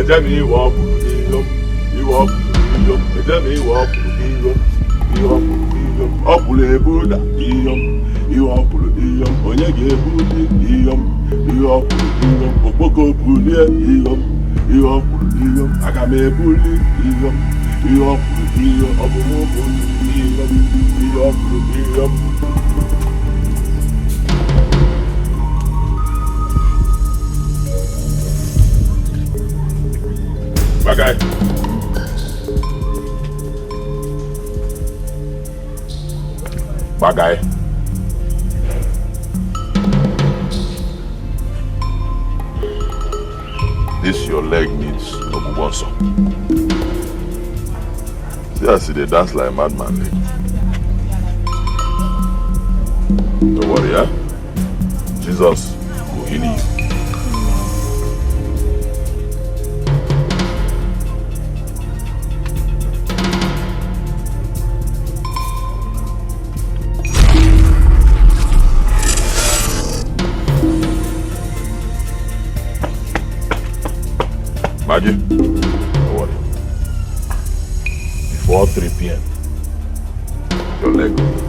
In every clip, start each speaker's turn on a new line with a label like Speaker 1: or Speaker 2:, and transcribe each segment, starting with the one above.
Speaker 1: Ejemi walk iyom, you walk iyom, Ejemi walk iyom, you walk iyom, Opule Buddha iyom, you walk iyom, Onyege Buddha iyom, you walk iyom, Opoko Buddha iyom, you walk iyom, Agame Buddha iyom, you walk iyom, Obomo Buddha iyom, you walk iyom. Bagay. Bagay. This your leg needs Obubonso. See, I see they dance like a madman. Don't worry, eh? Jesus will heal you. Maggie, don't worry. Before 3 p.m., your leg will.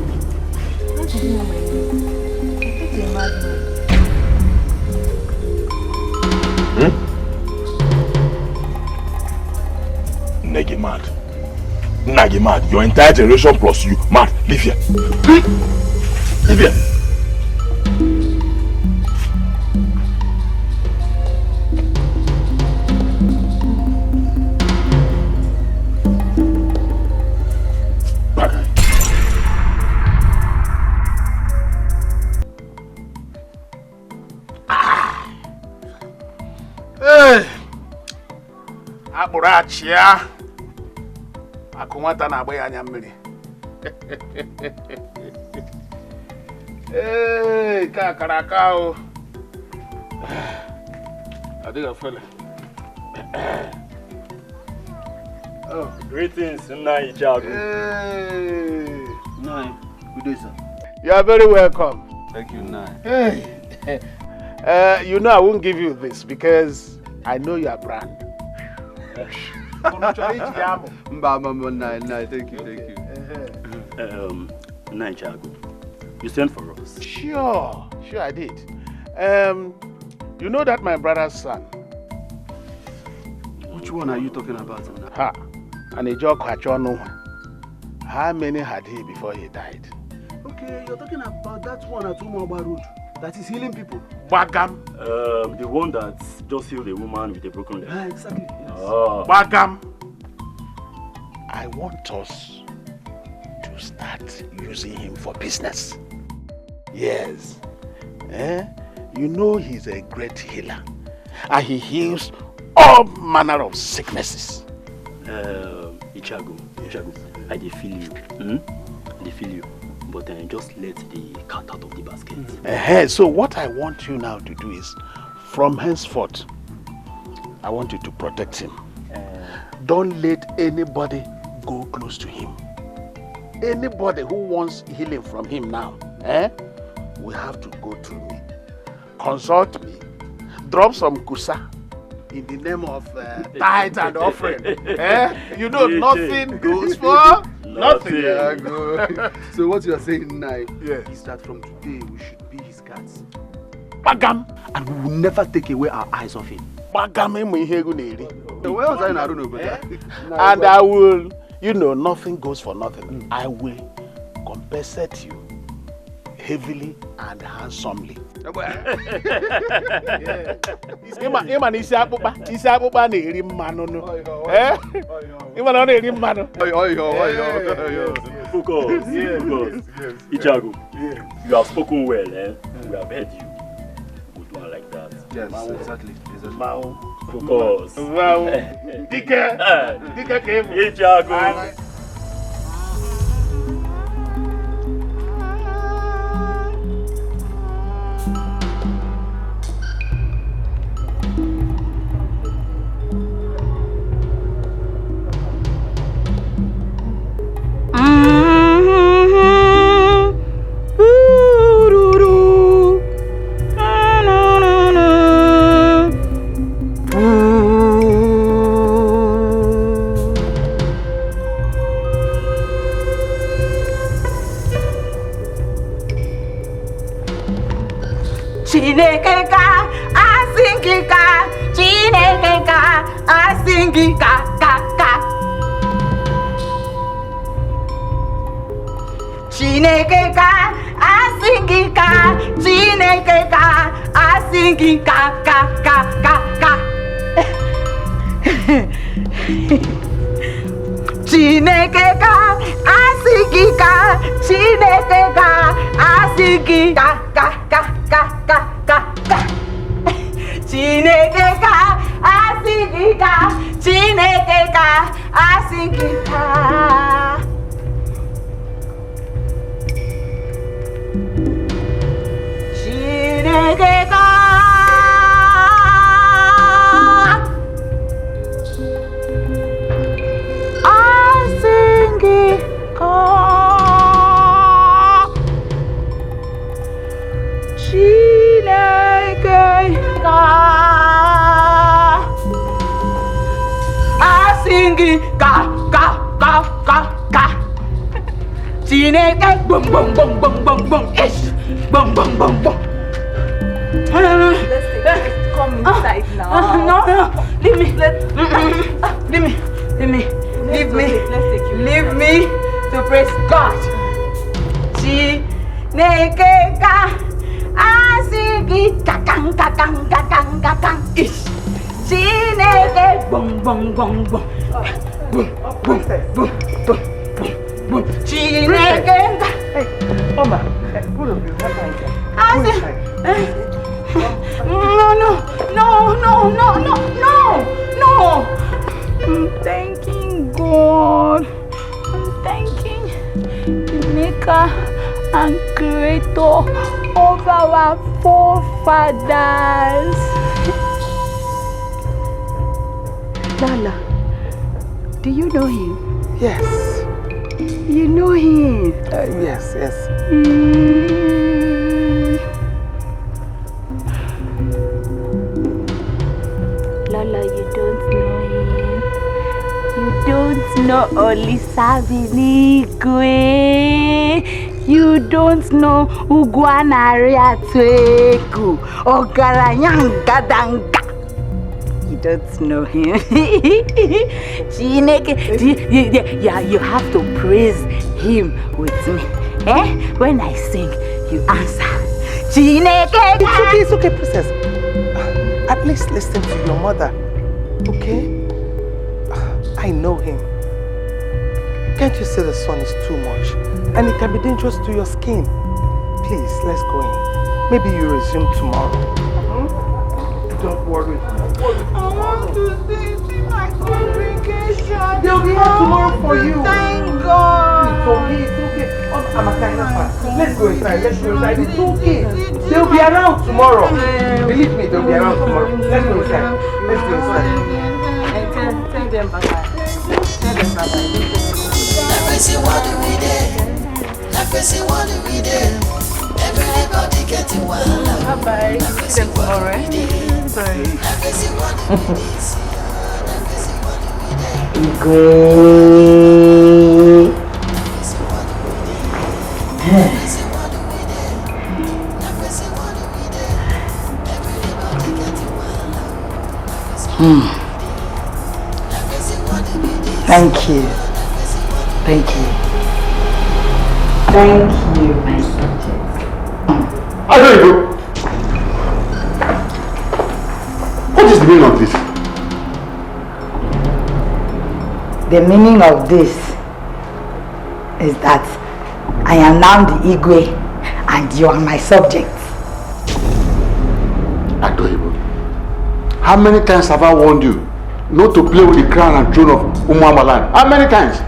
Speaker 1: Negi mad. Nagi mad. Your entire generation plus you mad. Leave here. Leave here. Achia akumata na agba ya anya mmiri. Ka karaka o. Adiga fele.
Speaker 2: Oh, greetings, Nai Jago.
Speaker 3: Nai, good day, sir.
Speaker 1: You are very welcome.
Speaker 3: Thank you, Nai.
Speaker 1: You know I won't give you this because I know your brand.
Speaker 3: Nai, thank you.
Speaker 2: Nai Jago, you sent for us.
Speaker 1: Sure I did. You know that my brother's son.
Speaker 3: Which one are you talking about?
Speaker 1: And a joke Hachono. How many had he before he died?
Speaker 3: Okay, you're talking about that one at Umaba Road that is healing people.
Speaker 1: Bagam.
Speaker 2: The one that just healed a woman with a broken leg.
Speaker 3: Exactly. Yes.
Speaker 1: Bagam. I want us to start using him for business. Yes. You know he's a great healer. And he heals all manner of sicknesses.
Speaker 2: Ichago, I feel you. I feel you. But just let the cat out of the basket.
Speaker 1: So what I want you now to do is, from henceforth, I want you to protect him. Don't let anybody go close to him. Anybody who wants healing from him now, will have to go through me. Consult me. Drop some kusa in the name of tithe and offering. You know, nothing goes for nothing.
Speaker 3: So what you are saying now is that from today we should be his cats.
Speaker 1: Bagam.
Speaker 3: And we will never take away our eyes off him.
Speaker 1: Bagam. And I will, nothing goes for nothing. I will compensate you heavily and handsomely.
Speaker 2: Focus. Ichago, you have spoken well, We have heard you. Good one like that.
Speaker 3: Yes, exactly.
Speaker 2: Focus.
Speaker 1: Dika came.
Speaker 2: Ichago.
Speaker 4: Chineke asingika, Chineke asingika, ka. Chineke asingika, Chineke asingika, ka. Chineke asingika, Chineke asingika, ka. Chineke asingika, Chineke asingika. Chineke boom boom boom boom boom boom ish boom boom boom boom.
Speaker 5: Come inside now.
Speaker 4: No, leave me. Leave me to praise God. Chineke asigi kakang ish. Chineke boom boom boom boom boom boom boom boom. Chineke.
Speaker 3: Hey, Oma, pull up your
Speaker 4: No. I'm thanking God. I'm thanking the maker and creator of our forefathers. Lala, do you know him?
Speaker 3: Yes.
Speaker 4: You know him?
Speaker 3: Yes.
Speaker 4: Lola, you don't know him. You don't know Olisabinigwe. You don't know Ugwanariatueku. Ogaranyangadanga. You don't know him. Chineke, you have to praise him with me. When I sing, you answer. Chineke.
Speaker 3: It's okay, princess. At least listen to your mother, okay? I know him. Can't you see the sun is too much? And it can be dangerous to your skin. Please, let's go in. Maybe you resume tomorrow. Don't worry.
Speaker 4: I want to see my congregation.
Speaker 3: They'll be here tomorrow for you.
Speaker 4: Thank God.
Speaker 3: It's okay. I'm a kind of fan. Let's go inside. It's okay. They'll be around tomorrow. Believe me, they'll be around tomorrow. Let's go inside.
Speaker 5: Tell them bye-bye.
Speaker 6: Everybody getting wild.
Speaker 5: Bye-bye. See them tomorrow, right? Bye.
Speaker 4: Thank you, my subject.
Speaker 1: I don't know. What is the meaning of this?
Speaker 4: The meaning of this is that I am now the Igwe and you are my subject.
Speaker 1: Adoibo, how many times have I warned you not to play with the crown and throne of Umuamalan? How many times?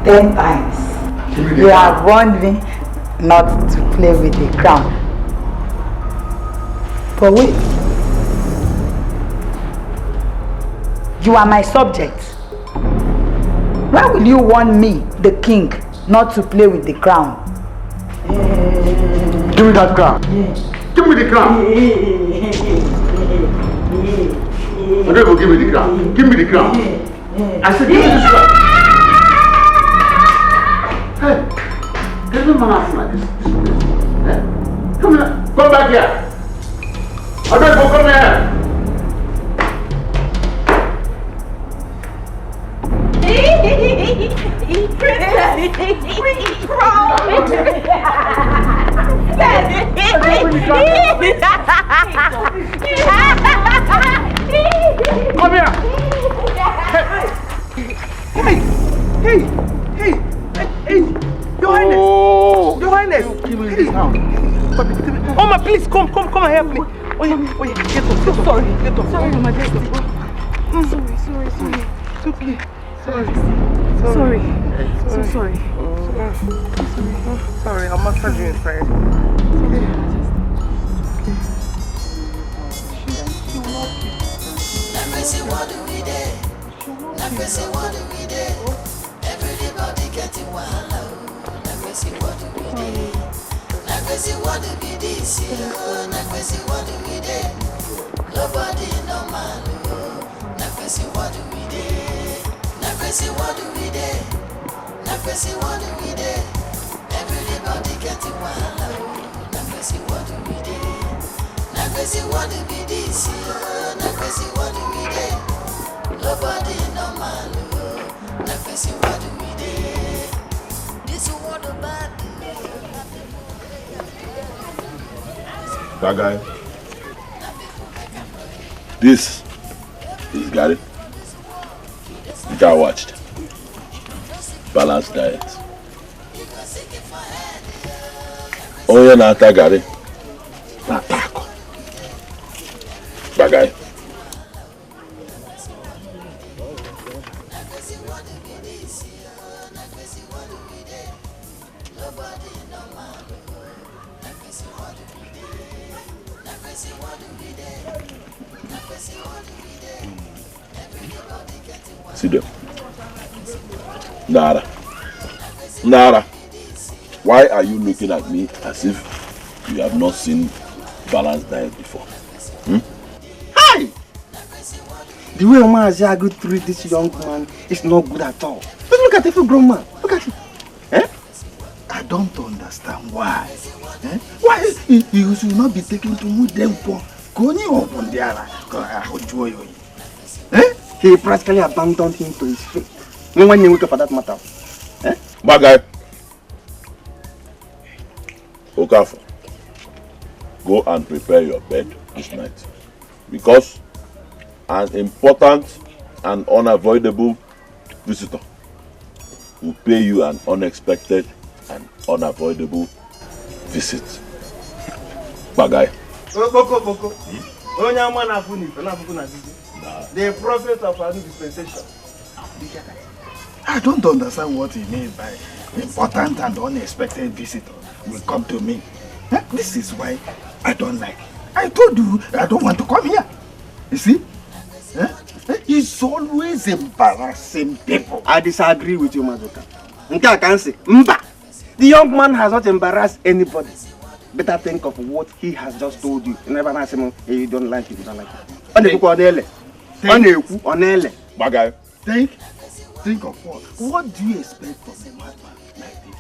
Speaker 4: 10 times. You have warned me not to play with the crown. But wait. You are my subject. Why will you warn me, the king, not to play with the crown?
Speaker 1: Give me that crown.
Speaker 4: Yeah.
Speaker 1: Give me the crown. give me the crown. Give me the crown. I said, give me this crown. Hey, there's no man acting like this. Eh? Come here. Come back here. I beg you, come here. Come here.
Speaker 3: Hey, Your Highness. Your Highness.
Speaker 1: Give me this now.
Speaker 3: Oma, please come and help me. Oh yeah, get up. So sorry. Get up.
Speaker 5: Sorry, Your Majesty. Sorry.
Speaker 3: It's okay. Sorry.
Speaker 5: So sorry.
Speaker 3: Sorry, I'll massage you inside.
Speaker 6: What do we do? What do we do? Everybody getting wild. What do we do? What do we do? What do we do? Nobody normal. What do we do? What do we do? What do we do? Everybody getting wild. What do we do? What do we do? What do we do? Nobody normal. What do we do? This is what about
Speaker 7: that guy. This is Gary. The guy watched. Balanced diet. Oh yeah, not Gary. Not taco. That guy. See them. Nara. Why are you looking at me as if you have not seen balanced diet before?
Speaker 3: Hi! The way Omaziagu treat this young man is not good at all. Just look at every grown man. Look at him.
Speaker 1: I don't understand why. Why you should not be taken to move them for going up on the other.
Speaker 3: He practically abandoned him to his fate. No one knew for that matter.
Speaker 7: My guy. Okafor, go and prepare your bed this night. Because an important and unavoidable visitor will pay you an unexpected and unavoidable visit. Bagay.
Speaker 3: The prophet of our dispensation.
Speaker 1: I don't understand what he means by important and unexpected visitor will come to me. This is why I don't like. I told you I don't want to come here. You see? He's always embarrassing people.
Speaker 3: I disagree with you, Mazoka. I can say, Mba, the young man has not embarrassed anybody. Better think of what he has just told you. You never ask him, hey, you don't like it, you don't like it.
Speaker 7: Bagay.
Speaker 1: Think of what? What do you expect from a madman like this?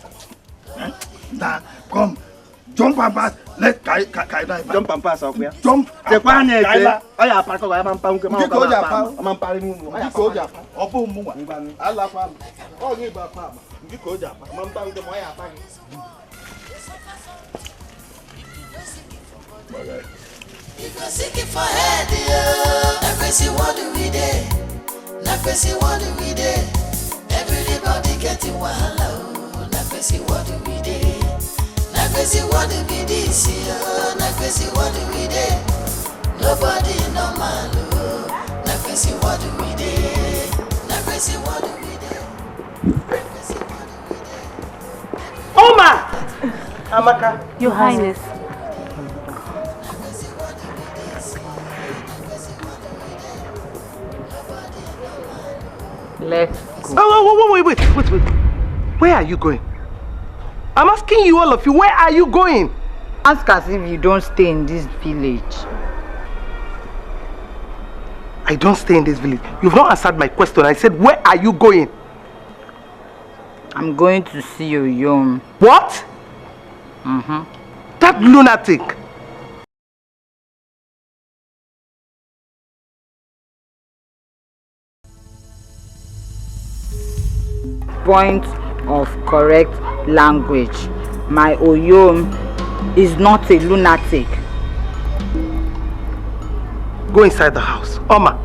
Speaker 1: Now, come, jump and pass. Let Kaila
Speaker 3: jump and pass off here.
Speaker 1: Jump.
Speaker 3: The one is
Speaker 1: Kaila.
Speaker 3: I park over. I'm
Speaker 1: Go Japan. Go Japan. Opo muwa. Allah fam. Oh, you ba fam. Go Japan. Man bang the moya fam.
Speaker 7: Bagay.
Speaker 6: You go seeking for head, what do we do? What do we do? Everybody getting wild, what do we do? What do we do? What do we do? Nobody normal, what do we do? What do we do?
Speaker 3: Oma! Amaka.
Speaker 5: Your Highness.
Speaker 3: Let's go. Oh, wait. Where are you going? I'm asking you, all of you, where are you going?
Speaker 4: Ask as if you don't stay in this village.
Speaker 3: I don't stay in this village. You've not answered my question. I said, where are you going?
Speaker 4: I'm going to see you, Yom.
Speaker 3: What? That lunatic.
Speaker 4: Point of correct language. My Oyom is not a lunatic.
Speaker 3: Go inside the house. Oma,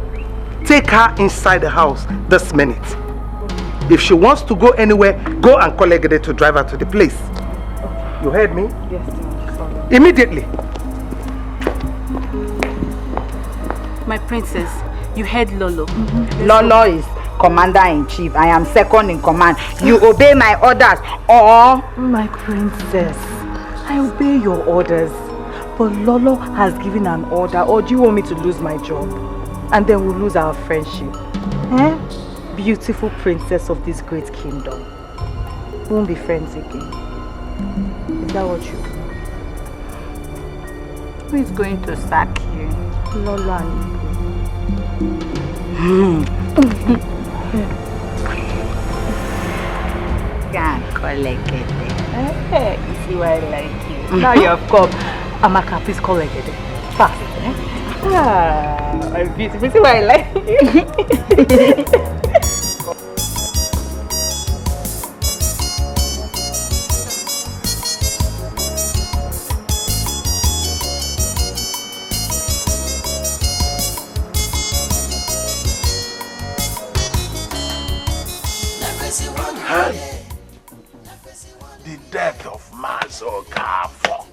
Speaker 3: take her inside the house this minute. If she wants to go anywhere, go and call Egede to drive her to the place. You heard me?
Speaker 5: Yes, sir.
Speaker 3: Immediately.
Speaker 5: My princess, you heard Lolo.
Speaker 4: Lolo is commander-in-chief. I am second in command. You obey my orders or...
Speaker 8: My princess, I obey your orders. But Lolo has given an order, or do you want me to lose my job? And then we'll lose our friendship. Eh? Beautiful princess of this great kingdom. We won't be friends again. Is that what you want?
Speaker 4: Who is going to sack you?
Speaker 8: Lolo and
Speaker 4: Can't collect it.
Speaker 8: Hey, you see why I like you. Now you have come. Amaka, please call Egede. Fast, eh? Ah, I'm beautiful. See why I like you.
Speaker 1: The death of Mazo Kafo.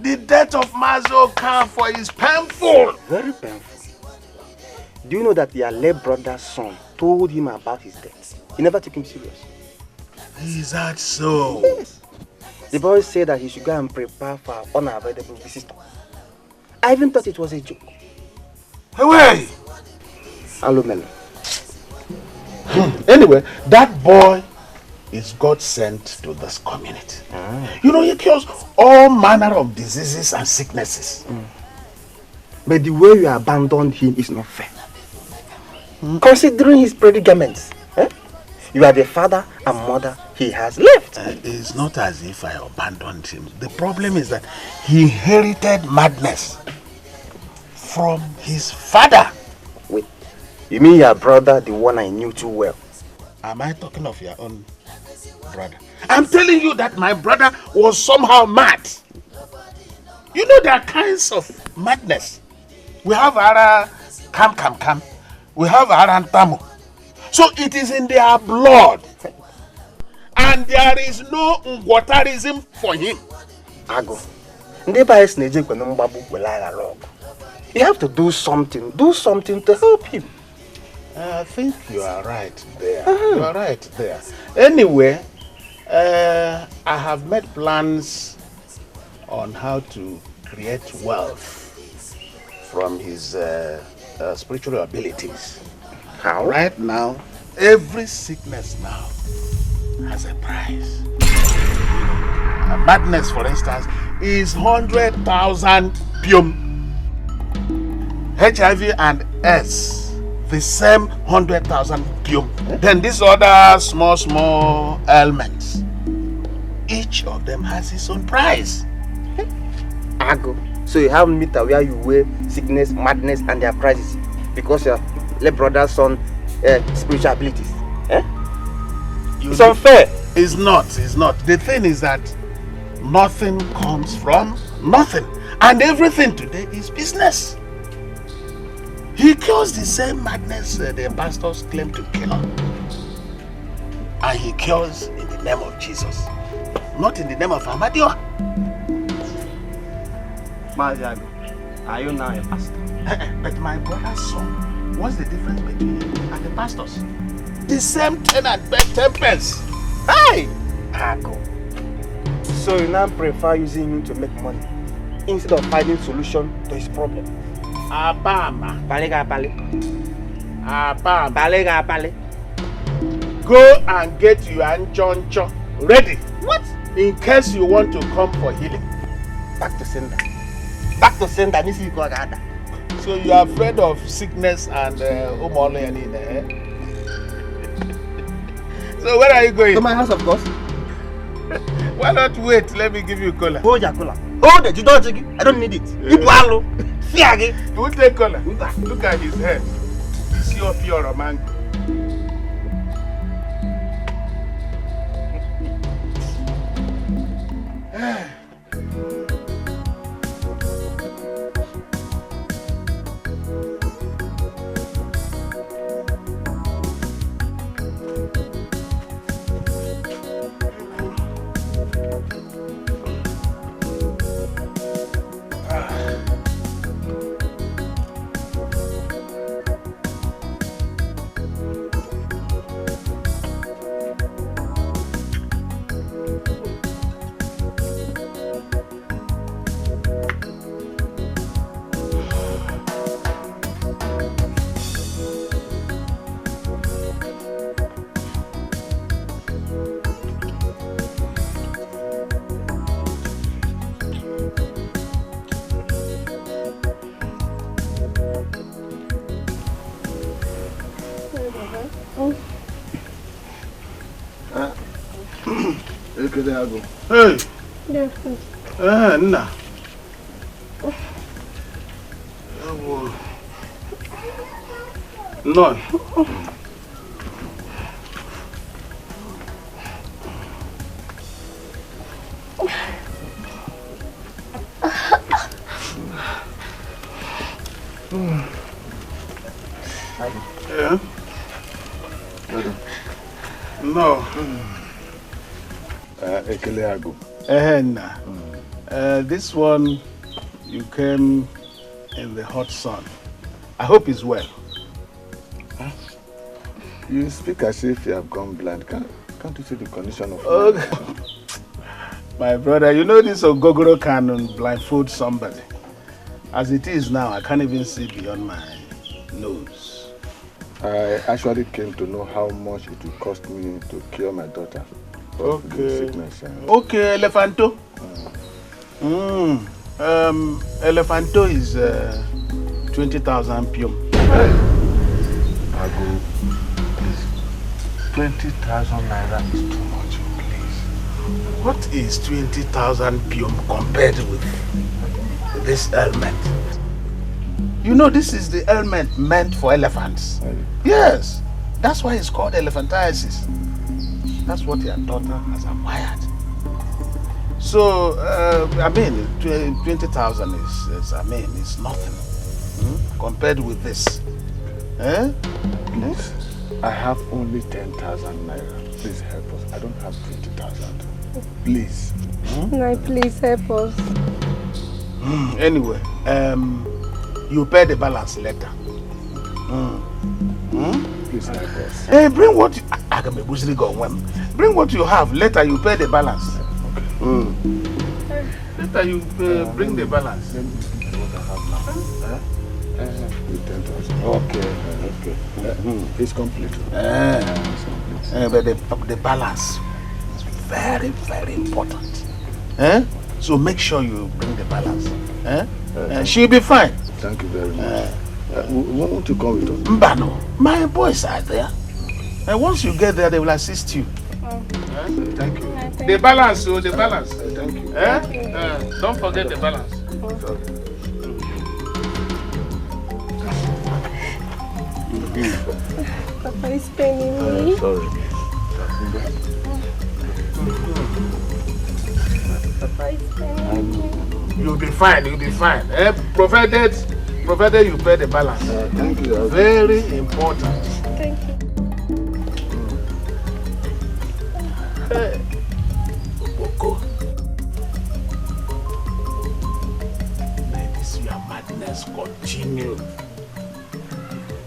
Speaker 1: The death of Mazo Kafo is painful.
Speaker 9: Very painful. Do you know that your late brother's son told him about his death? He never took him serious.
Speaker 1: Is that so?
Speaker 9: Yes. The boy said that he should go and prepare for an unavoidable visitor. I even thought it was a joke.
Speaker 1: Away!
Speaker 9: Alumelo.
Speaker 1: Anyway, that boy is God sent to this community. You know, he cures all manner of diseases and sicknesses.
Speaker 9: But the way you abandoned him is not fair. Considering his predicaments, you are the father and mother he has left.
Speaker 1: It's not as if I abandoned him. The problem is that he inherited madness from his father.
Speaker 9: Wait, you mean your brother, the one I knew too well?
Speaker 1: Am I talking of your own brother? I'm telling you that my brother was somehow mad. You know, there are kinds of madness. We have Ara Kam. We have Arantamu. So it is in their blood. And there is no Ngwatarism for him.
Speaker 9: Ago. You have to do something. Do something to help him.
Speaker 1: I think you are right there. You are right there. Anyway, I have made plans on how to create wealth from his spiritual abilities.
Speaker 9: How?
Speaker 1: Right now, every sickness now has a price. Madness, for instance, is 100,000 pium. HIV and S, the same 100,000 pium. Then these other small ailments, each of them has its own price.
Speaker 9: Ago. So you have meter where you weigh sickness, madness, and their prices because your late brother's son spiritual abilities. It's unfair.
Speaker 1: It's not. The thing is that nothing comes from nothing. And everything today is business. He cures the same madness the pastors claim to cure. And he cures in the name of Jesus. Not in the name of Amadio.
Speaker 9: Maziago, are you now a pastor?
Speaker 1: But my brother's son, what's the difference between him and the pastors? The same 10 and 10 pence. Hey!
Speaker 9: Ago. So you now prefer using him to make money instead of finding solution to his problem?
Speaker 1: Abama.
Speaker 9: Balega.
Speaker 1: Abama. Go and get your anchoncho ready.
Speaker 9: What?
Speaker 1: In case you want to come for healing.
Speaker 9: Back to sender. Back to sender.
Speaker 1: So you are afraid of sickness and eh? So where are you going?
Speaker 9: To my house, of course.
Speaker 1: Why not wait? Let me give you cola.
Speaker 9: Hold your cola. Hold it. You don't take it. I don't need it. You wallow.
Speaker 1: You will take cola. Look at his head. Is your pure mango? Hey!
Speaker 10: Yes,
Speaker 1: Nna. No. Yeah? No. This one, you came in the hot sun. I hope he's well.
Speaker 11: Huh? You speak as if you have gone blind. Can't you see the condition of
Speaker 1: my brother, you know this Ogogoro can blindfold somebody. As it is now, I can't even see beyond my nose.
Speaker 11: I actually came to know how much it will cost me to cure my daughter.
Speaker 1: Okay.
Speaker 11: Sickness,
Speaker 1: okay, Elephanto. Elephanto is 20,000 pium.
Speaker 11: I go, please. 20,000 naira is too much, please.
Speaker 1: What is 20,000 pium compared with this helmet? You know, this is the helmet meant for elephants. Yes, that's why it's called elephantiasis. That's what your daughter has acquired. So, I mean, 20,000 is, I mean, it's nothing compared with this. Eh?
Speaker 11: Please, I have only 10,000 naira. Please help us. I don't have 20,000. Please.
Speaker 10: No, please help us.
Speaker 1: Anyway, you pay the balance later.
Speaker 11: Please help us.
Speaker 1: Hey, bring what you, bring what you have. Later you pay the balance. Okay. Later you bring the balance.
Speaker 11: Let me see what I have now. Okay. It's complete. It's complete.
Speaker 1: But the balance is very, very important. So make sure you bring the balance. She'll be fine.
Speaker 11: Thank you very much. Won't you come with us?
Speaker 1: Mbano, my boys are there. And once you get there, they will assist you.
Speaker 11: Thank you.
Speaker 1: The balance, the balance.
Speaker 11: Thank you.
Speaker 1: Don't forget the balance.
Speaker 10: Papa is paining me.
Speaker 11: Sorry.
Speaker 10: Papa is paining me.
Speaker 1: You'll be fine, you'll be fine. Provided you pay the balance.
Speaker 11: Thank you.
Speaker 1: Very important.
Speaker 10: Thank you.
Speaker 1: May this your madness continue.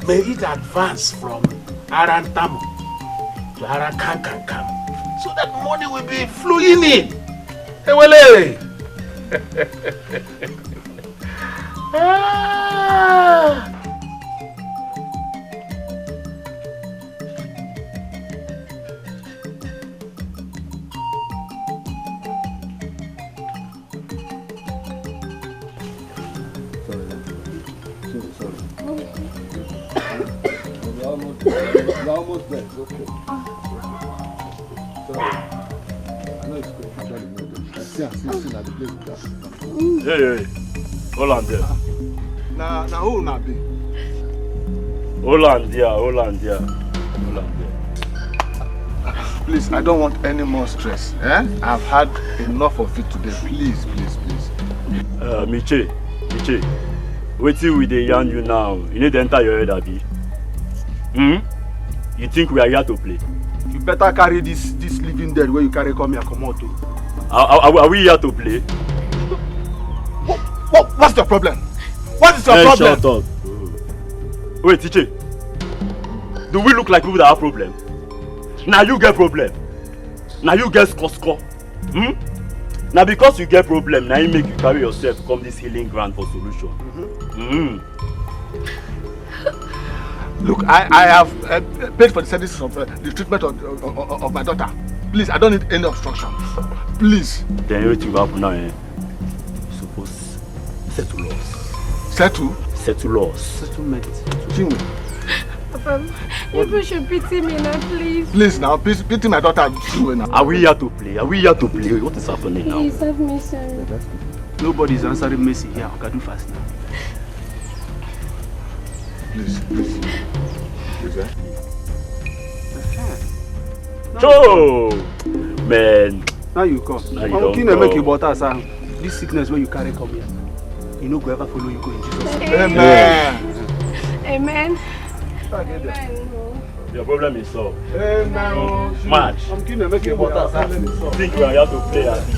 Speaker 1: May it advance from Arantamu to Arakankankam so that money will be flowing in. Ewele!
Speaker 11: almost there. It's okay. Sorry. I know it's good. Actually, no. I see at the place.
Speaker 2: Hey. Hold on there.
Speaker 11: Now who now be?
Speaker 2: Hold on there.
Speaker 11: Please, I don't want any more stress. I've had enough of it today. Please.
Speaker 2: Miche, wait till we dey yarn you now. You need to enter your head, Abi. You think we are here to play?
Speaker 11: You better carry this living dead where you carry come here, come out.
Speaker 2: Are we here to play?
Speaker 11: What's the problem? What is your problem?
Speaker 2: Shut up. Wait, Tiche. Do we look like people that have problem? Now you get problem. Now you get score. Now because you get problem, now you make you carry yourself come this healing ground for solution.
Speaker 11: Look, I have paid for the services of the treatment of my daughter. Please, I don't need any obstruction. Please.
Speaker 2: Then everything will happen now. Suppose settle us. Settle us.
Speaker 11: Settlement. Chinwe.
Speaker 10: Papa, you should pity me now, please.
Speaker 11: Please now, please pity my daughter. Now.
Speaker 2: Are we here to play? What is happening now?
Speaker 10: Please have me, sir.
Speaker 9: Nobody's answering Messi here. I can do fast now.
Speaker 11: Please.
Speaker 2: Joe! Man.
Speaker 9: Now you come.
Speaker 2: Now you don't
Speaker 9: make you butter, sir. This sickness where you carry come here. You know, go ever follow you go in Jesus' name.
Speaker 10: Amen.
Speaker 2: Your problem is solved.
Speaker 11: Amen.
Speaker 2: Match.
Speaker 11: I'm keen to make you butter, sir.
Speaker 2: Think we are here to play, Abi?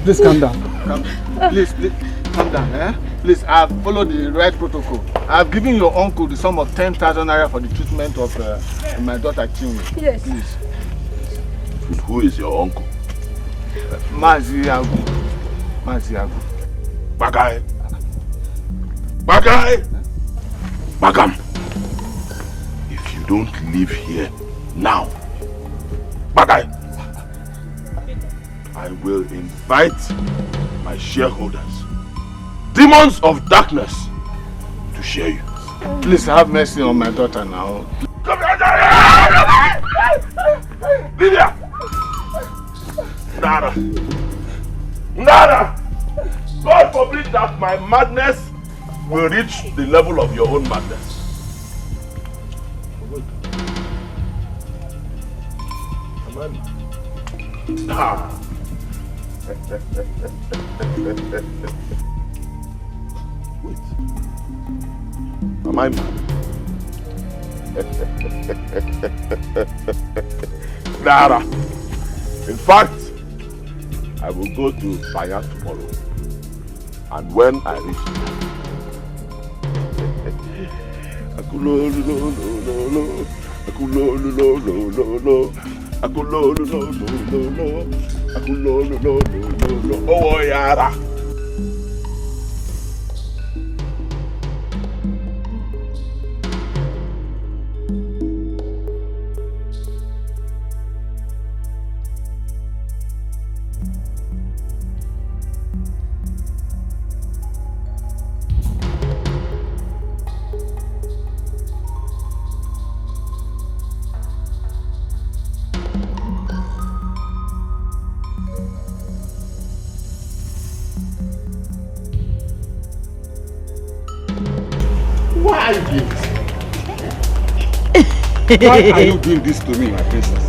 Speaker 11: Please calm down. Please calm down. Please, I've followed the right protocol. I've given your uncle the sum of 10,000 naira for the treatment of my daughter Chinwe.
Speaker 10: Yes.
Speaker 11: Please.
Speaker 7: Who is your uncle?
Speaker 11: Mazi Agu.
Speaker 7: Bagam. If you don't leave here now, Bagay, I will invite my shareholders, demons of darkness, to share you.
Speaker 11: Please have mercy on my daughter now.
Speaker 7: Come here! Lydia! Nada! God forbid that my madness will reach the level of your own madness. Wait. Am I mad? Nada. In fact, I will go to Fire tomorrow. And when I reach oh yara. Why are you doing this to me, my princess?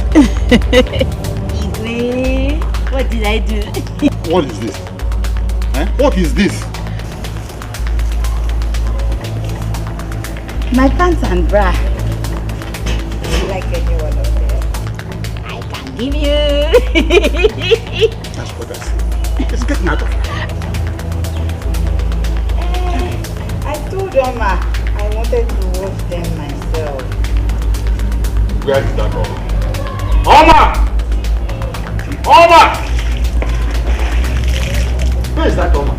Speaker 4: What did I do?
Speaker 11: What is this? What is this?
Speaker 4: My pants and bra. Do you like any one of them? I can give you.
Speaker 11: That's what I said. It's getting out of hand.
Speaker 4: I told Oma I wanted to wash them myself.
Speaker 11: Where is that Oma? Oma! Where is that Oma?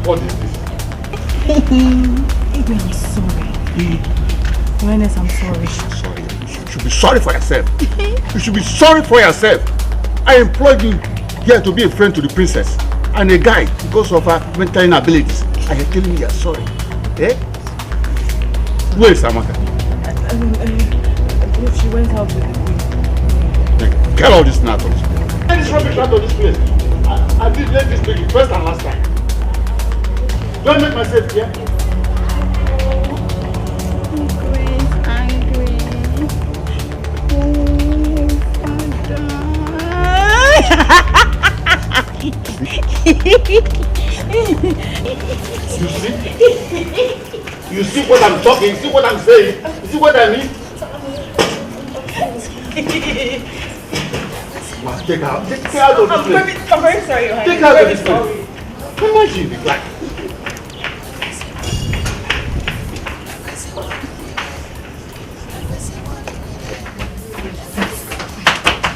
Speaker 11: What is this?
Speaker 8: Adrian, I'm sorry. Awareness, I'm sorry.
Speaker 11: Sorry. You should be sorry for yourself. You should be sorry for yourself. I employed you here to be a friend to the princess and a guide because of her mental inabilities. And you're telling me you're sorry. Eh? Where is Amaka?
Speaker 8: She went out with the queen.
Speaker 11: Get all this out of this place. Get this rubbish out of this place. I did let this make it first and last time. Don't make myself here. You see what I'm talking? You see what I'm saying? You see what I mean? Take her out of this place.
Speaker 8: I'm very sorry.
Speaker 11: Take her out of this place. How much you be like?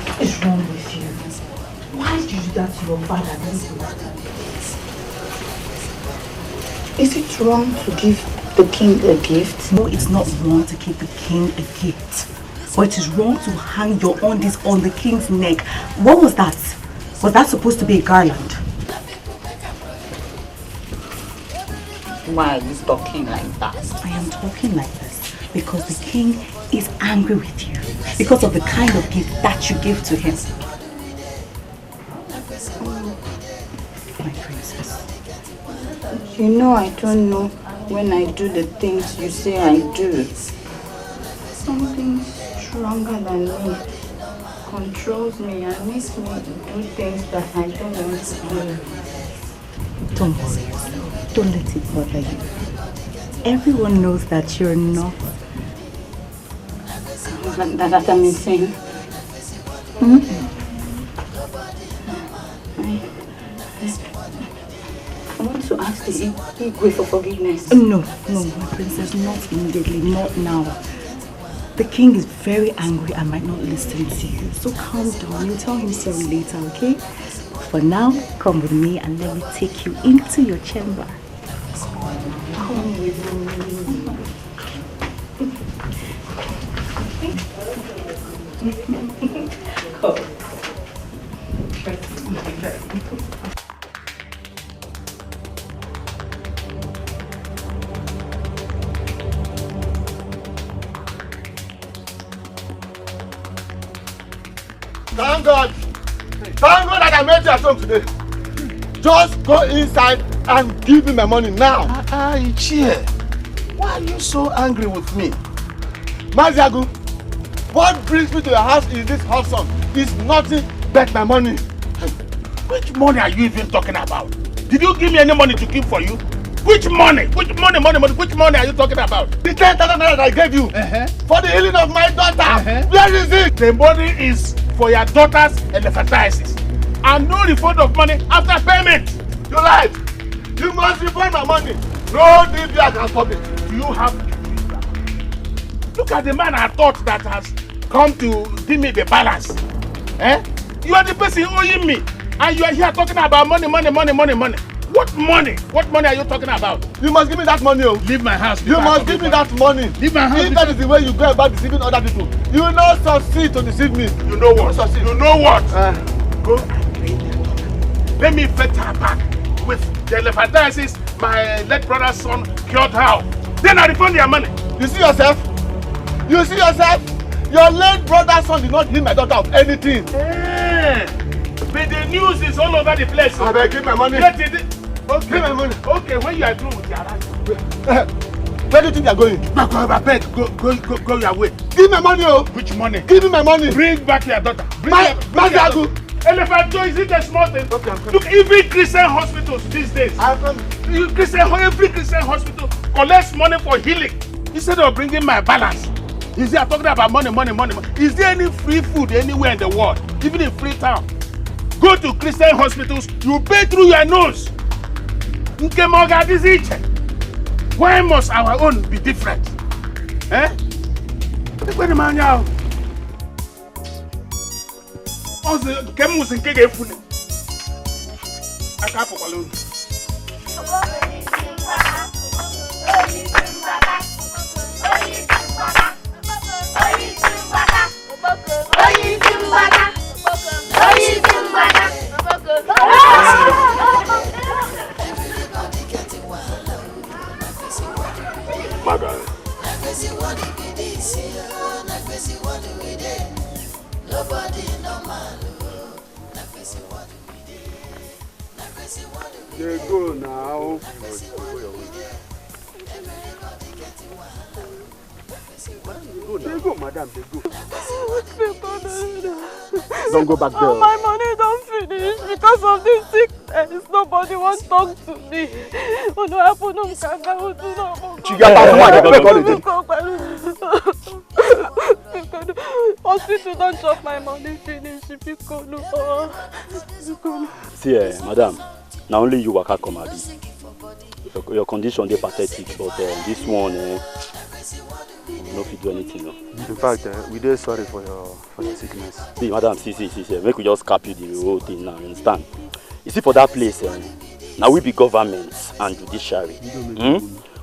Speaker 8: What is wrong with you? Why did you do that to your father?
Speaker 4: Is it wrong to give the king a gift?
Speaker 8: No, it's not wrong to give the king a gift. But it is wrong to hang your undies on the king's neck. What was that? Was that supposed to be a garland?
Speaker 4: Why are you talking like that?
Speaker 8: I am talking like this because the king is angry with you. Because of the kind of gift that you give to him. My princess.
Speaker 4: You know I don't know when I do the things you say I do. Something stronger than me controls me and makes me do things that I don't want to do.
Speaker 8: Don't worry yourself. Don't let it bother you. Everyone knows that you're not.
Speaker 4: That I'm insane. I want to ask the Igwe for forgiveness.
Speaker 8: No, my princess, not immediately, not now. The king is very angry and might not listen to you. So calm down. You'll tell him sorry later, okay? For now, come with me and let me take you into your chamber.
Speaker 4: Come with me.
Speaker 8: Come.
Speaker 11: Thank God. Thank God that I met you at home today. Just go inside and give me my money now.
Speaker 1: Ichie, why are you so angry with me?
Speaker 11: Maziagu, what brings me to your house is this hot sun. It's nothing but my money.
Speaker 1: Which money are you even talking about? Did you give me any money to keep for you? Which money? Which money are you talking about?
Speaker 11: The 10,000 naira that I gave you for the healing of my daughter. Where is it?
Speaker 1: The money is for your daughter's elephantiasis. And no refund of money after payment.
Speaker 11: You lied. You must refund my money. No DBA can stop it.
Speaker 1: Do you have to do that? Look at the man I thought that has come to give me the balance. Eh? You are the person owing me. And you are here talking about money. What money? What money are you talking about?
Speaker 11: You must give me that money.
Speaker 1: Leave my house.
Speaker 11: You must give me that money.
Speaker 1: Leave my house.
Speaker 11: If that is the way you go about deceiving other people, you will not succeed to deceive me.
Speaker 1: You know what? You know what? Go. Let me fetch her back with the elephantiasis my late brother's son cured her. Then I refund your money.
Speaker 11: You see yourself? You see yourself? Your late brother's son did not heal my daughter of anything.
Speaker 1: But the news is all over the place.
Speaker 11: I beg, give my money.
Speaker 1: Okay.
Speaker 11: Give my money.
Speaker 1: Okay, when you are through with your life.
Speaker 11: Where do you think you are going?
Speaker 1: Go your way.
Speaker 11: Give me my money, oh.
Speaker 1: Which money?
Speaker 11: Give me my money.
Speaker 1: Bring back your daughter.
Speaker 11: Maziagu.
Speaker 1: Elephanto, is it a small thing?
Speaker 11: Okay,
Speaker 1: look, even Christian hospitals these days. Every Christian hospital collects money for healing instead of bringing my balance. Is there talking about money? Is there any free food anywhere in the world, even in Freetown? Go to Christian hospitals, you pay through your nose. Why must our own be different? Eh?
Speaker 6: Oyi nobody normal. Na crazy what we dey. Na crazy what we dey.
Speaker 12: They go now.
Speaker 6: Everybody getting wild.
Speaker 12: They go, madam, they go.
Speaker 3: Don't go back there.
Speaker 10: Oh, my money don't finish because of this sickness. Nobody wants to talk to me. Hospital don't chop my money finish.
Speaker 2: See, madam, now only you waka come abi. Your condition dey pathetic, but this one, no fit do anything. No.
Speaker 12: In fact, we dey sorry for your sickness.
Speaker 2: See, madam, see, make we just cap you the whole thing now, you understand? You see, for that place, now we be government and judiciary.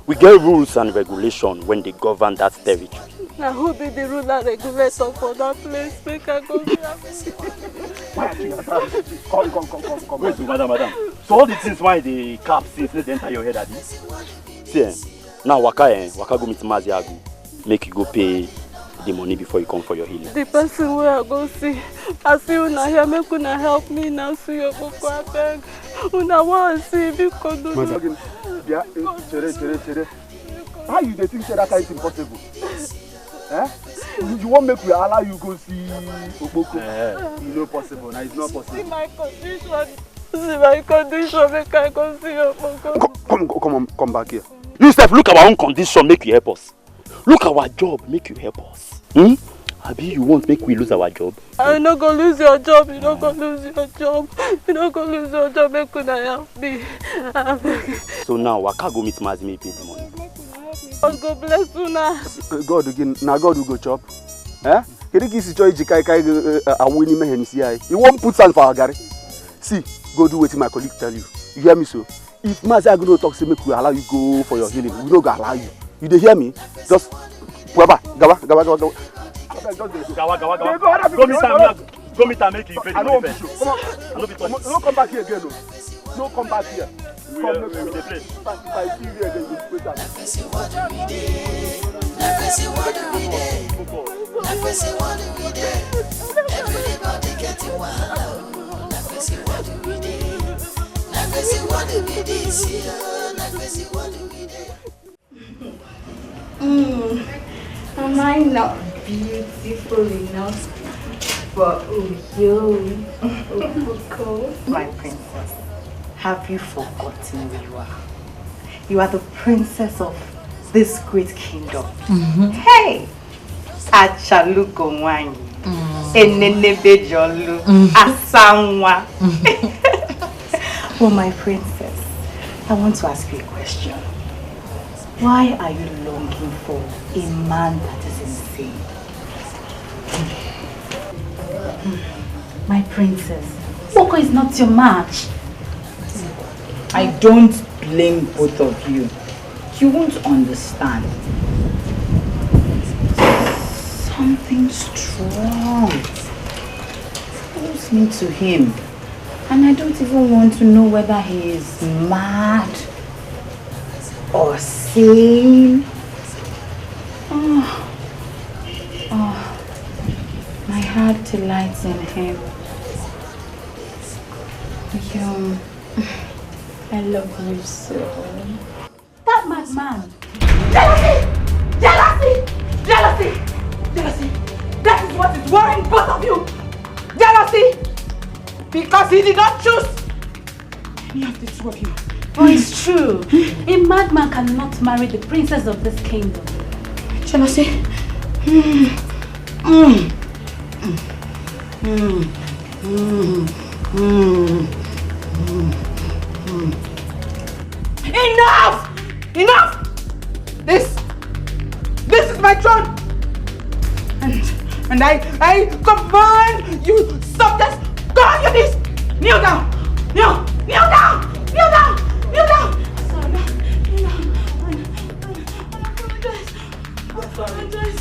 Speaker 2: We get rules and regulations when they govern that territory.
Speaker 10: Now who be the rule and regulator for that place? Make I go there.
Speaker 2: Come. Wait, madam. So all the things why they cap since they enter your head at this? See, now waka go meet Maziagu. Make you go pay the money before you come for your healing.
Speaker 10: The person where I go see, I see una here, make una help me now. See your book, I beg. Una want to see if you can do it.
Speaker 12: Yeah, chere. How you think that is impossible? You won't make we allow you go see Oboko? It's not possible. Now it's not possible.
Speaker 10: See my condition, make I go see Oboko.
Speaker 12: Come back here.
Speaker 2: You Steph, look at our own condition, make you help us. Look at our job, make you help us. Abi, you won't make we lose our job?
Speaker 10: I'm not going to lose your job. You're not going to lose your job. You're not going to lose your job. Make una help me.
Speaker 2: So now, Waka go meet Mazi, me pay the money.
Speaker 10: God bless you now.
Speaker 12: God again. Now God will go chop. Can you kiss each other? You won't put sand for our gari. See, go do what my colleague tell you. You hear me so? If Mazi Agno talks to me, we allow you go for your healing. We don't allow you. You dey hear me? Just gawa.
Speaker 2: Go meet her, make you pay the money first.
Speaker 12: Don't come back here again. Don't come back here.
Speaker 2: We dey play.
Speaker 12: If I see you again, you wait up.
Speaker 6: Everybody getting wild. Na crazy what we dey. Na crazy what we dey. Na crazy what we dey.
Speaker 4: Am I not beautiful enough for you?
Speaker 8: My princess, have you forgotten who you are? You are the princess of this great kingdom. Hey! Achaluko Wanyi. Enenebejolu. Asanwa. Well, my princess, I want to ask you a question. Why are you longing for a man that is insane?
Speaker 5: My princess, Boko is not your match.
Speaker 4: I don't blame both of you. You won't understand. Something strong pulls me to him. And I don't even want to know whether he is mad or sane. My heart delights in him. I love you so.
Speaker 5: That madman.
Speaker 8: Jealousy! That is what is worrying both of you! Jealousy! Because he did not choose any of the two of you.
Speaker 5: Oh, it's true. A madman cannot marry the princess of this kingdom.
Speaker 4: Jealousy.
Speaker 8: Enough! This is my throne! And I command you, stop this! Go on your knees! Kneel down! Kneel down! Apologize!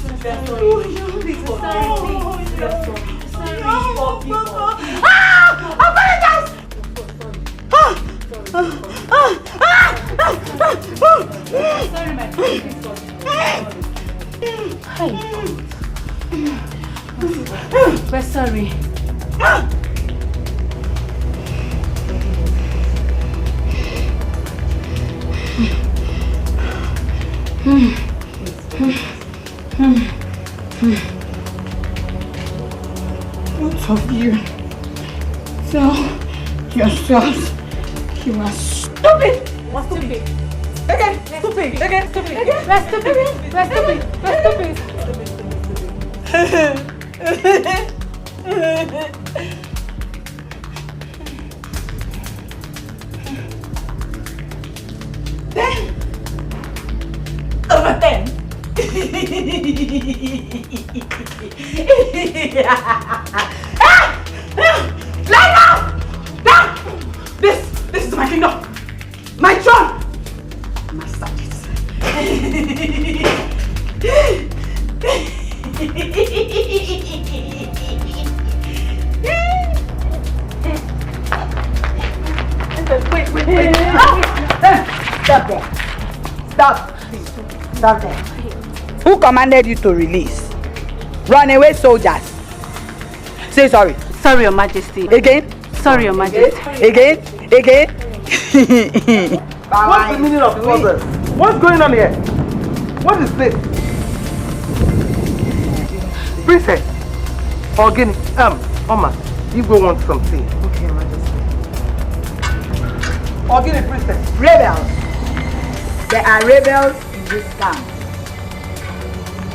Speaker 5: Sorry, my princess. We're sorry.
Speaker 4: Both of you tell yourselves you are stupid.
Speaker 8: What's stupid? Again, stupid. Again, stupid. Again,
Speaker 5: we're stupid. We're stupid. We're stupid.
Speaker 4: Then, over then. Lie down! Down! This is my kingdom. My throne. My subjects. Wait. Stop there. Stop there. Who commanded you to release? Runaway soldiers. Say sorry.
Speaker 5: Sorry, Your Majesty.
Speaker 4: Again?
Speaker 5: Sorry, Your Majesty.
Speaker 4: Again?
Speaker 3: What's the meaning of all this? What's going on here? What is this? Princess. Ogini. Oma. You go want some tea.
Speaker 8: Okay, Your Majesty.
Speaker 3: Ogini, princess.
Speaker 4: Rebels. There are rebels in this camp.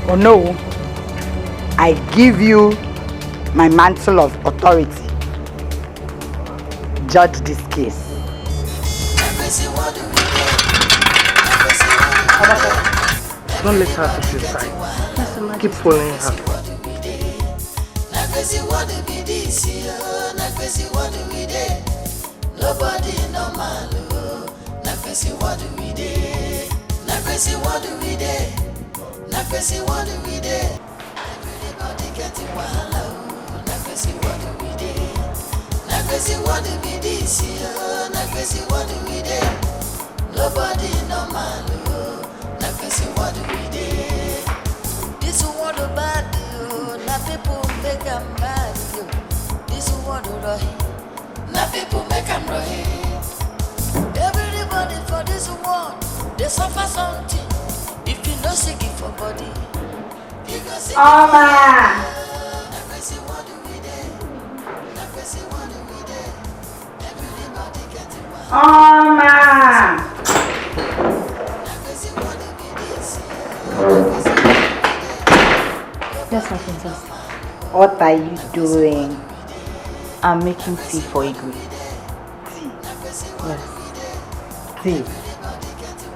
Speaker 4: Oh no. I give you my mantle of authority. Judge this case.
Speaker 3: Don't let her push your side. Keep following her.
Speaker 6: Nobody normal. What do we do? What do we do? What do we do? Everybody getting wild. What do we do? What do we do? What do we do? Nobody normal. What do we do? This one bad. Na people make them bad. This one right. Na people make them right. Everybody for this world, they suffer something. If you know sick for body, you go sick.
Speaker 8: Yes, my princess.
Speaker 4: What are you doing?
Speaker 8: I'm making tea for Igwe. Yes.
Speaker 4: Tea?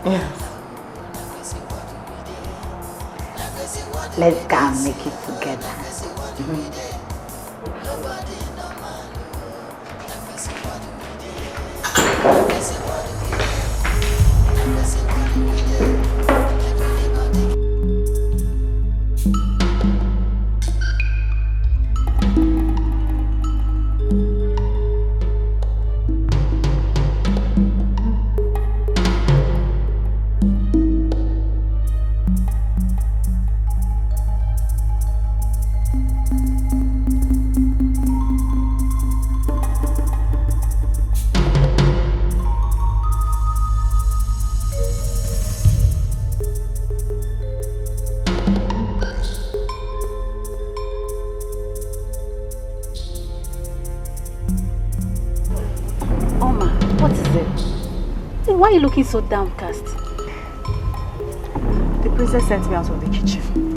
Speaker 8: Yes.
Speaker 4: Let's go and make it together.
Speaker 5: Why are you looking so downcast?
Speaker 8: The princess sent me out of the kitchen.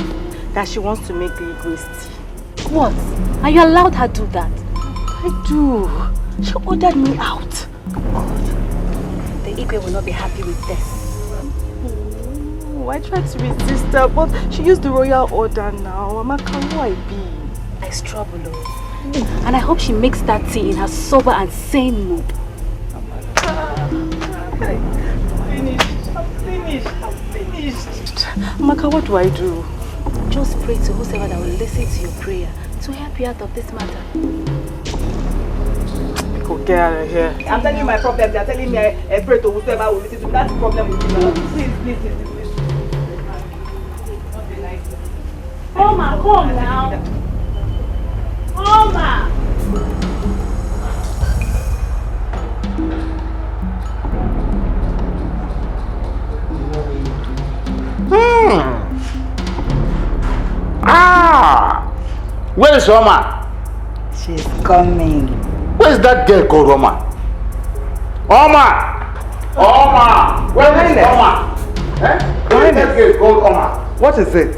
Speaker 8: That she wants to make the Igwe's tea.
Speaker 5: What? Are you allowed her to do that?
Speaker 8: I do. She ordered me out.
Speaker 5: God. The Igwe will not be happy with this.
Speaker 8: Oh, I tried to resist her, but she used the royal order now. Amaka, who I be?
Speaker 5: There's trouble, and I hope she makes that tea in her sober and sane mood.
Speaker 8: I'm finished. Amaka, what do I do?
Speaker 5: Just pray to whoever that will listen to your prayer to help you out of this matter.
Speaker 8: Go get out of here. I'm telling you my problem. They're telling me I pray to whoever will listen to me. That's the problem with you now. Please.
Speaker 5: Oma, come now.
Speaker 1: Where is Roma?
Speaker 4: She's coming.
Speaker 1: Where is that girl called Roma? Oma! Oma! Where is Oma? Where is that girl called Oma?
Speaker 3: What is it?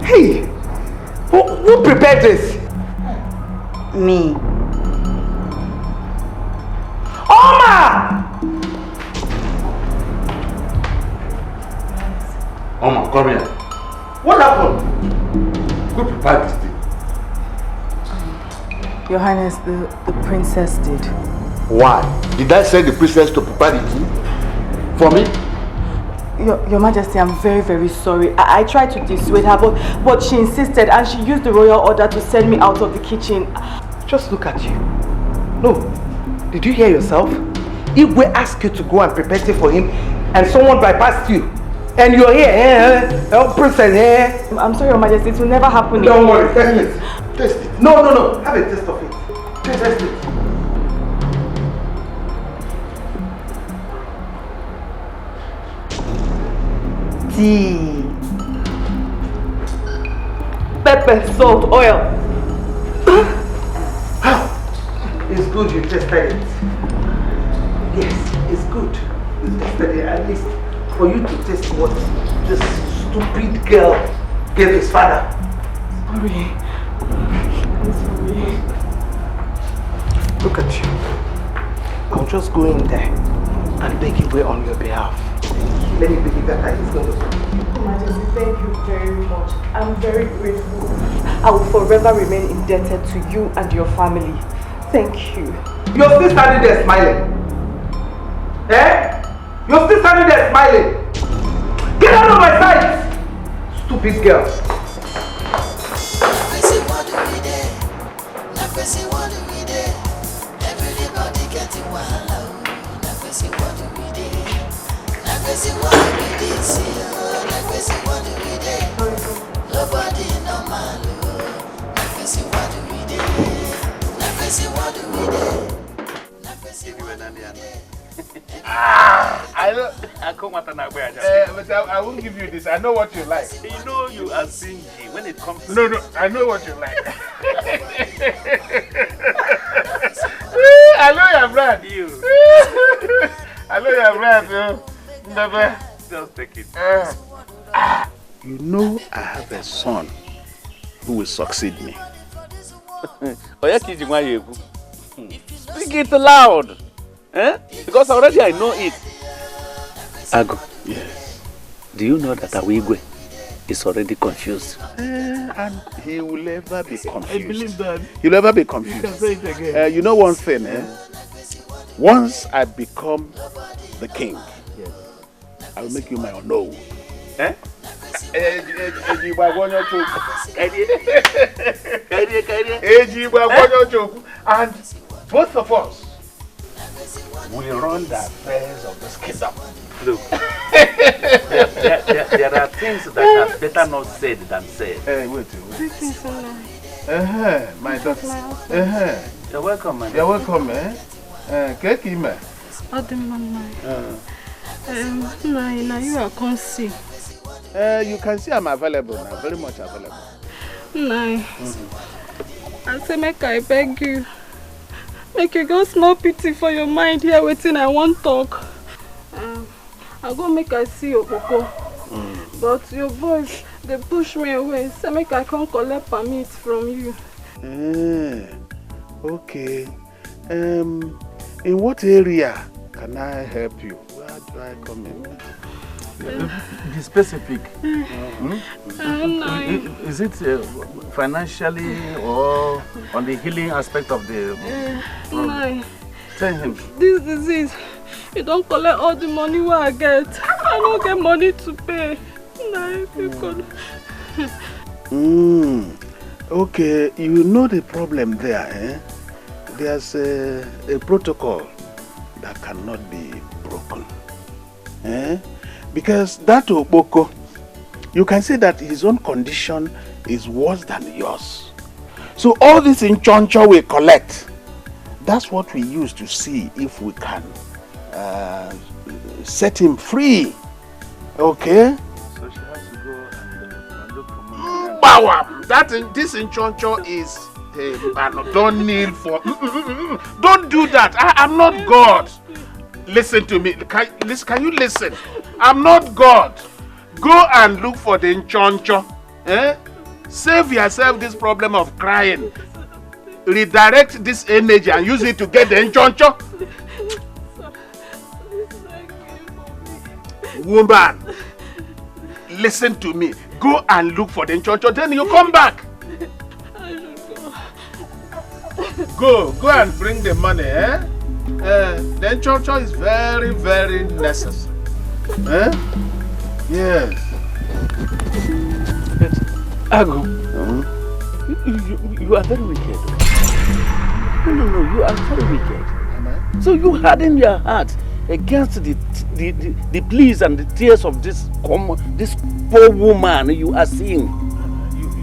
Speaker 3: Hey! Who prepared this?
Speaker 4: Me.
Speaker 3: Oma!
Speaker 1: Oma, come here.
Speaker 3: What happened?
Speaker 1: Who prepared this thing?
Speaker 8: Your Highness, the princess did.
Speaker 1: Why? Did I send the princess to prepare the tea? For me?
Speaker 8: Your Majesty, I'm very, very sorry. I tried to dissuade her, but she insisted and she used the royal order to send me out of the kitchen.
Speaker 3: Just look at you. No. Did you hear yourself? Igwe asked you to go and prepare tea for him and someone bypassed you. And you're here, princess,
Speaker 8: I'm sorry, Your Majesty, it will never happen again.
Speaker 3: Don't worry, test it. Taste it. No. Have a taste of it. Taste it.
Speaker 8: Tea. Pepper, salt, oil.
Speaker 3: It's good you tested it. Yes, it's good. You tested it at least for you to taste what this stupid girl gave his father.
Speaker 8: Sorry. I'm sorry.
Speaker 3: Look at you. I'll just go in there and beg Igwe on your behalf. Let me believe that he's going to come.
Speaker 8: Your Majesty, thank you very much. I'm very grateful. I will forever remain indebted to you and your family. Thank you.
Speaker 3: You're still standing there smiling. Eh? You're still standing there smiling. Get out of my sight! Stupid girl.
Speaker 11: I won't give you this. I know what you like.
Speaker 1: You know you are stingy when it comes to...
Speaker 11: No, I know what you like. I know your brand. I know your brand. Never.
Speaker 1: Just take it. You know I have a son who will succeed me. Speak it loud. Eh? Because already I know it.
Speaker 13: Ago.
Speaker 1: Yes.
Speaker 13: Do you know that Awigwe is already confused?
Speaker 1: And he will never be confused.
Speaker 11: I believe that.
Speaker 1: He'll never be confused.
Speaker 11: You can say it again.
Speaker 1: You know one thing, Once I become the king, I will make you my own. Eh? And both of us will run the affairs of this kingdom.
Speaker 13: Look, there are things that are better not said than said.
Speaker 1: Wait.
Speaker 10: This is so nice.
Speaker 1: My daughter.
Speaker 13: You're welcome, man.
Speaker 1: You're welcome, Cake,
Speaker 10: Now you are concerned.
Speaker 1: You can see I'm available now, very much available.
Speaker 10: I say, make I beg you. Make you go small pity for your mind here waiting I won't talk. I go make I see your Coco. But your boys, they push me away. Say make I can't collect permit from you.
Speaker 1: Okay. In what area can I help you? Where do I come in?
Speaker 13: Be specific.
Speaker 10: Is
Speaker 13: it financially or on the healing aspect of the problem? Tell him.
Speaker 10: This disease, you don't collect all the money where I get. I don't get money to pay. If you could.
Speaker 1: Okay, you know the problem there, There's a protocol that cannot be broken. Because that Oboko, you can say that his own condition is worse than yours. So all this in Choncho we collect, That's what we use to see if we can set him free. Okay?
Speaker 13: So she has to go and look for money.
Speaker 1: This inchoncho is... don't kneel for... Don't do that. I'm not God. Listen to me. Can you listen? I'm not God. Go and look for the inchoncho. Save yourself this problem of crying. Redirect this energy and use it to get the inchoncho. Woman, listen to me. Go and look for the inchoncho, then you come back. Go and bring the money, the inchoncho is very, very necessary. Yes.
Speaker 12: Ago, you are very wicked. No, you are very wicked. So you harden your heart against the pleas and the tears of this poor woman you are seeing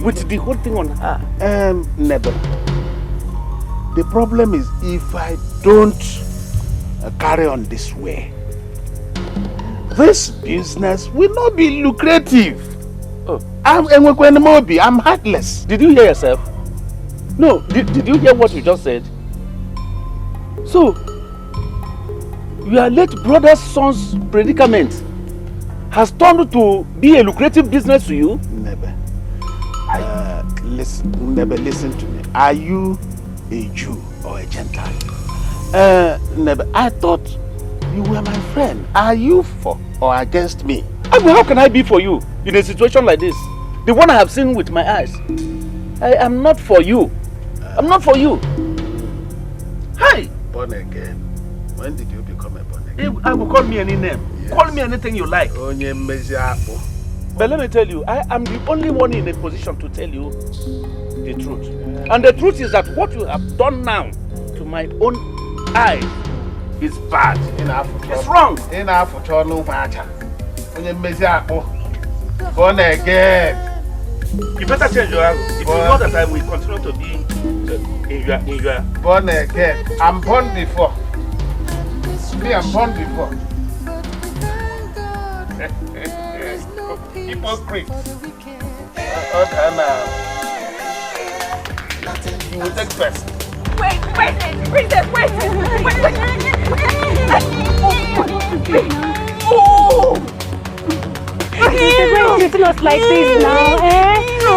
Speaker 12: with the whole thing on her.
Speaker 1: Never. The problem is if I don't carry on this way, this business will not be lucrative. I'm heartless.
Speaker 12: Did you hear yourself? No, did you hear what you just said? So, your late brother's son's predicament has turned to be a lucrative business to you?
Speaker 1: Never. Listen to me. Are you a Jew or a Gentile? Never. I thought you were my friend. Are you for or against me?
Speaker 12: How can I be for you in a situation like this? The one I have seen with my eyes. I am not for you. I'm not for you. Hi!
Speaker 1: Born again. When did you become a born again?
Speaker 12: I will call me any name. Yes. Call me anything you like. But let me tell you, I am the only one in a position to tell you the truth. And the truth is that what you have done now to my own eyes is bad. It's wrong.
Speaker 1: Born again.
Speaker 12: You better change your angle. If you know that I will continue to be in your...
Speaker 1: Born again. I'm born before. Me, I'm born before. Hypocrite. You will take first.
Speaker 10: Wait, princess, wait. Oh!
Speaker 5: Why are you treating us like this now,
Speaker 10: No.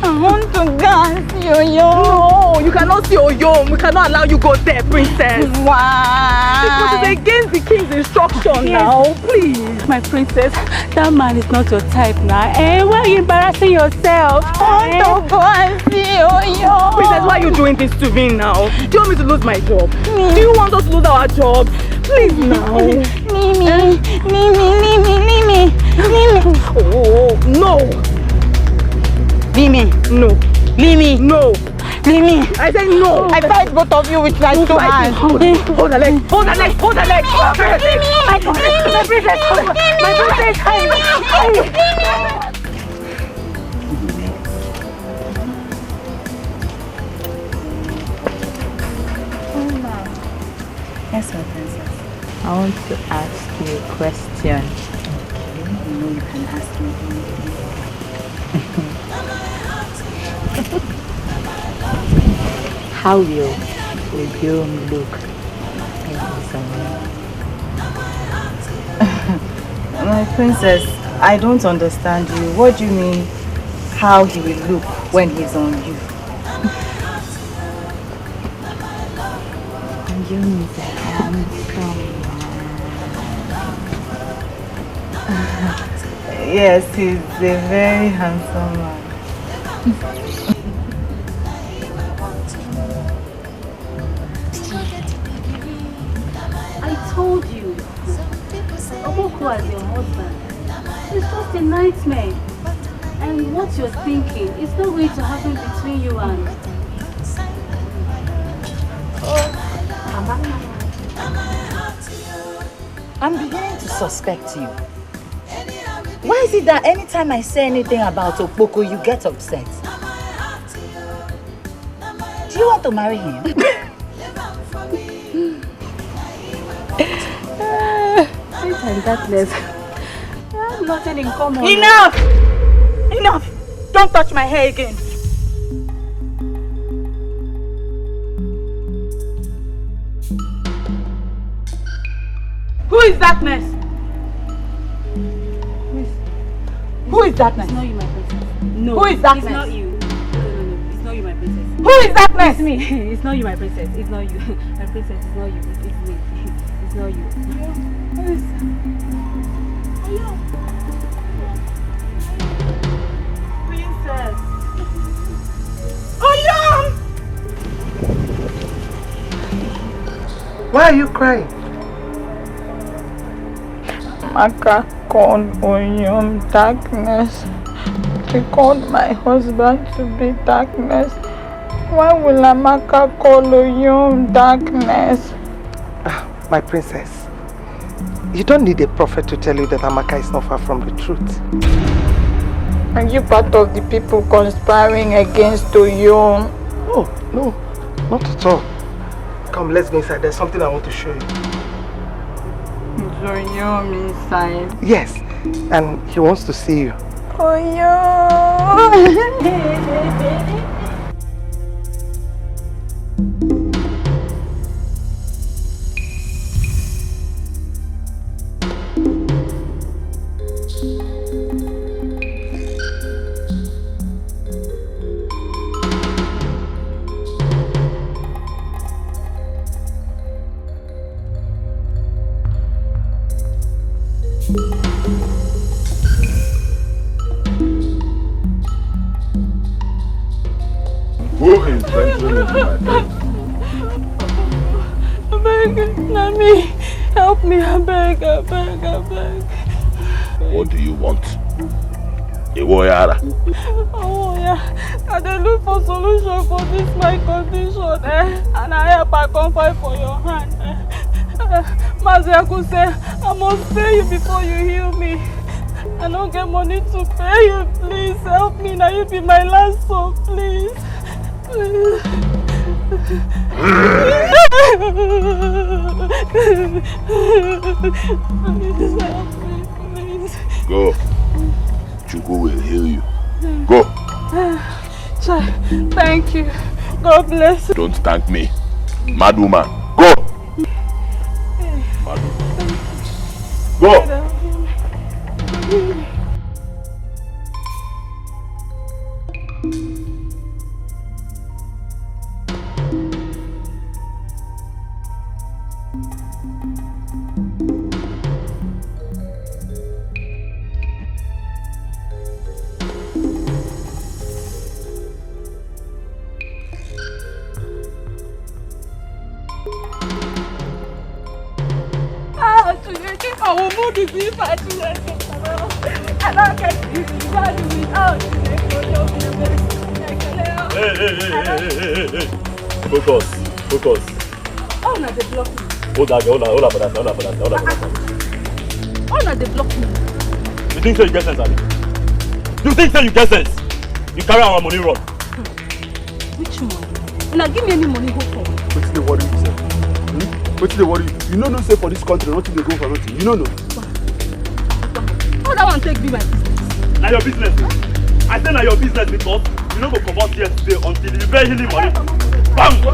Speaker 10: I want to dance, yo-yo. No, you cannot see yo-yo. We cannot allow you go there, princess. Why? Because it's against the king's instruction now. Please.
Speaker 5: My princess, that man is not your type now. Why are you embarrassing yourself?
Speaker 10: I want to go and see yo-yo. Princess, why are you doing this to me now? Do you want me to lose my job? Do you want us to lose our job? Please now. Mimi. Oh, no.
Speaker 4: Mimi.
Speaker 10: No.
Speaker 4: Mimi.
Speaker 10: No.
Speaker 4: Mimi.
Speaker 10: I said no.
Speaker 4: I fight both of you with my two hands.
Speaker 10: Hold the leg. Hold the leg. Hold the leg.
Speaker 4: My princess.
Speaker 14: Yes, my princess. I want to ask you a question. Okay, you know you can ask me anything. How will you look in someone?
Speaker 8: My princess, I don't understand you. What do you mean, how he will look when he's on you?
Speaker 14: You need a handsome man.
Speaker 8: Yes, he's a very handsome man.
Speaker 5: I told you, Oboko as your husband, it's just a nightmare. And what you're thinking is not going to happen between you and...
Speaker 14: I'm beginning to suspect you. Why is it that anytime I say anything about Oboko, you get upset? Do you want to marry him?
Speaker 5: and darkness. We have nothing in common.
Speaker 8: Enough! Enough! Don't touch my hair again. Who is darkness? Who is darkness?
Speaker 5: It's not you, my princess. No.
Speaker 8: Who is darkness?
Speaker 5: It's not you. No. It's not you, my princess.
Speaker 8: Who is darkness?
Speaker 5: It's me. It's not you, my princess. It's not you. My princess, it's not you. It's me. It's not you.
Speaker 8: Who is Princess. Oyam!
Speaker 3: Why are you crying?
Speaker 10: Maka called Oyam darkness. He called my husband to be darkness. Why will Amaka call Oyam darkness?
Speaker 3: My princess, you don't need a prophet to tell you that Amaka is not far from the truth.
Speaker 10: Are you part of the people conspiring against Oyam?
Speaker 3: Oh, no, not at all. Come, let's go inside. There's something I want to show you.
Speaker 10: Is Oyam inside?
Speaker 3: Yes, and he wants to see you.
Speaker 10: Oyam!
Speaker 7: Who is venturing into my bed?
Speaker 10: I beg, Nami, help me, I beg.
Speaker 7: What do you want? Iwoyara.
Speaker 10: Oh yeah, I dey look for solution for this my condition, and I help I come fight for your hand. Mazi Akuse, I must pay you before you heal me. I don't get money to pay you, please help me, now you be my last hope, please. Please. Please help me, please.
Speaker 7: Go. Chukwu will heal you. Go.
Speaker 10: Thank you. God bless you.
Speaker 7: Don't thank me. Mad woman. Go. Mad woman. Go.
Speaker 10: I will move the beef at you. I don't get you. What do we out?
Speaker 2: Hey. Focus.
Speaker 10: Oh, no, they block me.
Speaker 2: Hold on, for that.
Speaker 10: Oh, no, they block me.
Speaker 2: You think so you get sense, Abi? You think so you get sense? You carry our money run.
Speaker 10: Which money? Now give me any money, go for it.
Speaker 12: What's the worry, sir? What's the worry? You know no say for this country, nothing they go for nothing. You know no.
Speaker 10: How that one take be my business?
Speaker 2: Now your business. I say now your business because you don't go come out here today until you pay him money. Bam! Go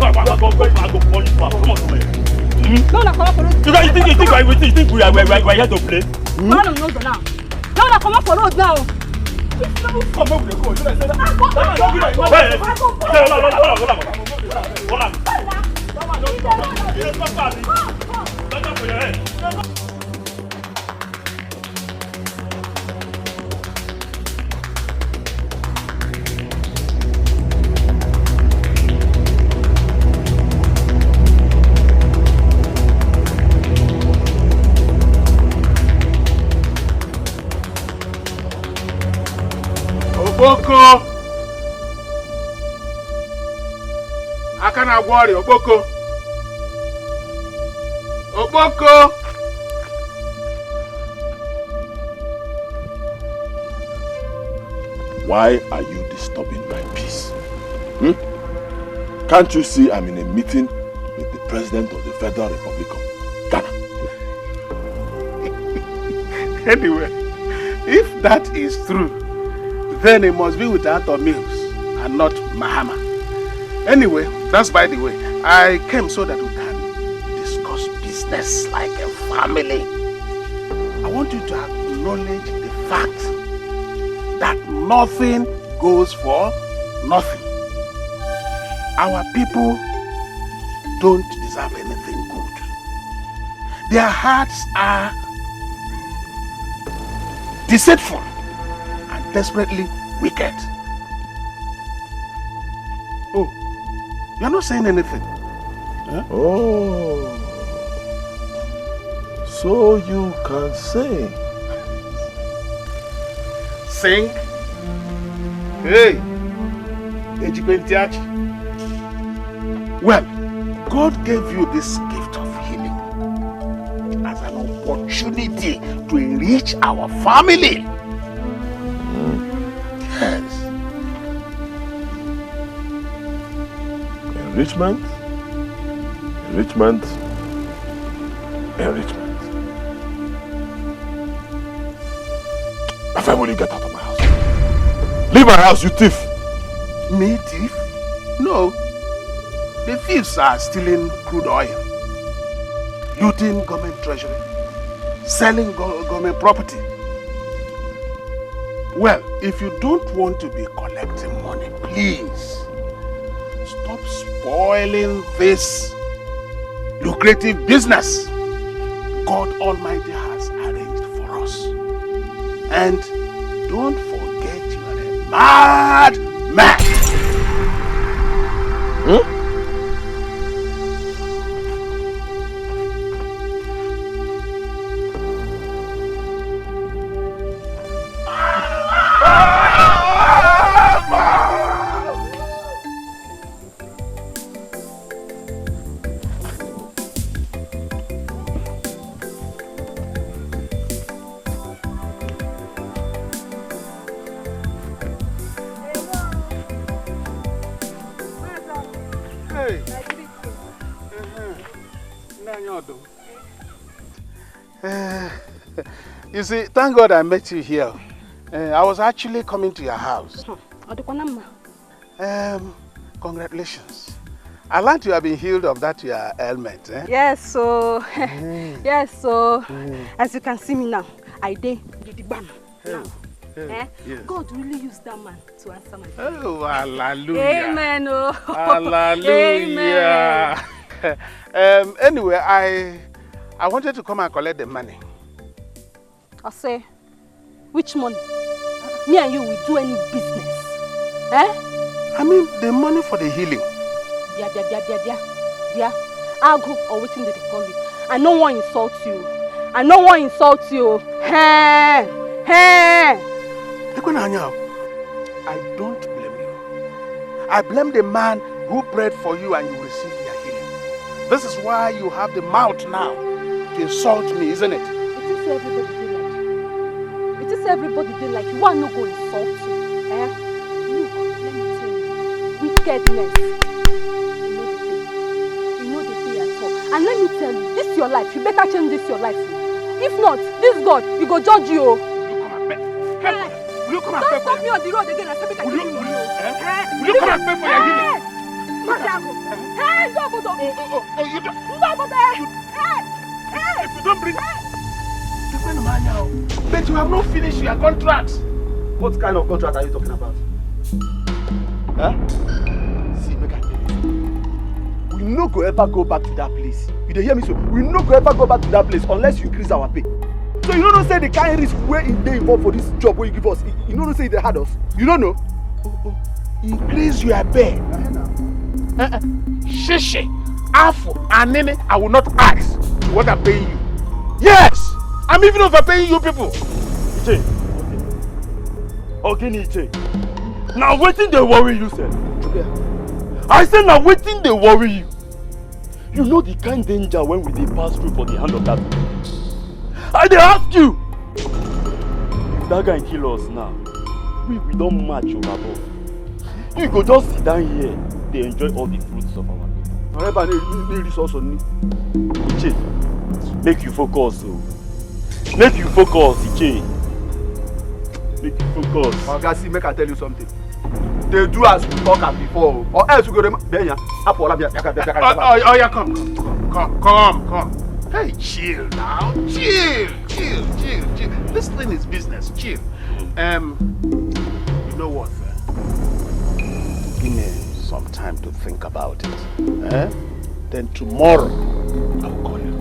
Speaker 2: police back. Come on, come here.
Speaker 10: No, come on for road.
Speaker 2: You think we are here to play?
Speaker 10: No, now. No, come on for road now.
Speaker 2: Come on, go. Should I say that? Hold on.
Speaker 11: Okpoko! Aka na-agwọ ọrịa, Okpoko! Okpoko!
Speaker 7: Why are you disturbing my peace? Can't you see I'm in a meeting with the President of the Federal Republic of Ghana?
Speaker 1: Anyway, if that is true, then it must be with Arthur Mills and not Mahama. Anyway, that's by the way. I came so that we can discuss business like a family. I want you to acknowledge the fact that nothing goes for nothing. Our people don't deserve anything good. Their hearts are deceitful and desperately wicked. Oh, you're not saying anything. Huh?
Speaker 7: Oh, so you can sing.
Speaker 1: Sing? Hey, Ejibentiachi. Well, God gave you this gift of healing as an opportunity to enrich our family. Yes.
Speaker 7: Enrichment? Enrichment? Enrichment. After will you get out of my house? Leave my house, you thief!
Speaker 1: Me, thief? No. The thieves are stealing crude oil, looting government treasury, selling government property. Well, if you don't want to be collecting money, please stop spoiling this lucrative business God Almighty has arranged for us. And don't forget you are a mad man. You see, thank God I met you here. I was actually coming to your house. Congratulations. I learned you have been healed of that your ailment.
Speaker 10: Yes, so yes, so as you can see me now, I did the bam. Yes. God really used that man to answer my prayer.
Speaker 1: Oh, hallelujah.
Speaker 10: Amen. Oh.
Speaker 1: Hallelujah. Amen. Anyway, I wanted to come and collect the money.
Speaker 10: I say, which money? Me and you will do any business.
Speaker 1: I mean, the money for the healing.
Speaker 10: Yeah. I'll go or waiting they call you. I no one insult you. I no one insult you. I
Speaker 1: don't blame you. I blame the man who prayed for you and you received your healing. This is why you have the mouth now to insult me, isn't it?
Speaker 10: It is everybody they like you. Why not go insult you? Look, let me tell you. Wickedness. You know the day at all. And let me tell you, this is your life. You better change this your life. If not, this God, he go judge you.
Speaker 1: Will you come and
Speaker 10: Don't
Speaker 1: pay for
Speaker 10: stop me on the road again and say me
Speaker 1: Will you come and pay for your healing? If you don't bring... But you have not finished your contract.
Speaker 12: What kind of contract are you talking about? See, make I tell you. We no go ever go back to that place. You dey hear me so? We no go ever go back to that place unless you increase our pay. So you don't say the kind of risk where they involved for this job where you give us. You don't say they had us. You don't know?
Speaker 1: Increase your pay. Shishi, Afu, and Nene, I will not ask what I'm paying you. Yes! I'm even overpaying you people.
Speaker 2: Iche. Okay, Iche. Now waiting they worry you, sir. I say now waiting they worry you. You know the kind danger when we dey pass through for the hand of that man. I dey ask you. If that guy kill us now, we don't match overboard. You go just sit down here, they enjoy all the fruits of our labor. Iche, make you focus. Make you focus, Iche. Make you focus.
Speaker 12: Oga, see, make I tell you something. They do as we talk am before, or else we go to Benya.
Speaker 11: Oh, yeah, come. Hey, chill now. Chill. This thing is business. Chill. You know what? Give me some time to think about it. Then tomorrow I'll call you.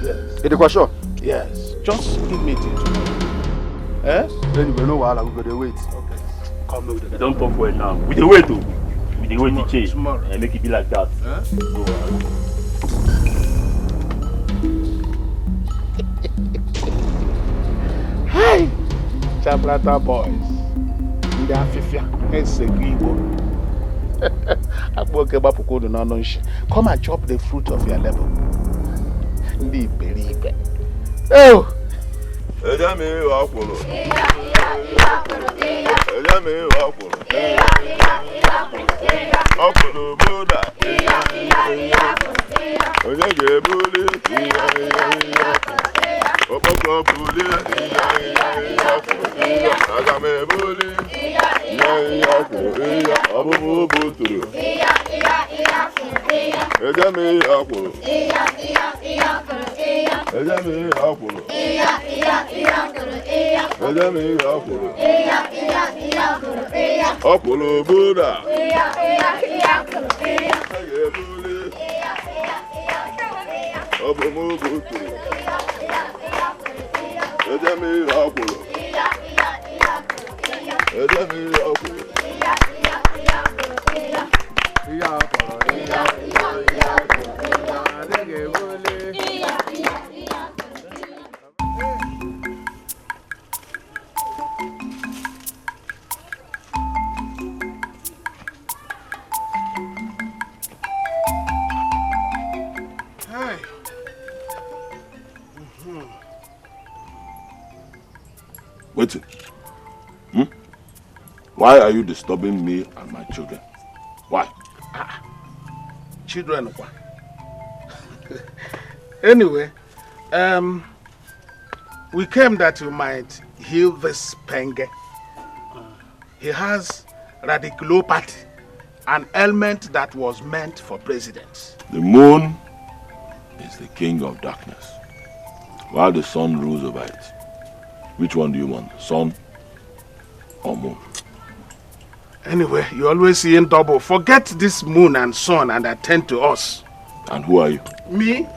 Speaker 12: Yes. Is the sure?
Speaker 11: Yes. Just give me till tomorrow.
Speaker 12: Anyway, no while we go to wait.
Speaker 11: Okay. Come with it.
Speaker 2: Don't talk well now. We dey wait, though. We dey wait, Iche.
Speaker 11: Tomorrow.
Speaker 2: And make it be like that.
Speaker 11: Go on. Hi, Chaplata boys. Ndị afịfịa esego Igbo. Akpọke gbapụkwodu n'ọnụ nshi. Come and chop the fruit of your labor. Ndị iberibe. Oh!
Speaker 7: Eja mi wa kwuru. Eja mi wa kwuru. Ọkwụrụ boda. Onye ga-ebuli. Ọkpọkọ buli. Aga m ebuli. Ọbụbụ buturu. Eja mi wa kwuru. Eja mi wa kwuru. Ọkwụrụ boda. Ọbụbụ buturu. Eja mi wa kwuru. Eja mi wa kwuru. Wait. Why are you disturbing me and my children? Why?
Speaker 11: Children. Anyway, we came that you might heal this penge. He has radiculopathy, an ailment that was meant for presidents.
Speaker 7: The moon is the king of darkness, while the sun rules over it. Which one do you want, sun or moon?
Speaker 11: Anyway, you always see in double. Forget this moon and sun and attend to us.
Speaker 7: And who are you?
Speaker 11: Me?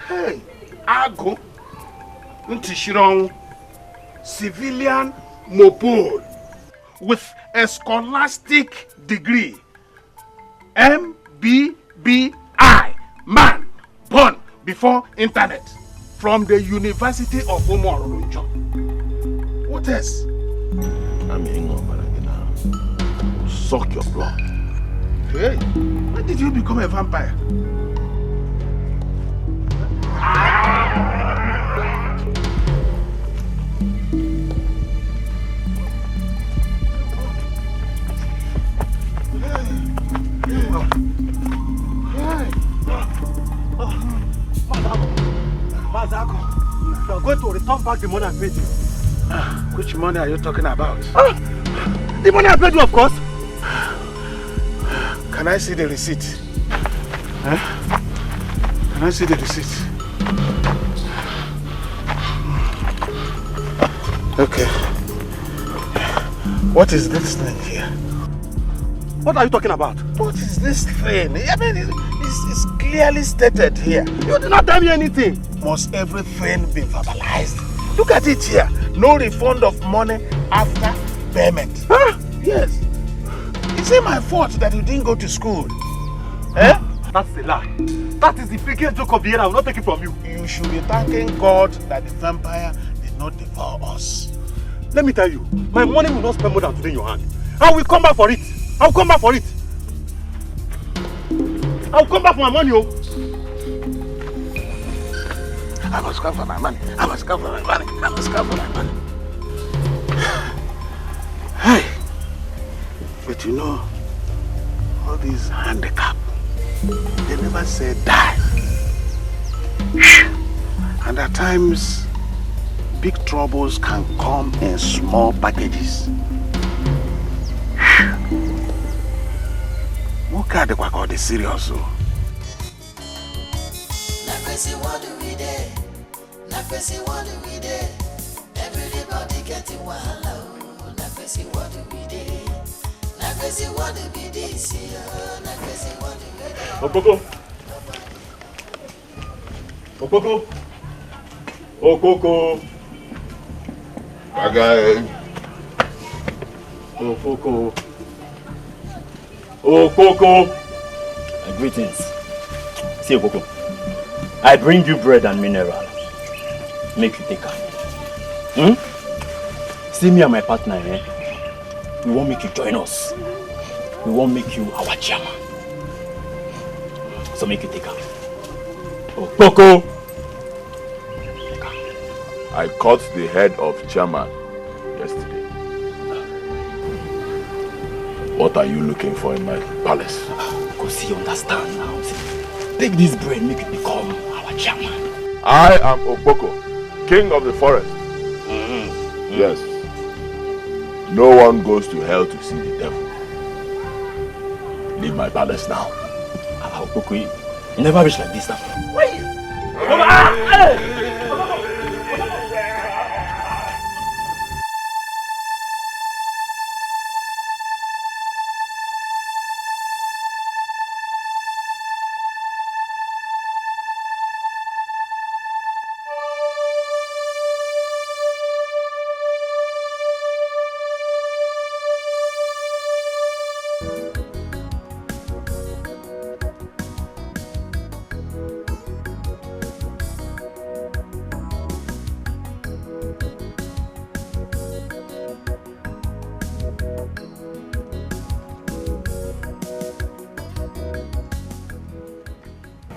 Speaker 11: Hey, Ago Ntishirong, civilian mopol with a scholastic degree. MBBI, man, born before internet. From the University of Umorunjo. What else?
Speaker 7: I'm suck your blood.
Speaker 11: Hey, when did you become a vampire?
Speaker 12: Mazako, you are going to return back the money I paid you.
Speaker 11: Which money are you talking about?
Speaker 12: The money I paid you, of course.
Speaker 11: Can I see the receipt? Can I see the receipt? Okay. What is this thing here?
Speaker 12: What are you talking about?
Speaker 11: What is this thing? I mean, it's clearly stated here.
Speaker 12: You did not tell me anything.
Speaker 11: Must everything be verbalized? Look at it here. No refund of money after payment.
Speaker 12: Huh?
Speaker 11: Yes. Is it my fault that you didn't go to school? Eh?
Speaker 12: That's a lie. That is the biggest joke of the year. I will not take it from you.
Speaker 11: You should be thanking God that the vampire did not devour us.
Speaker 12: Let me tell you, my money will not spend more than today in your hand. I will come back for it. I will come back for it. I will come back for my money, oh.
Speaker 11: I must come for my money. I must come for my money. I must come for my money. Hey, but you know, all these handicaps, they never say die.
Speaker 1: And at times, big troubles can come in small packages. What kind of work are they serious?
Speaker 6: Everybody getting wild. What do we do? What do we do?
Speaker 2: Okoko. Okoko. Okoko.
Speaker 7: Again.
Speaker 2: Okoko. Okoko. Greetings. See Okoko. I bring you bread and mineral. Make you take her. See me and my partner, eh? We won't make you join us. We won't make you our chairman. So make you take her. Oh, Coco!
Speaker 7: I cut the head of chairman yesterday. What are you looking for in my palace?
Speaker 2: Because you understand now. See, take this bread, make it become our chairman.
Speaker 7: I am Oboko, king of the forest. Yes. No one goes to hell to see the devil. Leave my palace now.
Speaker 2: Oboko, you never reach like this now. Wait!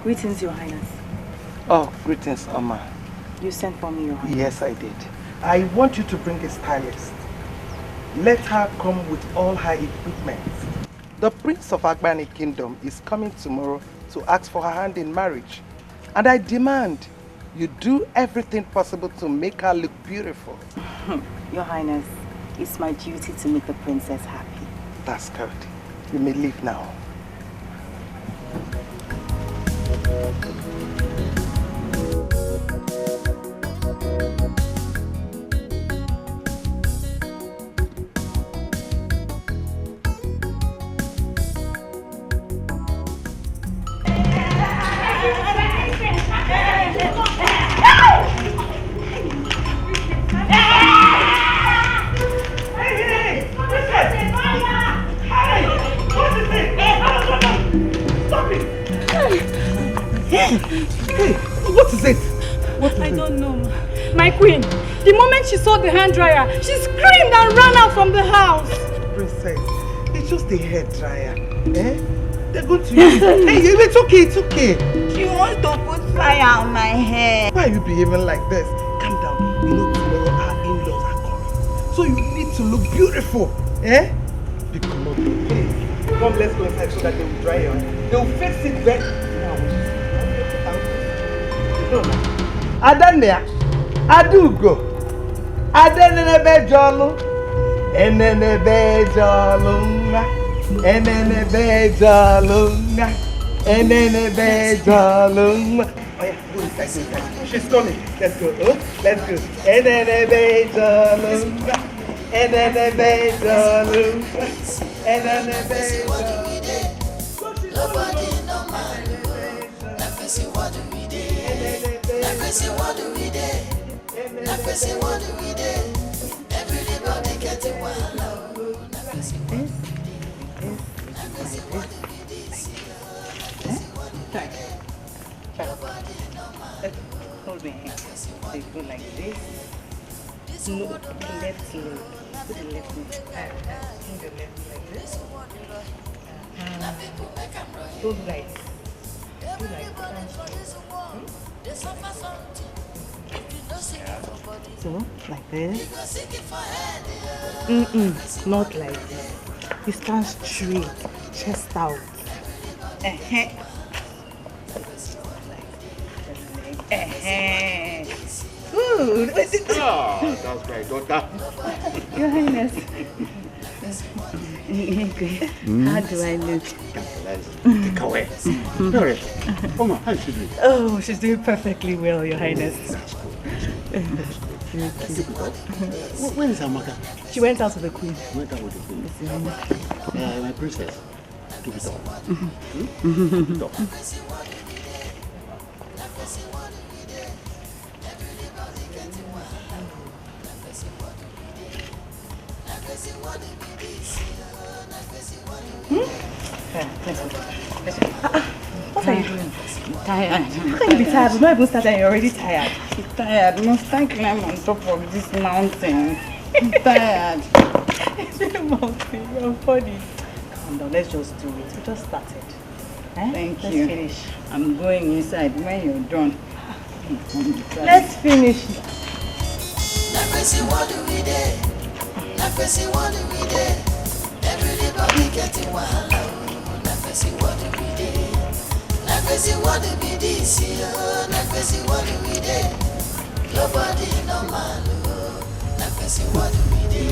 Speaker 8: Greetings, Your Highness.
Speaker 3: Oh, greetings, Amma.
Speaker 8: You sent for me, Your Highness.
Speaker 3: Yes, I did. I want you to bring a stylist. Let her come with all her equipment. The Prince of Agbani Kingdom is coming tomorrow to ask for her hand in marriage. And I demand you do everything possible to make her look beautiful.
Speaker 8: Your Highness, it's my duty to make the princess happy.
Speaker 3: That's good. You may leave now. Hey, what is it?
Speaker 10: I don't know. My queen, the moment she saw the hand dryer, she screamed and ran out from the house.
Speaker 3: Princess, it's just a hair dryer. Eh? They're going to use it. Hey, it's okay, it's okay.
Speaker 4: She wants to put fire on my hair.
Speaker 3: Why are you behaving like this? Calm down. You know tomorrow our in-laws are coming. So you need to look beautiful. Eh? Hey, come, let's go inside so that they will dry your hair. They will fix it back. Adania, Adugo, Adenebe Jolo, Enenebe Jolunga, Enenebe Jolunga, Enenebe Jolunga. Oh yeah, go inside, go inside. She's coming. Let's go. Oh, let's go. Enenebe Jolunga, Enenebe Jolunga, Enenebe Jolunga.
Speaker 6: Nobody no man. Say what do we do? Say what do we do? Say what do we do? Everybody getting wild. Say what do we do?
Speaker 8: Hold my hand. They go like this. No, left leg. Put the left leg. Put the left like this. Hold right. So, like this. Not like this. You stand straight, chest out. good.
Speaker 11: Ah, that's my daughter.
Speaker 14: Your Highness. How do I look?
Speaker 11: Take away. Come on, how is she doing?
Speaker 8: Oh, she's doing perfectly well, Your Highness.
Speaker 11: Where is Amaka?
Speaker 8: She went out with the Queen.
Speaker 11: Went out with the Queen. My princess. Keep it up. Keep it up.
Speaker 8: What are you doing?
Speaker 4: I'm tired.
Speaker 8: How can you be tired? We've not even started and you're already tired.
Speaker 4: I'm tired. Must I climb on top of this mountain? I'm tired.
Speaker 8: Mountain, you're funny. Calm down, let's just do it. We just started.
Speaker 4: Thank
Speaker 8: Let's
Speaker 4: you.
Speaker 8: finish.
Speaker 4: I'm going inside when you're done.
Speaker 8: Let's finish.
Speaker 6: Everybody getting wild. What do we do? What do we this year? What do we do? Nobody normal. What do we do?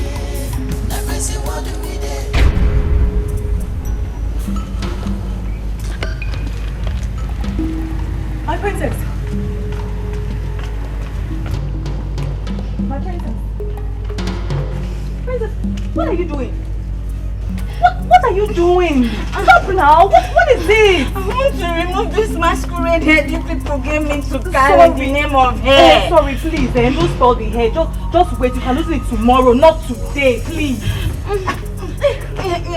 Speaker 6: What do we do?
Speaker 8: My princess. My princess. Princess, what are you doing? What are you doing? Stop now! What is this?
Speaker 4: I want to remove this masquerade hair you people gave me to carry in the name of hair.
Speaker 8: Sorry, please, don't spoil the hair. Just wait. You can lose it tomorrow, not today, please.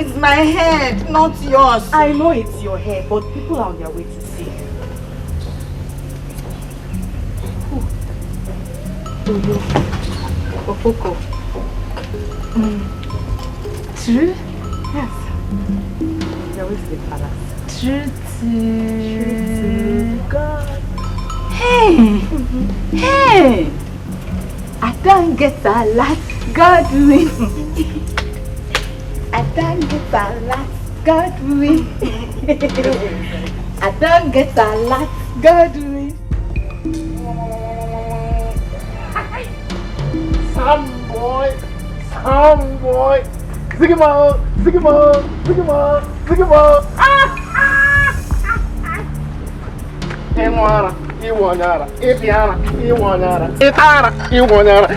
Speaker 4: It's my head, not yours.
Speaker 8: I know it's your hair, but people are on their way to see. Oyo, Ofoko.
Speaker 4: True?
Speaker 8: Yes. You're always the palace.
Speaker 4: True to
Speaker 8: God.
Speaker 4: Hey! Hey! I don't get a lot, God win. I don't get a lot, God win. I don't get a lot, God win.
Speaker 11: Some boy. Zigamo. Iwanyara, Ipiana, Itara, Iwanyara.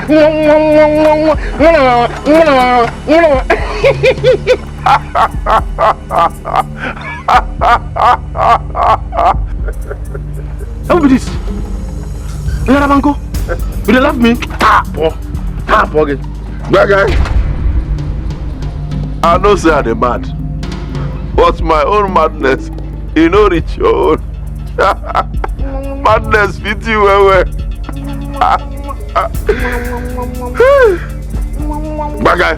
Speaker 11: How be this? Banko? You love me? Pocket.
Speaker 7: That guy, I know say I'm mad, but my own madness, you know, reach your own. Madness fit you well. That guy,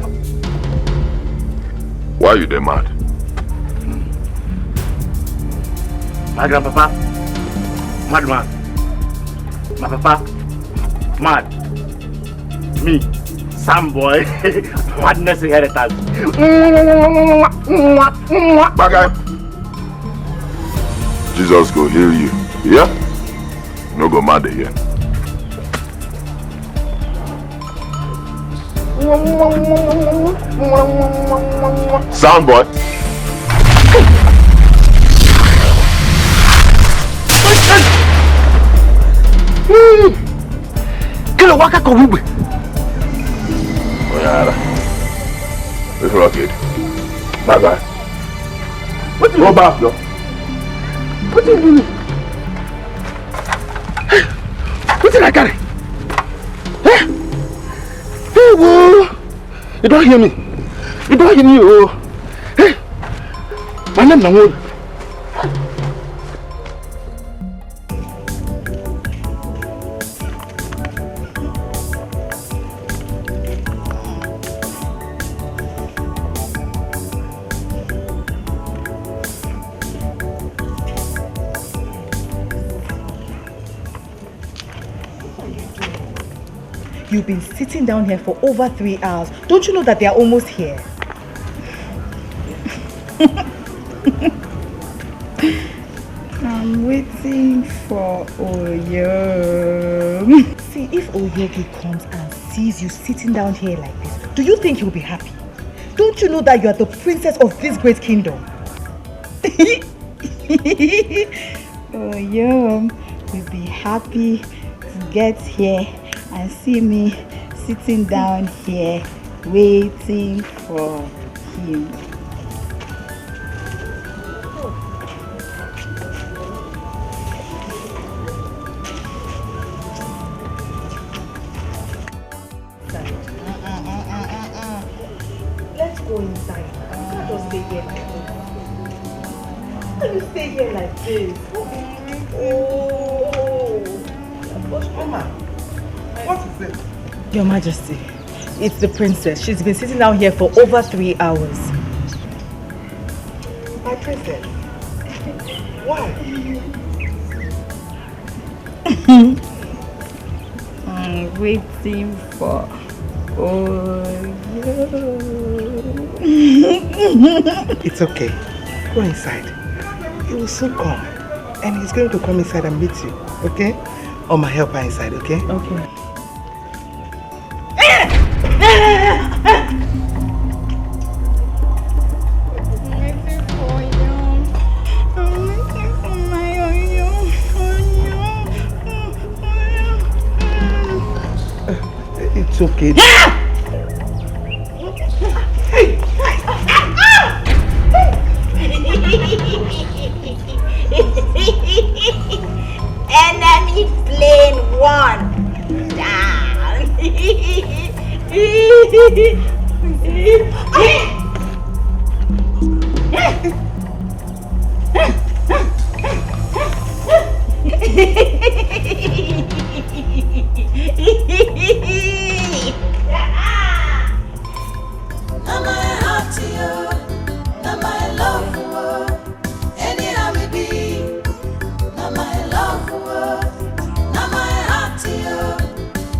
Speaker 7: why you dey mad?
Speaker 11: My grandpapa, madman. My papa, mad. Me, some boy, madness inheritance.
Speaker 7: That guy, Jesus go heal you. Yeah? No go mad again. Sound boy.
Speaker 11: Kilo waka kobube.
Speaker 7: Oyara. It's rocket. Bye bye.
Speaker 11: Go
Speaker 7: back, though.
Speaker 11: What you doing? What did I carry? Hey, whoa! You don't hear me. Oh. Hey, my name is Nollywood.
Speaker 8: You've been sitting down here for over 3 hours. Don't you know that they are almost here?
Speaker 4: I'm waiting for
Speaker 8: for Oyo. See, if Oyogi comes and sees you sitting down here like this, do you think he'll be happy? Don't you know that you are the princess of this great kingdom? Oyo will be happy to get here and see me sitting down here waiting for him. Let's go inside. You can't just stay here like this. How can you stay here like this? Oh,
Speaker 3: Mama, what is it?
Speaker 8: Your Majesty, it's the princess. She's been sitting down here for over 3 hours.
Speaker 3: My princess? Why?
Speaker 8: I'm waiting for
Speaker 3: It's okay. Go inside. He will soon come. And he's going to come inside and meet you. Okay? Or my helper inside, okay?
Speaker 8: Okay.
Speaker 3: It's okay.
Speaker 15: Enemy plane 1 down.
Speaker 6: Now my heart to you, now my love for you. Anyhow we be, now my love for you. Now my heart to you,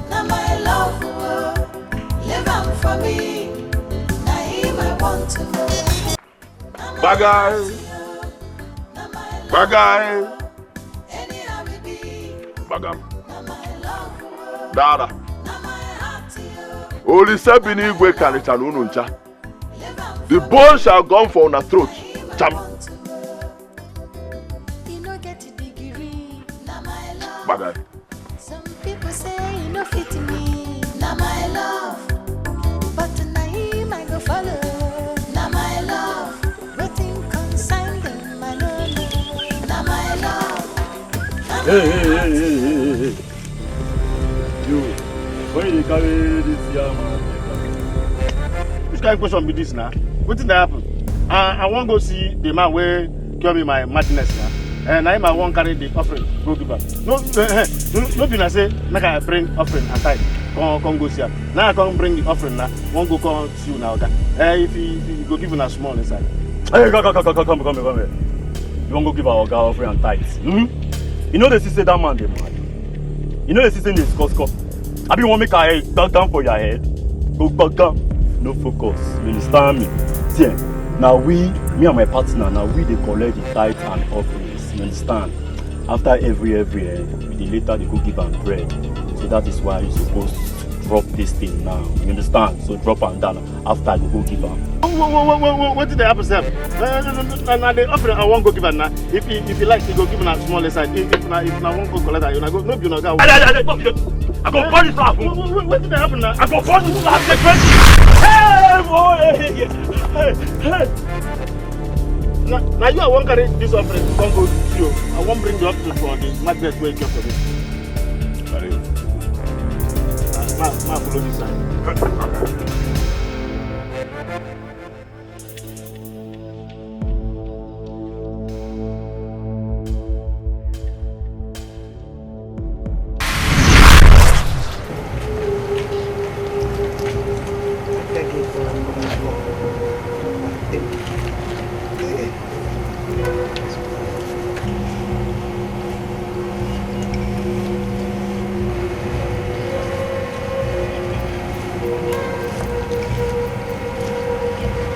Speaker 6: now my love for you. Live on for me, now him I want to know.
Speaker 7: Bagay! Bagay! Bagam. Dada. Only seven igwe karichara unu ncha. The bone shall come for una throat. Cham. Bagay.
Speaker 6: Some people say you no fit me, now my love. But tonight I go follow, now my love. Waiting consign them, my love, now my love.
Speaker 2: Hey. You, where you carry this young man?
Speaker 1: Which kind of question be this now? What did that happen? I want to go see the man where cure me my madness now. And I want carry the offering, go give back. No, be na say make I bring offering and tithe. Come go see her. Now I come bring the offering now. Won't go come see you now, okay? If you go give a small inside.
Speaker 2: Hey, come here. You won't go give our offering and tithe. You know the sister that man they mad. You know the sister is cos. I be want make her head back down for your head. Go back down. No focus. You understand me? See, now me and my partner, now we they collect the tithe and offerings. You understand? After every the later they go give and bread. So that is why you supposed to drop this thing now. You understand? So drop and down after you go give am.
Speaker 1: What did they happen, sir? Now the offering I won't go give her now. If you like, you go give her a small side. If I won't go collect her, you go. No, you know that.
Speaker 2: I go burn this off.
Speaker 1: What did they happen now?
Speaker 2: I go burn this off. Hey.
Speaker 1: Now you I won't carry this offering. Don't go to you. I won't bring the offering for the magnet where you kept for me.
Speaker 7: Carry.
Speaker 1: Ma follow this side.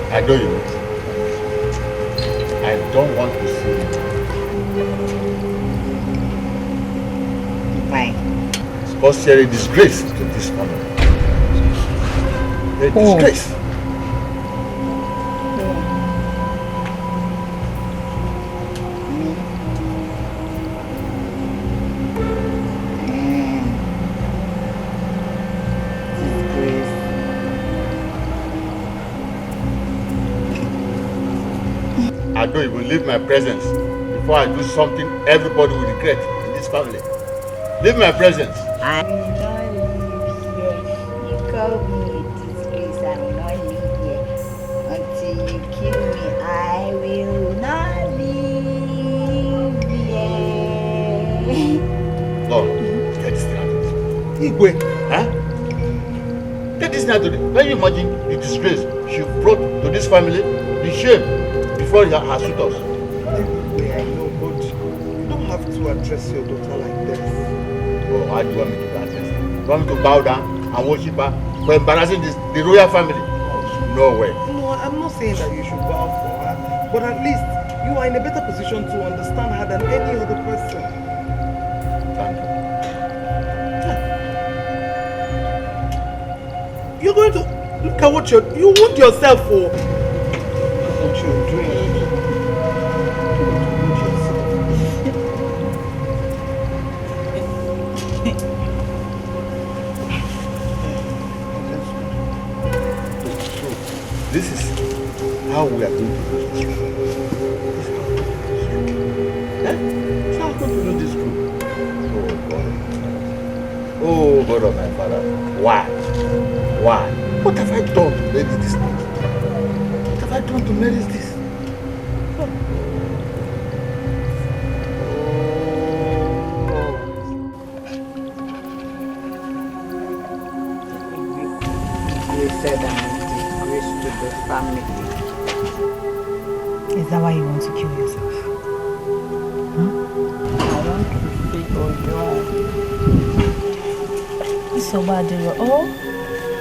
Speaker 11: I know you. I don't want to see you. caused a disgrace to this family. A disgrace. I don't even leave my presence before I do something everybody will regret in this family. Leave my presence.
Speaker 15: I will not live here. You call me a disgrace. I will not live here until you kill me. I will not live here.
Speaker 11: Lord, get this thing out of this. Igwe, huh? Get this thing out of this. Can you imagine the disgrace she brought to this family? The shame before her suitors.
Speaker 3: I know, but you don't have to address your daughter like this.
Speaker 11: Oh, how do you want me to address her? You want me to bow down and worship her for embarrassing the royal family? No way.
Speaker 3: No, I'm not saying that you should bow for her, but at least you are in a better position to understand her than any other person.
Speaker 11: Thank you.
Speaker 3: You're going to look at what you wound yourself for. What you're doing.
Speaker 11: This is how we are going to do this. This is how we're going to do this group. Oh God of my father. Why? Why? What have I done to merit this? What have I done to merit this?
Speaker 15: You said I'm a disgrace to the family.
Speaker 14: Is that why you want to kill yourself? Huh?
Speaker 15: I want to see Oyo.
Speaker 14: It's so bad, dear. Oh,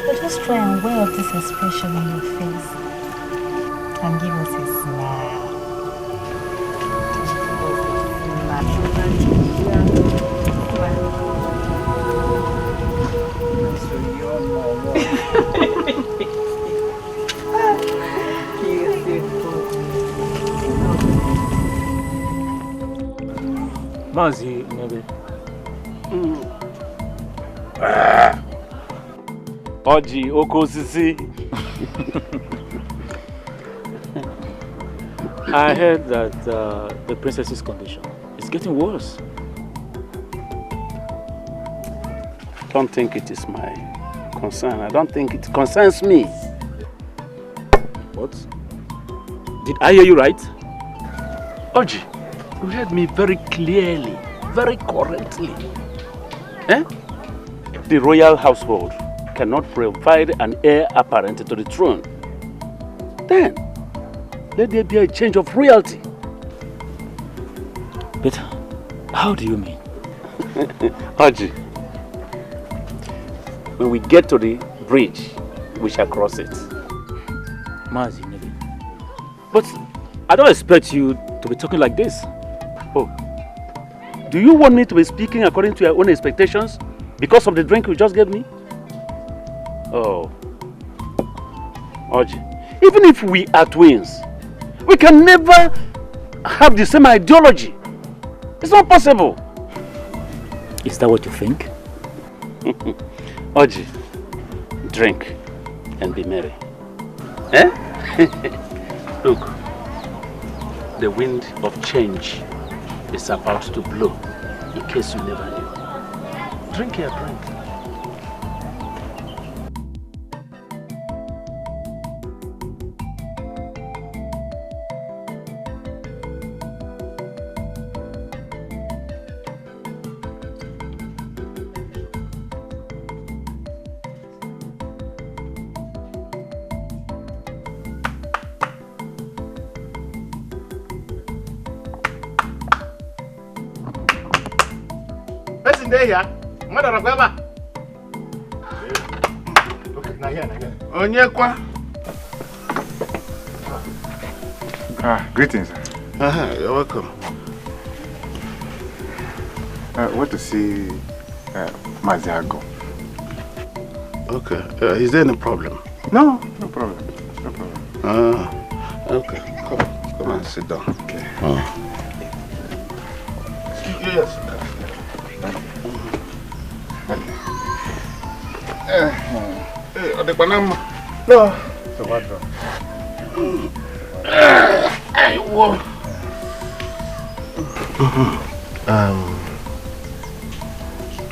Speaker 14: but just try and wear off this expression on your face and give us a smile.
Speaker 16: Mazi, maybe.
Speaker 1: Oji, Okosisi.
Speaker 16: I heard that the princess's condition is getting worse.
Speaker 1: Don't think it is my concern. I don't think it concerns me.
Speaker 16: What? Did I hear you right?
Speaker 1: Oji, you heard me very clearly, very correctly. Eh? The royal household cannot provide an heir apparent to the throne. Then, let there be a change of royalty.
Speaker 16: But how do you mean?
Speaker 1: Oji, when we get to the bridge, we shall cross it.
Speaker 16: Mazi, maybe. But I don't expect you to be talking like this.
Speaker 1: Oh, do you want me to be speaking according to your own expectations because of the drink you just gave me? Oh, Oji, even if we are twins, we can never have the same ideology. It's not possible.
Speaker 16: Is that what you think?
Speaker 1: Oji, drink and be merry. Eh? Look, the wind of change is about to blow, in case you never knew. Drink here, drink.
Speaker 11: Here, mother of Baba. Okay, now here. Onyekwa.
Speaker 17: Greetings.
Speaker 11: You're welcome.
Speaker 17: I want to see
Speaker 11: Maziago.
Speaker 1: Okay. Is there any problem?
Speaker 11: No problem. No problem.
Speaker 1: Okay. Come and sit down.
Speaker 11: Okay.
Speaker 1: Yes. The banana.
Speaker 11: No. So what?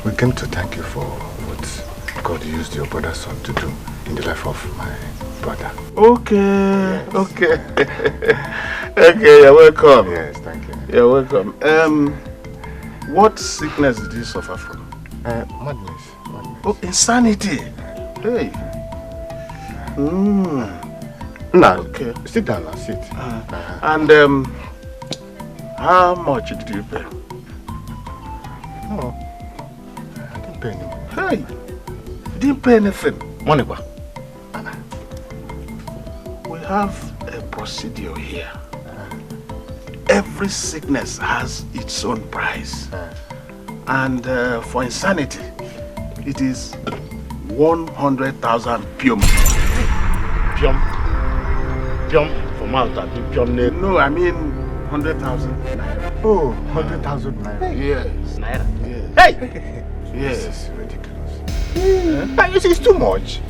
Speaker 11: We came to thank you for what God used your brother's son to do in the life of my brother.
Speaker 1: Okay. Yes. Okay. Okay, you're welcome.
Speaker 11: Yes, thank you.
Speaker 1: You're welcome. What sickness did you suffer from?
Speaker 11: Madness.
Speaker 1: Oh, insanity. Hey.
Speaker 11: Now,
Speaker 1: okay.
Speaker 11: Sit down and sit.
Speaker 1: And how much did you pay?
Speaker 11: No, I didn't pay any money.
Speaker 1: Hey, you didn't pay anything.
Speaker 11: Money what?
Speaker 1: We have a procedure here. Every sickness has its own price. And for insanity, it is 100,000 pium.
Speaker 11: Pium for mouth, I think pium.
Speaker 1: No, I mean 100,000.
Speaker 11: Oh, 100,000 naira.
Speaker 1: Yes.
Speaker 11: Naira?
Speaker 1: Yes.
Speaker 11: Hey!
Speaker 1: Yes.
Speaker 11: This is ridiculous. You see, it's too much.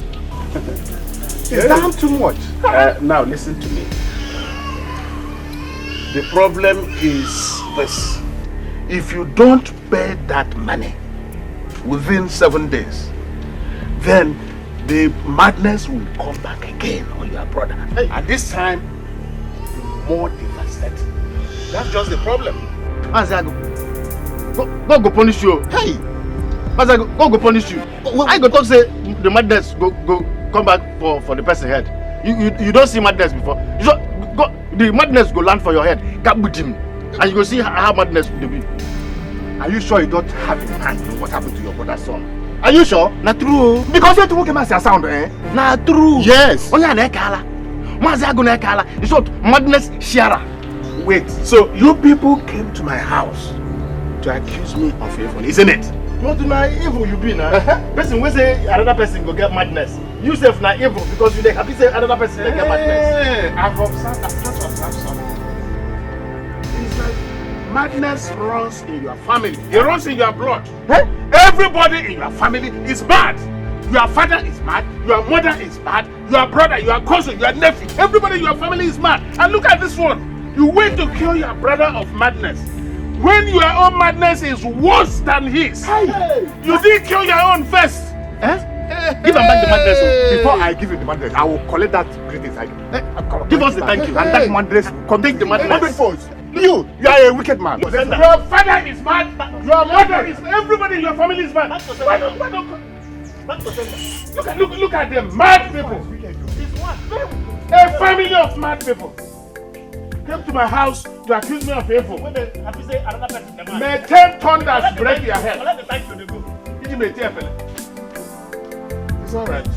Speaker 11: It's damn too much.
Speaker 1: Now listen to me. The problem is this. If you don't pay that money within 7 days, then the madness will come back again on your brother. Hey. And this time, more devastated. That's just the problem.
Speaker 11: Maziago, God go punish you. Hey! Maziago, God go punish you. I go talk say the madness go come back for the person head. You don't see madness before. You just go, the madness go land for your head. Cap with him. And you go see how madness will be. Are you sure you don't have in mind what happened to your brother's son? Are you sure? Not true. Because you took him as a sound, eh? Not true. Yes. Oh yeah, nekala. Maziago nekala. It's what madness sharer.
Speaker 1: Wait, so you people came to my house to accuse me of evil, isn't it?
Speaker 11: Not na evil you be now. Person will say another person go get madness. You self na evil because you dey happy say another person dey get madness.
Speaker 1: I've observed something. It's like madness runs in your family. It runs in your blood. Everybody in your family is mad. Your father is mad. Your mother is mad. Your brother, your cousin, your nephew. Everybody in your family is mad. And look at this one. You went to cure your brother of madness when your own madness is worse than his. Hey. You didn't cure your own first.
Speaker 11: Give him back the madness. Before I give you the madness, I will collect that great inside. Give us the thank you. And that madness, take the madness. You are a wicked man.
Speaker 1: Your father is mad. Your mother is. Everybody in your family is mad. Why don't look at them, mad people. A family of mad people came to my house to accuse me of evil. May 10 thunders break your head. It's all right.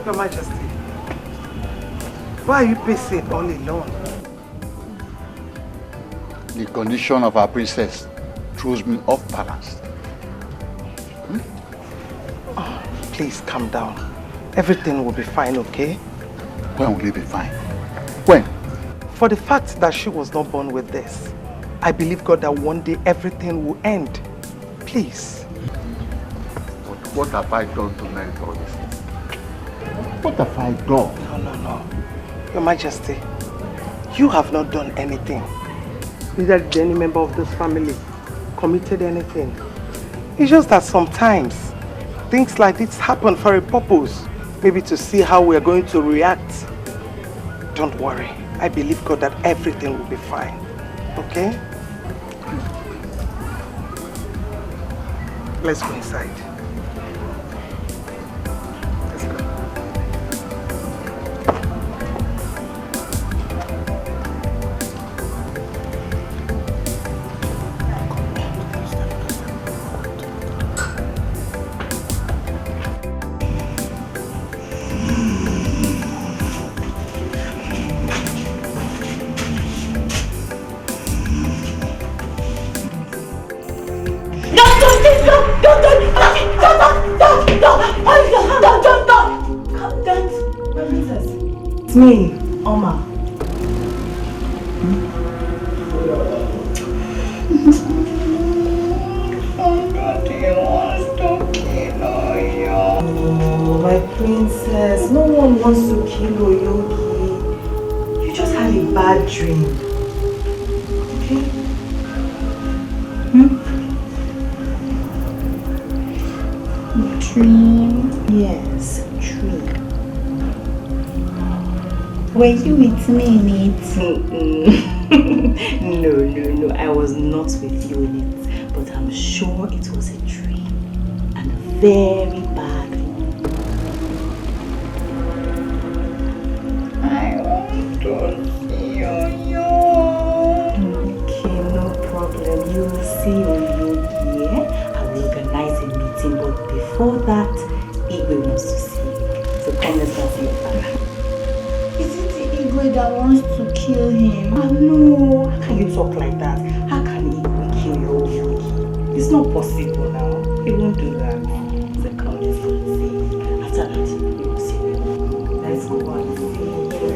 Speaker 3: Your Majesty, why are you pacing all alone?
Speaker 17: The condition of our princess throws me off balance.
Speaker 3: Oh, please calm down. Everything will be fine, okay?
Speaker 17: When will it be fine? When?
Speaker 3: For the fact that she was not born with this, I believe God that one day everything will end. Please.
Speaker 17: But what have I done to merit all this? What have I done?
Speaker 3: No. Your Majesty, you have not done anything. Neither did any member of this family committed anything. It's just that sometimes things like this happen for a purpose. Maybe to see how we are going to react. Don't worry. I believe God that everything will be fine. Okay? Let's go inside. Let's go.
Speaker 8: It's me, Oma. Oh, my princess, no one wants to kill Oyogi. You just had a bad dream. Okay?
Speaker 15: Dream? Yes, dream. Were you with me in it?
Speaker 8: No, I was not with you in it, but I'm sure it was a dream, and a very bad one.
Speaker 15: I want to see you.
Speaker 8: Okay, no problem. You will see Oyogi, yeah? I will organize a meeting, but before that, Igwe wants to see you. So come, let's go see your father.
Speaker 15: Is it the Igwe that wants to kill him?
Speaker 8: Oh no, how can you talk like that? How can Igwe kill your Oyogi? It's not possible now. He won't do that. So come, let's go and see. After that, you will see me. Let's go and see.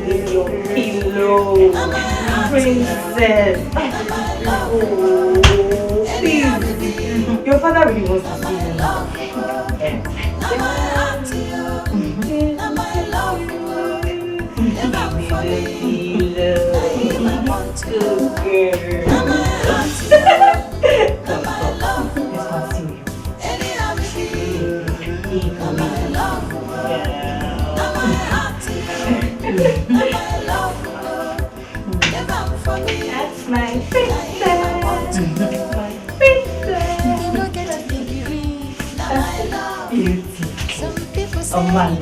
Speaker 8: Leave your pillow. Princess. Oh, please. Your father really wants to see you now.
Speaker 15: That's my princess. My princess.
Speaker 8: Beauty. Oh, man.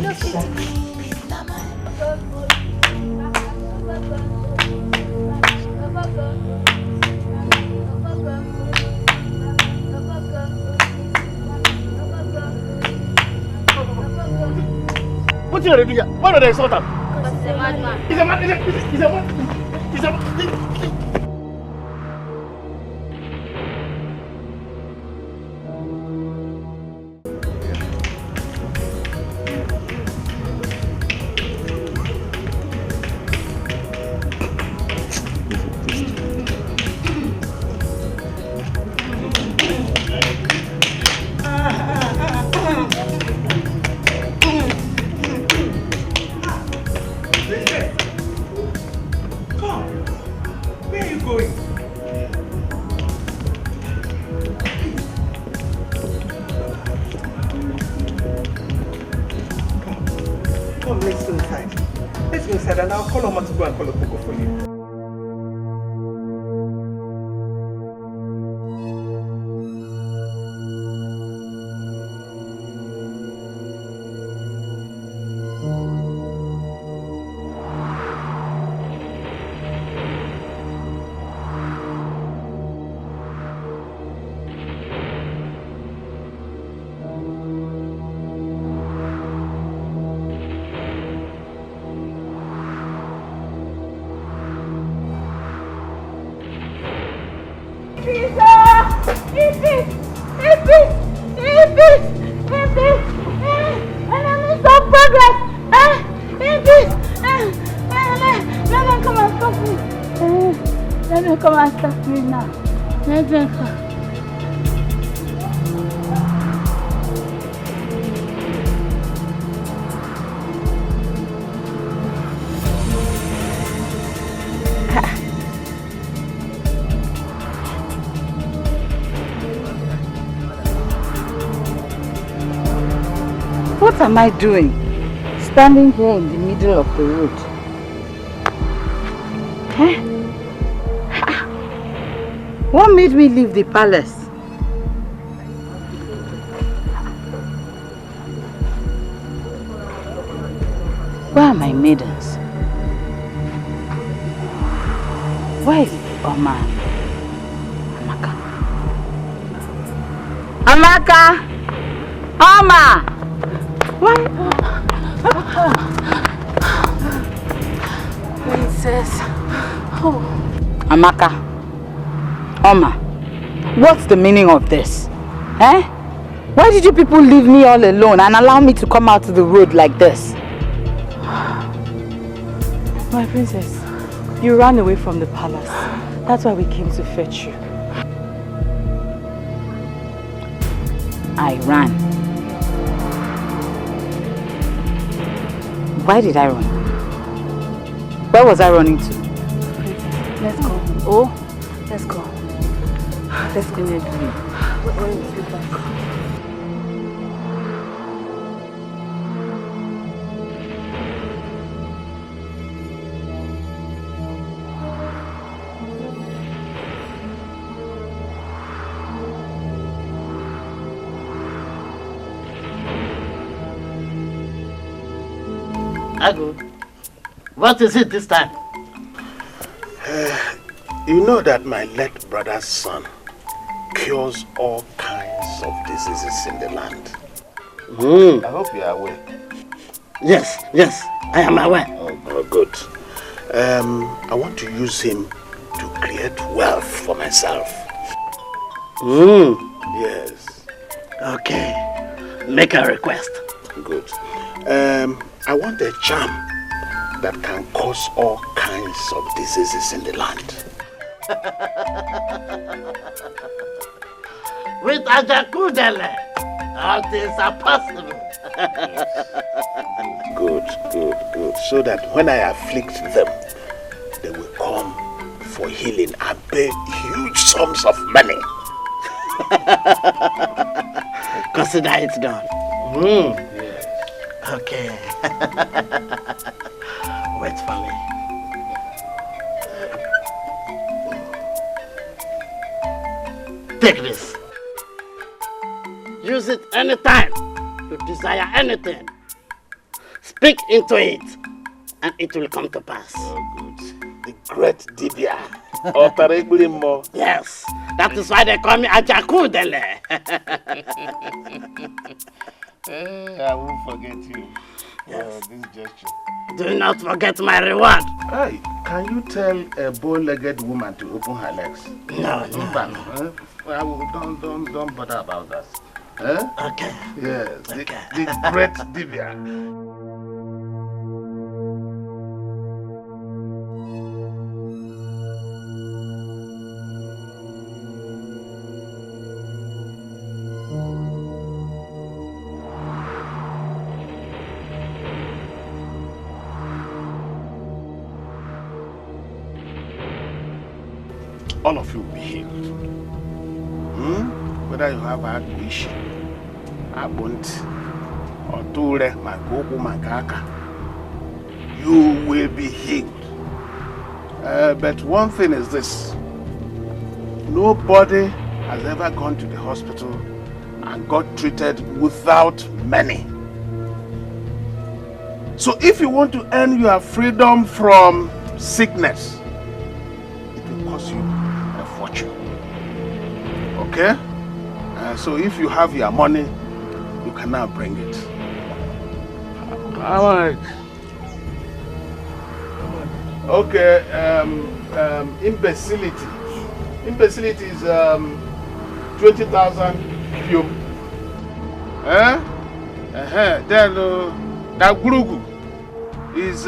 Speaker 11: What are you doing here? Why don't they insult him?
Speaker 5: Because he's a madman.
Speaker 11: He's a madman. He's a madman. He's a madman.
Speaker 3: And I'll call Oma to go and call a Coco for you.
Speaker 5: Come and stop me now. Let me come.
Speaker 8: What am I doing? Standing here in the middle of the road. Eh? What made me leave the palace? Where are my maidens? Where is Oma? Amaka? Amaka! Oma! Why? Princess. Oh. Amaka. Oma. What's the meaning of this? Eh? Why did you people leave me all alone and allow me to come out to the road like this? My princess, you ran away from the palace. That's why we came to fetch you. I ran. Why did I run? Where was I running to?
Speaker 5: Let's go. Oh, let's go. Let's go. When is it back?
Speaker 18: Agu, what is it this time?
Speaker 1: You know that my late brother's son cures all kinds of diseases in the land. I hope you are aware.
Speaker 18: Yes, I am aware.
Speaker 1: Oh, good. I want to use him to create wealth for myself. Yes.
Speaker 18: Okay. Make a request.
Speaker 1: Good. I want a charm that can cause all kinds of diseases in the land.
Speaker 18: With Ajakudele, all things are possible.
Speaker 1: Good. So that when I afflict them, they will come for healing and pay huge sums of money.
Speaker 18: Consider it done.
Speaker 1: Yes.
Speaker 18: Okay. Wait for me. Take this. Use it anytime you desire anything. Speak into it, and it will come to pass.
Speaker 1: Oh, good. The great Dibia.
Speaker 18: Yes, that is why they call me Ajakudele.
Speaker 1: I won't forget you. Yes. This gesture.
Speaker 18: Do not forget my reward.
Speaker 1: Hey, can you tell a bow-legged woman to open her legs?
Speaker 18: No.
Speaker 1: Don't bother about that.
Speaker 18: Okay.
Speaker 1: Yes, the great Dibia. All of you will be healed. Whether you have a wish, a bunt, or ture, magogo, magaka, you will be healed. But one thing is this: nobody has ever gone to the hospital and got treated without money. So if you want to earn your freedom from sickness, it will cost you a fortune. Okay? So if you have your money, you can now bring it.
Speaker 11: How much?
Speaker 1: Okay, imbecility. Imbecility is 20,000 pium. Then that gurugu is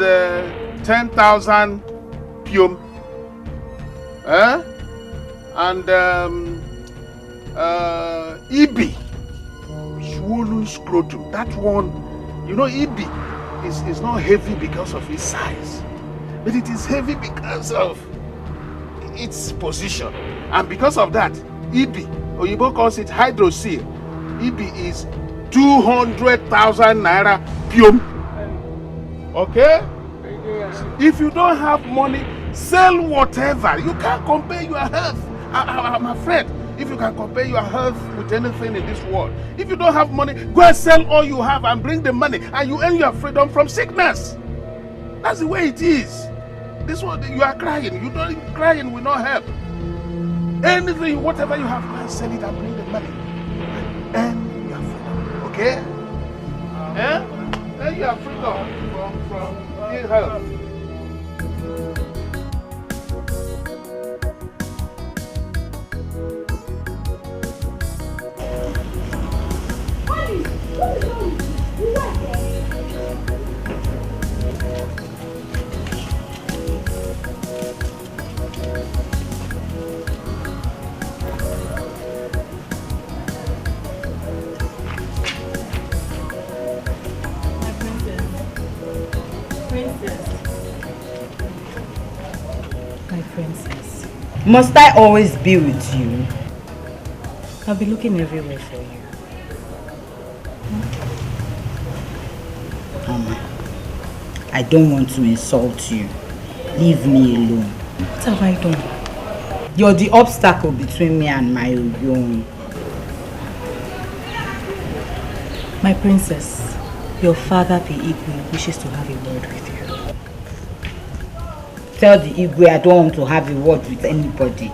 Speaker 1: 10,000 pium. And Ibi, swollen scrotum. That one, you know, Ibi is not heavy because of its size, but it is heavy because of its position. And because of that, Ibi, Oyibo calls it hydrocele. Ibi is 200,000 naira pium. Okay? If you don't have money, Sell whatever. You can't compare your health. I'm afraid. If you can compare your health with anything in this world, if you don't have money, go and sell all you have and bring the money, and you earn your freedom from sickness. That's the way it is. This one, you are crying. You don't crying will not help. Anything, whatever you have, go and sell it and bring the money. And your freedom. Okay? And your freedom from ill health.
Speaker 8: My princess, must I always be with you? I'll be looking everywhere for you.
Speaker 15: I don't want to insult you. Leave me alone.
Speaker 8: What have I done?
Speaker 15: You're the obstacle between me and my own.
Speaker 8: My princess, your father, the Igwe, wishes to have a word with you.
Speaker 15: Tell the Igwe I don't want to have a word with anybody.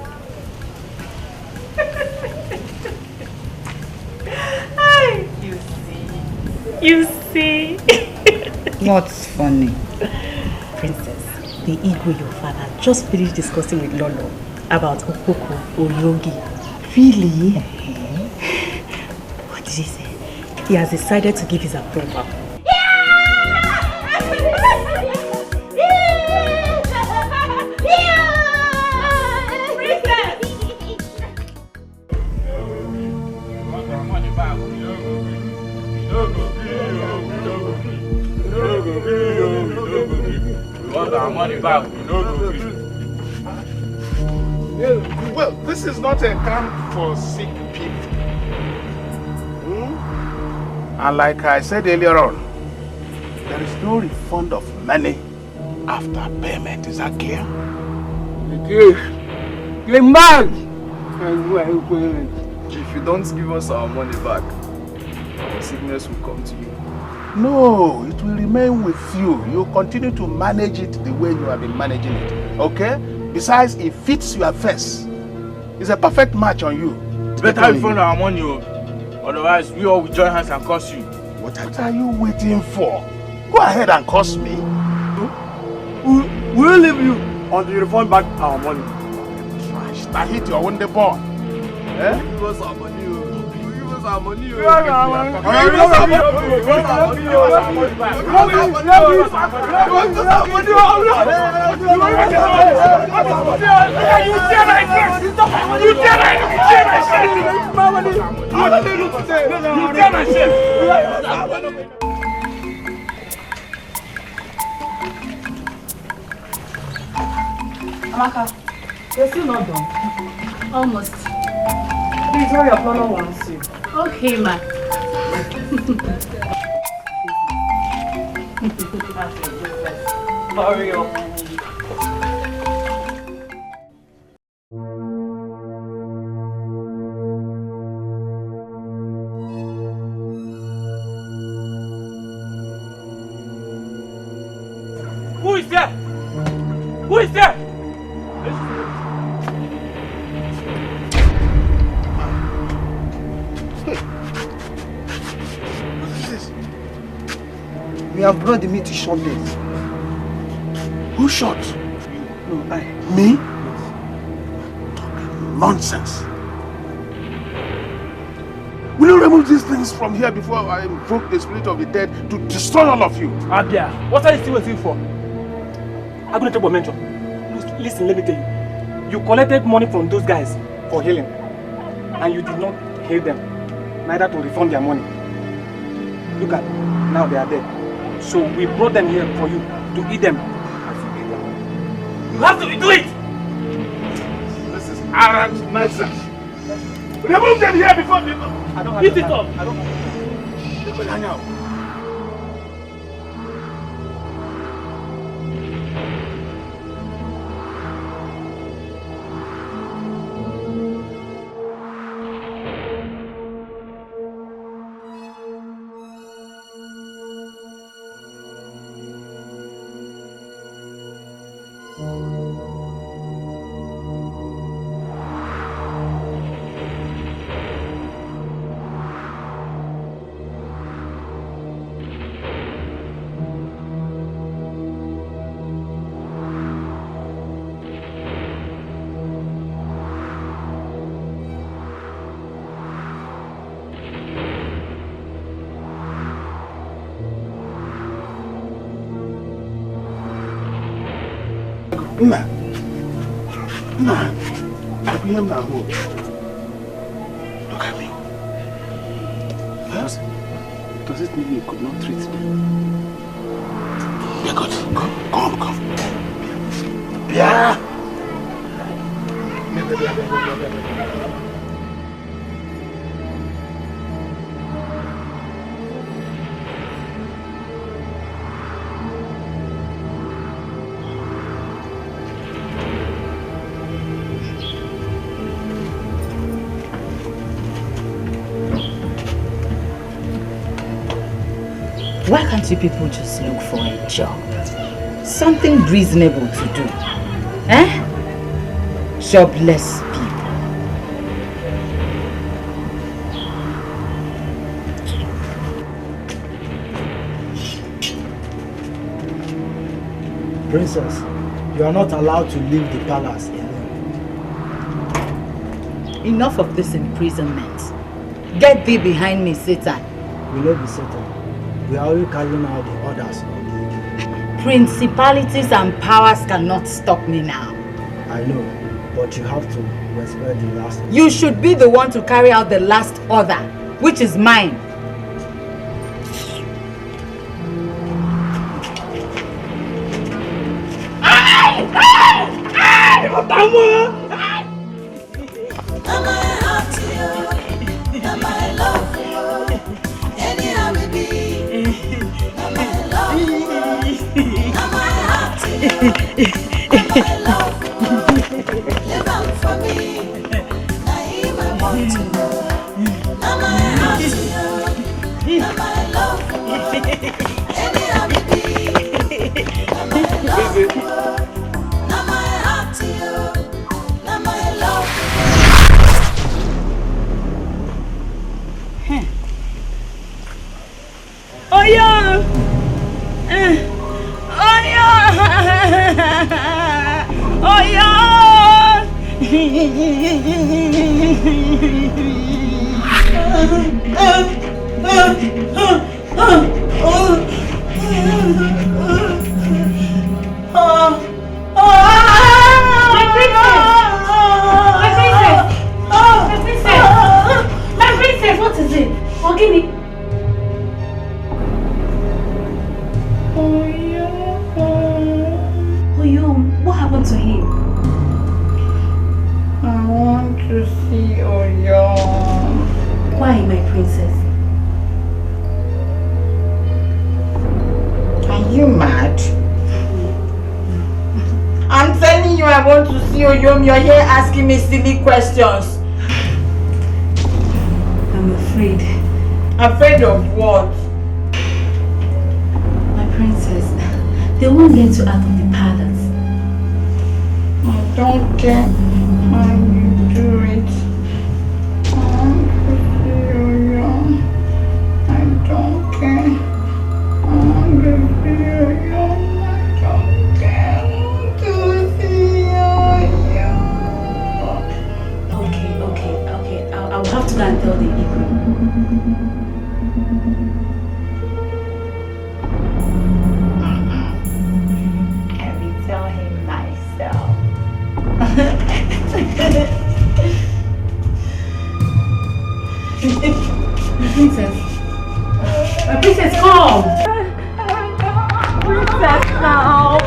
Speaker 8: You see.
Speaker 15: Not funny.
Speaker 8: Princess, the Igwe, your father, just finished discussing with Lolo about Okoko or Yogi.
Speaker 15: Really?
Speaker 8: What did he say? He has decided to give his approval.
Speaker 1: Well, this is not a camp for sick people. And like I said earlier on, there is no refund of money after payment. Is that clear?
Speaker 19: If you don't give us our money back, our sickness will come to you.
Speaker 1: No, it will remain with you. You continue to manage it the way you have been managing it. Okay? Besides, it fits your face. It's a perfect match on you.
Speaker 13: It's better we find our money, otherwise we all will join hands and curse you.
Speaker 1: What are you waiting for? Go ahead and curse me.
Speaker 13: We'll leave you until you refund back our money.
Speaker 1: Trash, that hit your own the ball. Eh?
Speaker 19: Give us our money. Give us our money.
Speaker 13: Give us our money. Give us
Speaker 8: Amaka, you're still not done.
Speaker 5: Almost.
Speaker 8: Please hurry up, Lolo wants you.
Speaker 5: Okay, ma.
Speaker 8: Hurry up.
Speaker 13: Who is there? Who is there?
Speaker 3: We have brought the meat to shot them.
Speaker 1: Who shot?
Speaker 3: No, I.
Speaker 1: Me? Talking nonsense. Will you remove these things from here before I invoke the spirit of the dead to destroy all of you?
Speaker 16: Abia, what are you still waiting for? I'm going to tell you mention. Listen, let me tell you. You collected money from those guys for healing, and you did not heal them, neither to refund their money. Look at, now they are dead. So we brought them here for you to eat them as you eat them. You have to do it!
Speaker 1: This is arrant nonsense. Remove them here before people.
Speaker 16: I don't have
Speaker 1: Eat it up.
Speaker 16: I don't have
Speaker 1: hang out. Nah. I blame my home. Look at me. Does it mean you could not treat me? Yeah, good. Come. Yeah.
Speaker 15: Why can't you people just look for a job? Something reasonable to do. Eh? Jobless people.
Speaker 20: Princess, you are not allowed to leave the palace alone.
Speaker 15: Enough of this imprisonment. Get thee behind me, Satan.
Speaker 20: We will not be Satan. We are only carrying out the orders.
Speaker 15: Principalities and powers cannot stop me now.
Speaker 20: I know, but you have to respect the last order.
Speaker 15: You should be the one to carry out the last order, which is mine. You're here asking me silly questions.
Speaker 5: I'm afraid.
Speaker 15: Afraid of what?
Speaker 5: My princess, they won't get you out of the palace.
Speaker 4: I don't care how you do it. I don't care.
Speaker 5: I'll have to go and tell the Igwe.
Speaker 15: I will tell him myself.
Speaker 5: My princess, come!
Speaker 15: Princess now!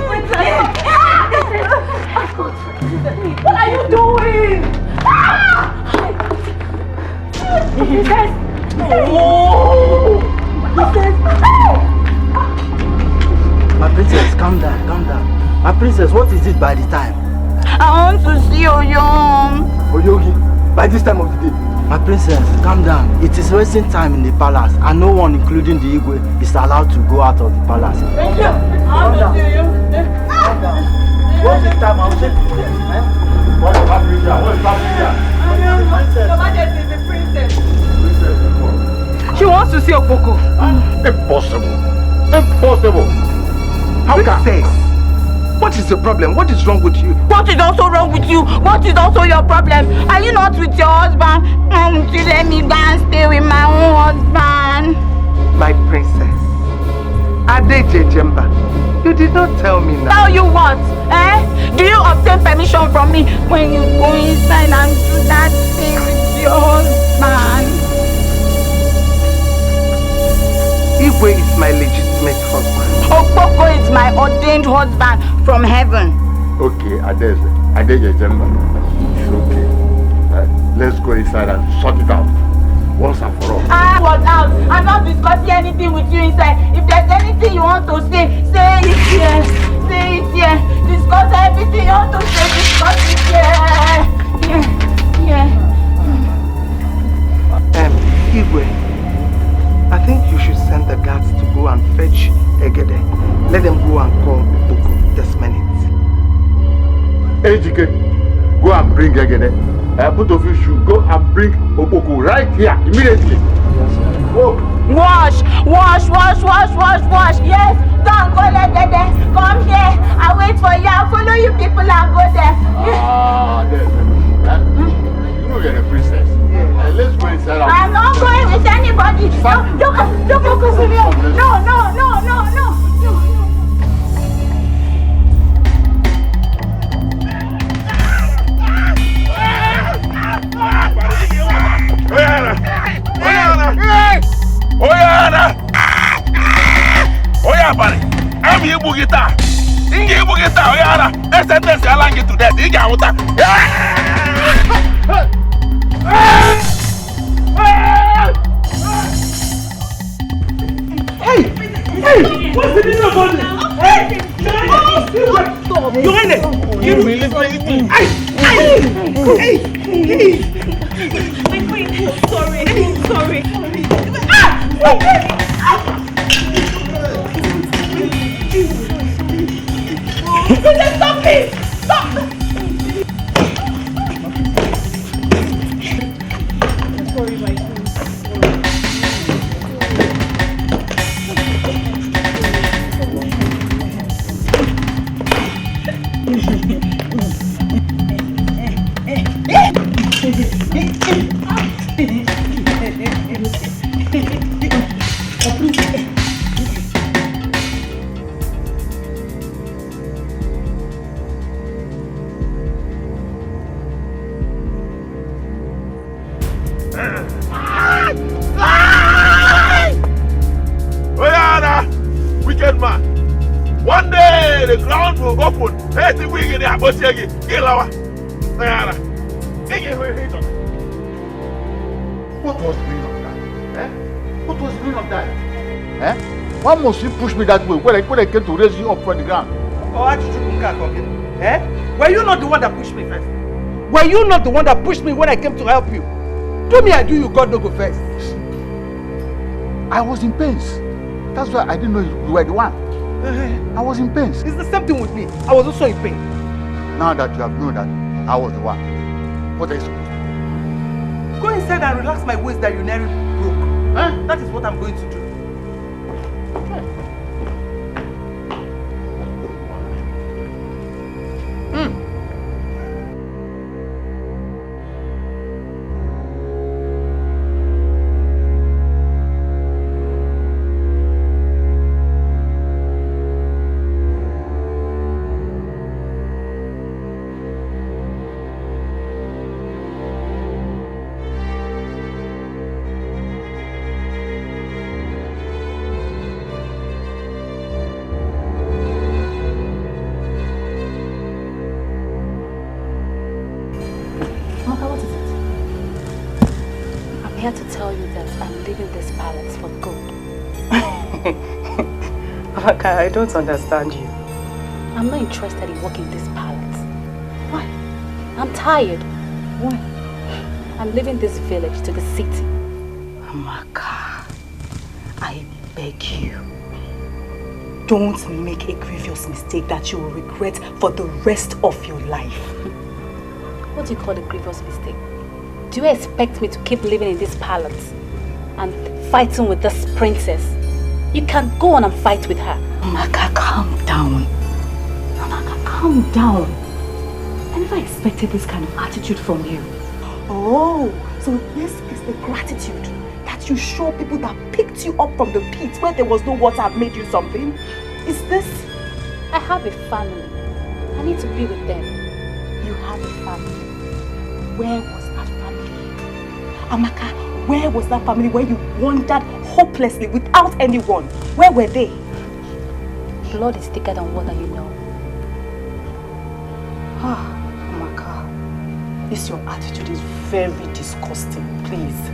Speaker 5: What are you doing? Princess! Oh! Princess!
Speaker 20: My princess, calm down. My princess, what is it by the time?
Speaker 15: I want to see Oyom.
Speaker 20: Oyogi, by this time of the day. My princess, calm down. It is wasting time in the palace and no one, including the Igwe, is allowed to go out of the palace. Calm down. What's the time? I'll take you there. What is Paprika?
Speaker 15: The princess. She wants to see Okpoko.
Speaker 11: Impossible.
Speaker 9: How can? What is the problem? What is wrong with you?
Speaker 15: What is also wrong with you? What is also your problem? Are you not with your husband? You let me go and stay with my own husband.
Speaker 9: My princess, Ade Jejemba,
Speaker 3: You did not tell me now.
Speaker 15: Tell you what? Eh? Do you obtain permission from me when you go inside and do that thing with your husband?
Speaker 3: Igwe is my legitimate husband.
Speaker 15: Okpoko is my ordained husband from heaven.
Speaker 17: Okay, Adeze Jemba. It's okay. Let's go inside and sort it out. Once and for all.
Speaker 15: What out? I'm not discussing anything with you inside. If there's anything you want to say it here. Say it here. Discuss everything you want to say. Discuss it here. Yeah.
Speaker 3: Igwe, I think you should send the guards to go and fetch Egede. Let them go and call Boko this minute.
Speaker 17: Ejike, go and bring Egede. Both of you should go and bring Oboko right here immediately. Go.
Speaker 15: Wash. Yes, don't go Egede. Come here. I'll wait for you. I'll follow you people and go there.
Speaker 17: You know you're a princess. Let's go inside.
Speaker 15: I'm not going with anybody. Don't go close to me. No.
Speaker 7: Oya bari, I'm you bugita. Ingi bugita, Oyana. Sentence allow you to death. Iga wuta.
Speaker 16: Hey! What's the meaning of all this? Hey! You're in it! You really Sorry. Stop it! Stop! Sorry, my queen.
Speaker 7: Wicked man. One day the ground will open. Hey, the wing in the Abosiagi. Gilawa.
Speaker 17: What was the meaning of that? What was the meaning of that? Why must you push me that way when I came to raise you up from the ground?
Speaker 3: Were you not the one that pushed me first? Were you not the one that pushed me when I came to help you? Do me, I do you, God no go first.
Speaker 17: I was in pains. That's why I didn't know you were the one. I was in pains.
Speaker 3: It's the same thing with me. I was also in pain.
Speaker 17: Now that you have known that I was the one, what are you supposed to do?
Speaker 3: Go inside and relax my waist that you nearly broke. That is what I'm going to do.
Speaker 5: I'm here to tell you that I'm leaving this palace for good.
Speaker 8: Amaka, I don't understand you.
Speaker 5: I'm not interested in working this palace. Why? I'm tired. Why? I'm leaving this village to the city.
Speaker 8: Amaka, I beg you. Don't make a grievous mistake that you will regret for the rest of your life.
Speaker 5: What do you call a grievous mistake? Do you expect me to keep living in this palace and fighting with this princess? You can go on and fight with her.
Speaker 8: Amaka, calm down. Amaka, calm down. I never expected this kind of attitude from you. Oh, so this is the gratitude that you show people that picked you up from the pit where there was no water and made you something? Is this
Speaker 5: I have a family. I need to be with them.
Speaker 8: You have a family. Where was that family? Amaka, where was that family where you wandered hopelessly without anyone? Where were they?
Speaker 5: Blood is thicker than water, you know.
Speaker 8: Ah, Amaka, this your attitude is very disgusting, please.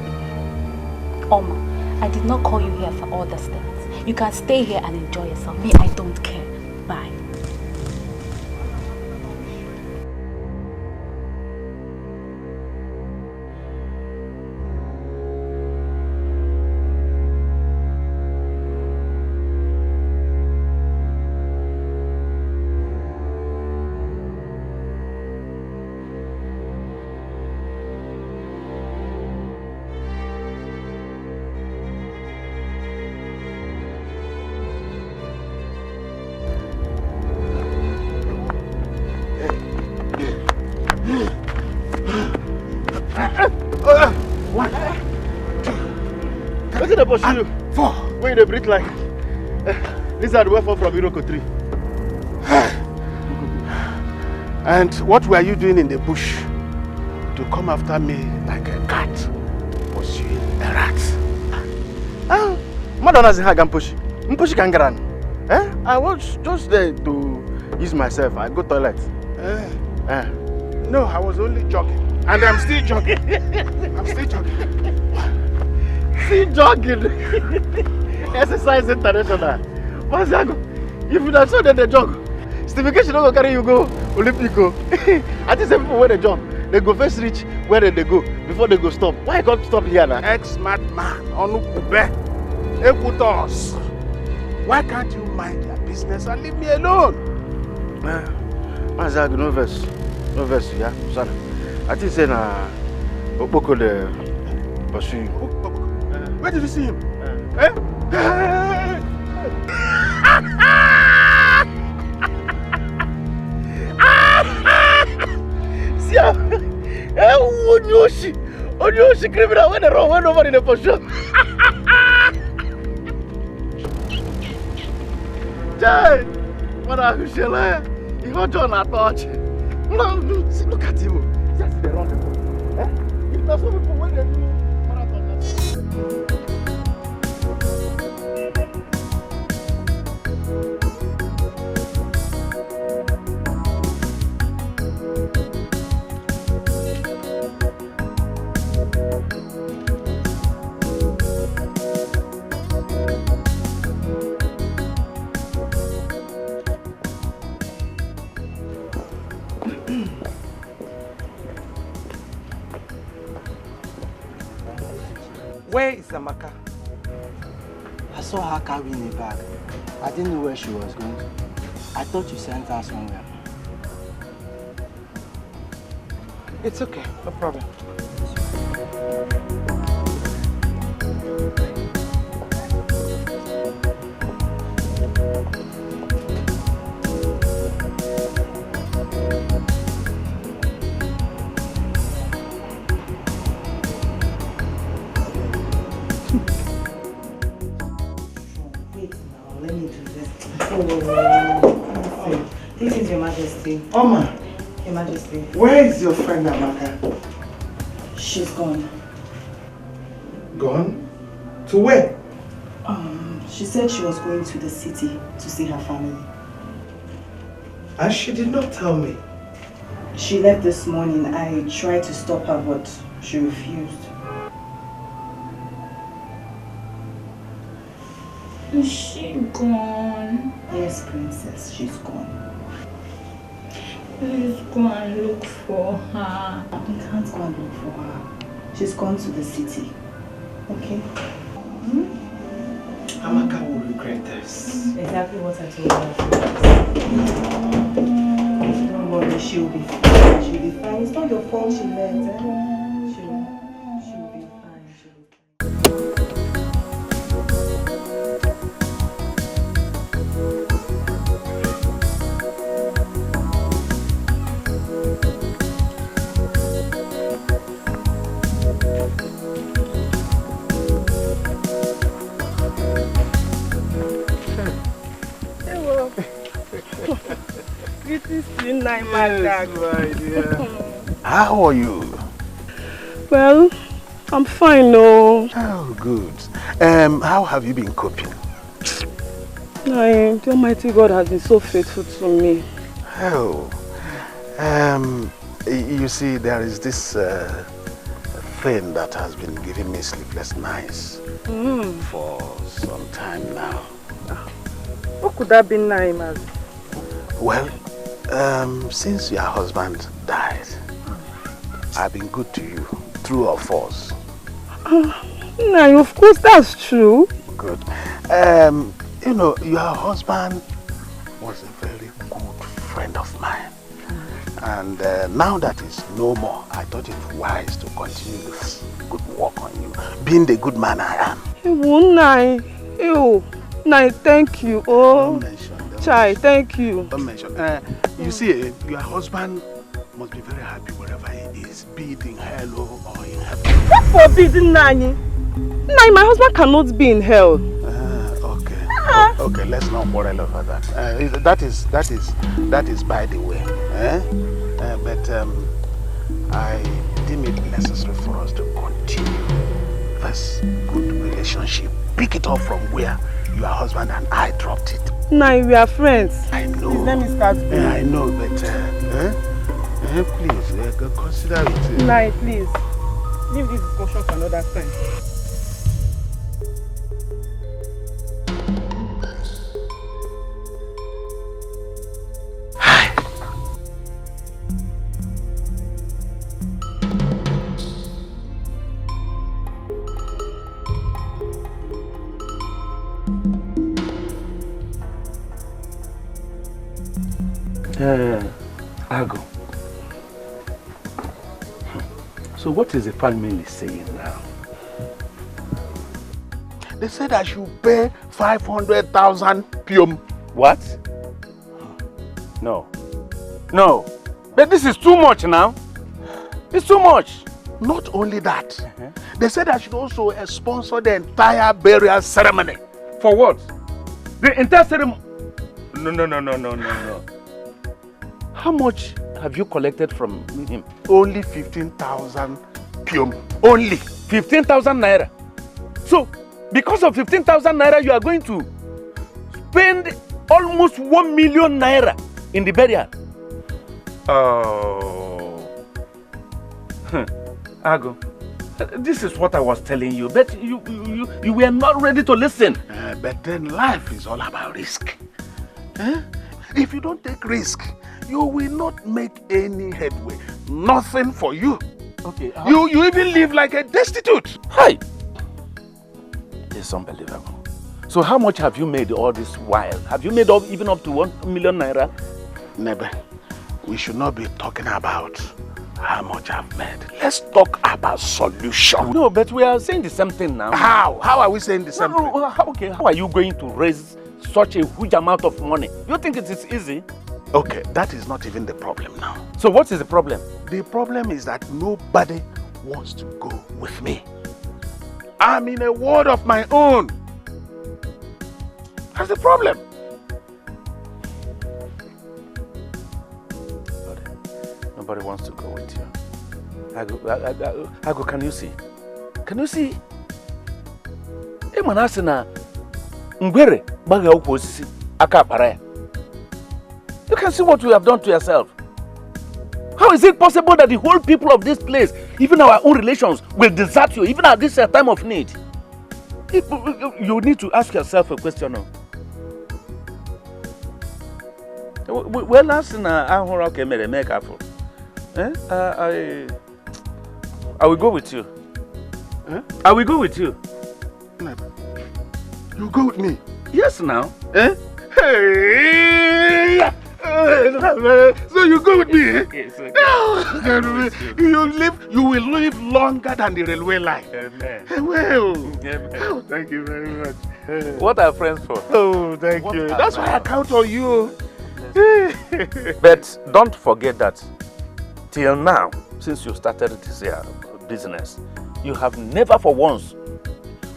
Speaker 5: Oma, I did not call you here for all these things. You can stay here and enjoy yourself. Me, I don't care. Bye.
Speaker 11: Pursue you. Where they breathe like lizard were fall from Iroko tree.
Speaker 1: And what were you doing in the bush to come after me like a cat pursuing a rat?
Speaker 11: Madonna doesn't have push. Push can get I was just there to use myself. I go toilet.
Speaker 1: No, I was only jogging. And I'm still jogging. I'm still jogging.
Speaker 11: Still jogging. Exercise international. If you don't show that they jog, Stephen K. should not go carry you go Olympico. I think some people when they jump, they go first reach where they go before they go stop. Why you can't stop here now?
Speaker 1: Ex-mad man, Onukube, Ekutos. Why can't you mind your business and leave me alone?
Speaker 11: Mazag, no verse, yeah, sorry. I think say na Opoko the pursue you.
Speaker 1: Where did you see him?
Speaker 11: See how Onyoshi criminal when they run over in the pursue. Jai, what are you saying? You got John at touch. Look at him. Just the wrong people. If not some people when they do marathon.
Speaker 3: Where is Amaka?
Speaker 20: I saw her carrying a bag. I didn't know where she was going. I thought you sent her somewhere.
Speaker 3: It's okay, no problem.
Speaker 8: This is Your Majesty.
Speaker 3: Oma,
Speaker 8: Your Majesty.
Speaker 3: where is your friend Amaka?
Speaker 8: She's gone.
Speaker 3: Gone? To where?
Speaker 8: She said she was going to the city to see her family.
Speaker 3: And she did not tell me.
Speaker 8: She left this morning. I tried to stop her, but she refused.
Speaker 4: Is she gone?
Speaker 8: Yes, princess, she's gone.
Speaker 4: Please go and look for her.
Speaker 8: You can't go and look for her. She's gone to the city. Okay?
Speaker 3: Amaka will regret this.
Speaker 8: Exactly what I told her. Don't worry, she'll be fine. She'll be fine. It's not your fault she left. She'll be fine. She'll be fine.
Speaker 1: How are you?
Speaker 10: Well, I'm fine, no.
Speaker 1: Oh, good. How have you been coping?
Speaker 10: The Almighty God has been so faithful to me.
Speaker 1: Oh, you see, there is this thing that has been giving me sleepless nights for some time now.
Speaker 10: What could that be, Naima?
Speaker 1: Well, since your husband died, I've been good to you, true or false?
Speaker 10: No, of course that's true.
Speaker 1: Good. You know, your husband was a very good friend of mine. And now that he's no more, I thought it wise to continue this good work on you, being the good man I am.
Speaker 10: Nai, thank you. Oh, Chai, thank you.
Speaker 1: Don't mention. You see, your husband must be very happy wherever he is, be it in hell or in heaven.
Speaker 10: What forbidden, Nani? Nai, my husband cannot be in hell.
Speaker 1: Okay, let's not quarrel over that. That is by the way. But I deem it necessary for us to continue this good relationship. Pick it up from where your husband and I dropped it.
Speaker 10: Nai, we are friends.
Speaker 1: I know.
Speaker 10: His name is Katsu.
Speaker 1: I know, but please consider it.
Speaker 10: Nai, please. Leave this discussion for another time.
Speaker 13: Ago. So what is the family saying now?
Speaker 1: They said I should pay 500,000 pium.
Speaker 13: What? No. No. But this is too much now. It's too much.
Speaker 1: Not only that, they said I should also sponsor the entire burial ceremony.
Speaker 13: For what? The entire ceremony? No. How much have you collected from him?
Speaker 1: Only 15,000 pium. Only
Speaker 13: 15,000 naira. So, because of 15,000 naira, you are going to spend almost 1 million naira in the burial. Oh. Ago, this is what I was telling you, but you were not ready to listen.
Speaker 1: But then life is all about risk. If you don't take risk, you will not make any headway. Nothing for you.
Speaker 13: Okay.
Speaker 1: You even live like a destitute.
Speaker 13: Hi. It's unbelievable. So how much have you made all this while? Have you made even up to 1 million naira?
Speaker 1: Never. We should not be talking about how much I've made. Let's talk about solution.
Speaker 13: No, but we are saying the same thing now.
Speaker 1: How? How are we saying the same thing?
Speaker 13: Okay. How are you going to raise such a huge amount of money? You think it is easy?
Speaker 1: Okay, that is not even the problem now.
Speaker 13: So what is the problem?
Speaker 1: The problem is that nobody wants to go with me. I'm in a world of my own. That's the problem.
Speaker 13: Nobody wants to go with you. Ago, can you see? Can you see? You can see what you have done to yourself. How is it possible that the whole people of this place, even our own relations, will desert you, even at this time of need? You need to ask yourself a question now. Well, last I will go with you. I will go with you.
Speaker 1: You go with me?
Speaker 13: Yes, now.
Speaker 1: Hey! So you go with me?
Speaker 13: Yes, okay.
Speaker 1: You will live longer than the railway line. Well, thank you very much.
Speaker 13: What are friends for?
Speaker 1: Oh, thank you. That's why I count on you.
Speaker 13: But don't forget that till now, since you started this business, you have never for once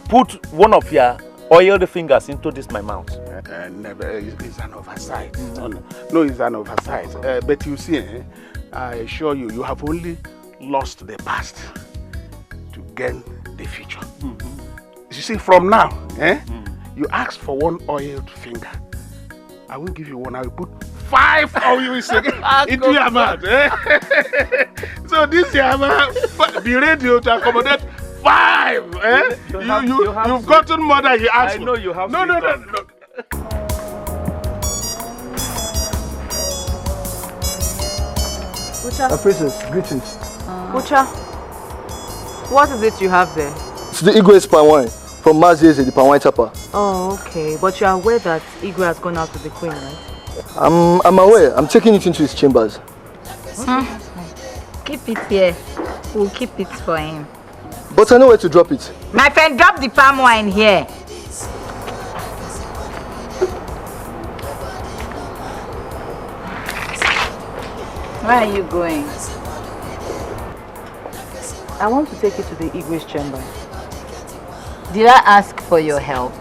Speaker 13: put one of your oiled fingers into this my mouth.
Speaker 1: Never. It's an oversight. No, it's an oversight. But you see, I assure you, you have only lost the past to gain the future. You see, from now, you ask for one oiled finger. I will give you one. I will put 5 oils into your mouth. So this your mouth, be ready to accommodate 5. You've gotten more than you asked for.
Speaker 13: I know you have.
Speaker 1: No.
Speaker 8: Ucha.
Speaker 20: Princess, greetings.
Speaker 8: Ucha, what is it you have there?
Speaker 20: It's the Igwe's palm wine from Mazieze, the palm wine chopper.
Speaker 8: Oh, okay. But you are aware that Igwe has gone out with the queen, right?
Speaker 20: I'm aware. I'm taking it into his chambers.
Speaker 15: Keep it here. We'll keep it for him.
Speaker 20: But I know where to drop it.
Speaker 15: My friend, drop the palm wine here. Where are you going?
Speaker 8: I want to take you to the Igwe's chamber.
Speaker 15: Did I ask for your help?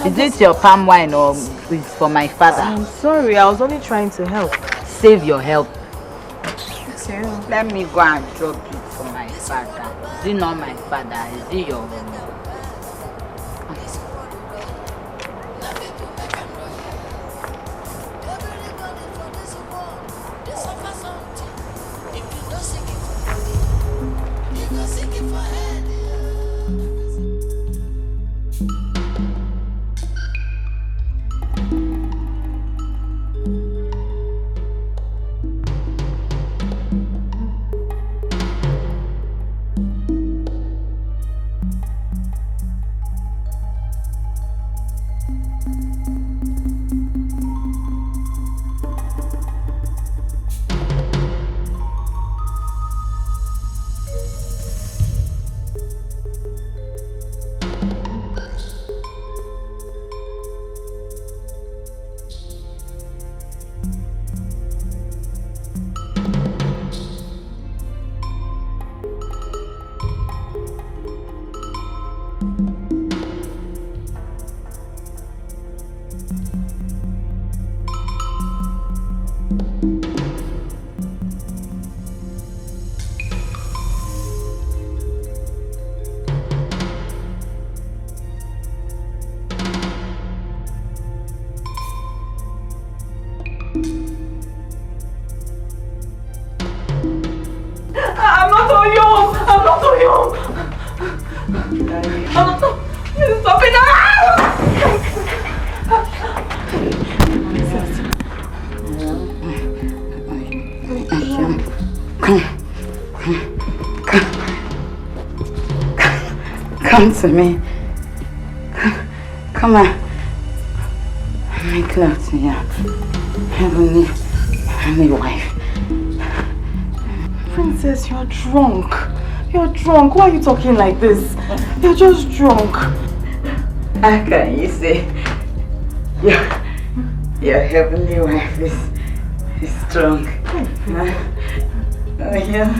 Speaker 15: Is this your palm wine or is for my father?
Speaker 8: I'm sorry, I was only trying to help.
Speaker 15: Save your help.
Speaker 8: Okay.
Speaker 15: Let me go and drop it for my father. Is it not my father? Is it your own? Come to me. Come on. Make love to your heavenly wife.
Speaker 8: Princess, you're drunk. You're drunk. Why are you talking like this? You're just drunk.
Speaker 15: How can you say your heavenly wife is drunk? Oh, yeah.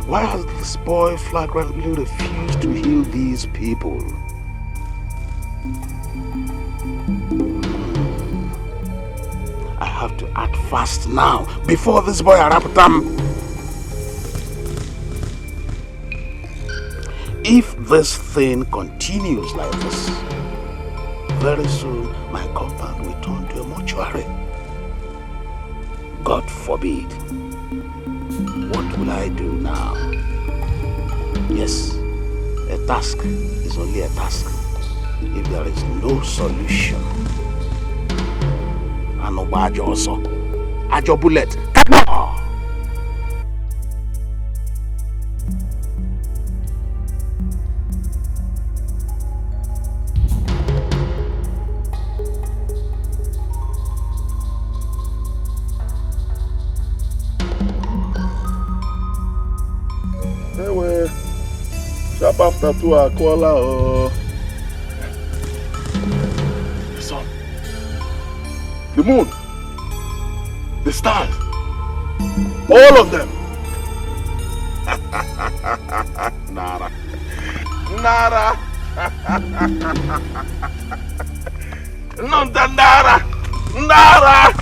Speaker 1: Why has this boy flagrantly refused to heal these people? I have to act fast now, before this boy Araputam. If this thing continues like this, very soon my compound will turn to a mortuary. God forbid. What will I do now? Yes, a task is only a task. if there is no solution, and no badge also, at your bullet, no.
Speaker 7: Sharp after 2 Akola or the sun, the moon, the stars, all of them. Nara. Nara. Nonda Nara. Nara.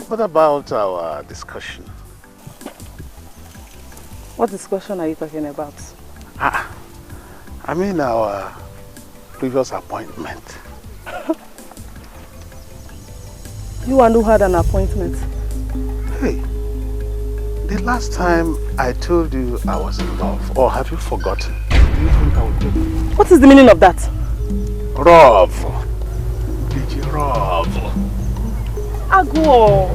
Speaker 1: What about our discussion?
Speaker 8: What discussion are you talking about?
Speaker 1: I mean our previous appointment.
Speaker 8: You and who had an appointment?
Speaker 1: Hey, the last time I told you I was in love, or have you forgotten? Do you think I would do it?
Speaker 8: What is the meaning of that?
Speaker 1: Rov. DJ Rov.
Speaker 8: Ago.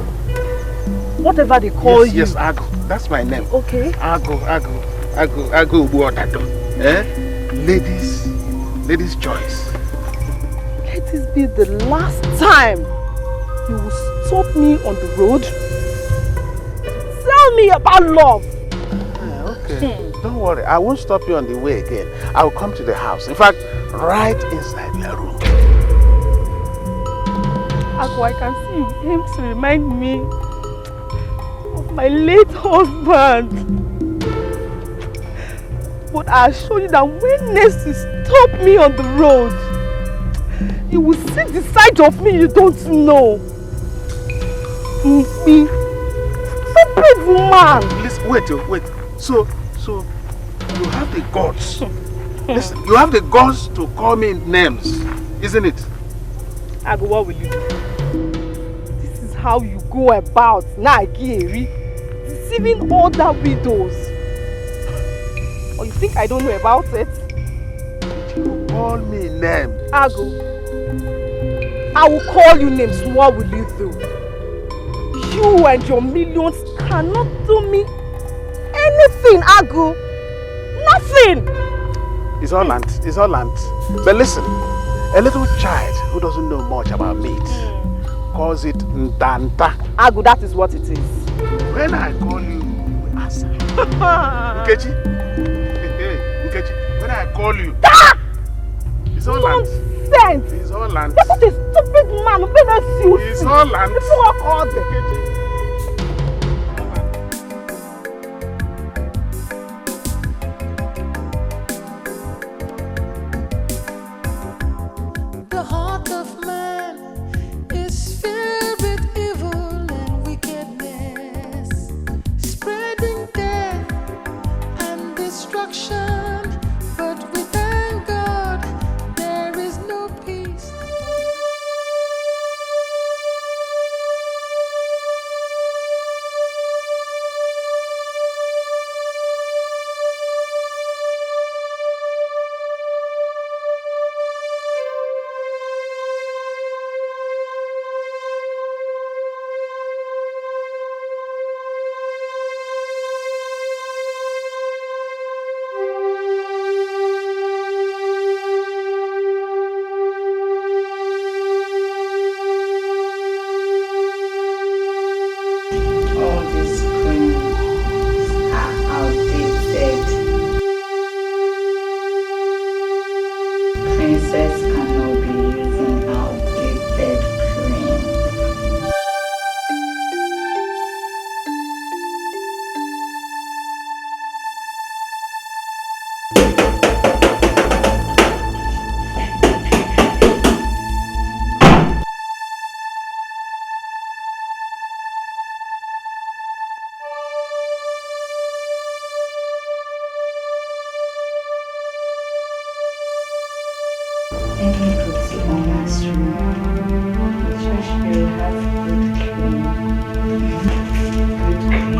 Speaker 8: Whatever they call you.
Speaker 1: Yes, Ago. That's my name.
Speaker 8: Okay.
Speaker 1: Ago. Ladies' choice.
Speaker 8: Let this be the last time you will stop me on the road. Tell me about love.
Speaker 1: Okay. Don't worry. I won't stop you on the way again. I will come to the house. In fact, right inside your room.
Speaker 8: Ago, I can see you aim to remind me of my late husband. But I assure you that when next you stop me on the road, you will see the side of me you don't know. Me, stupid woman.
Speaker 1: Listen, wait. So you have the guts. Listen, you have the guts to call me names, isn't it?
Speaker 8: Ago, what will you do? This is how you go about Nigeri, deceiving other widows. Or you think I don't know about it?
Speaker 1: You call me name.
Speaker 8: Ago, I will call you names. What will you do? You and your millions cannot do me anything, Ago. Nothing.
Speaker 1: It's all land. But listen, a little child who doesn't know much about meat calls it Ndanta.
Speaker 8: Ago, that is what it is.
Speaker 1: When I call you, you answer. Nkechi, when I call you, it's all land.
Speaker 8: Nonsense.
Speaker 1: It's all land.
Speaker 8: You're such a stupid man.
Speaker 1: It's all land.
Speaker 8: People are all there.
Speaker 6: The heart of man is filled with evil and wickedness, spreading death and destruction. But we thank God there is no peace.
Speaker 15: Let me put you on last room. The trash will have good cream. Good cream.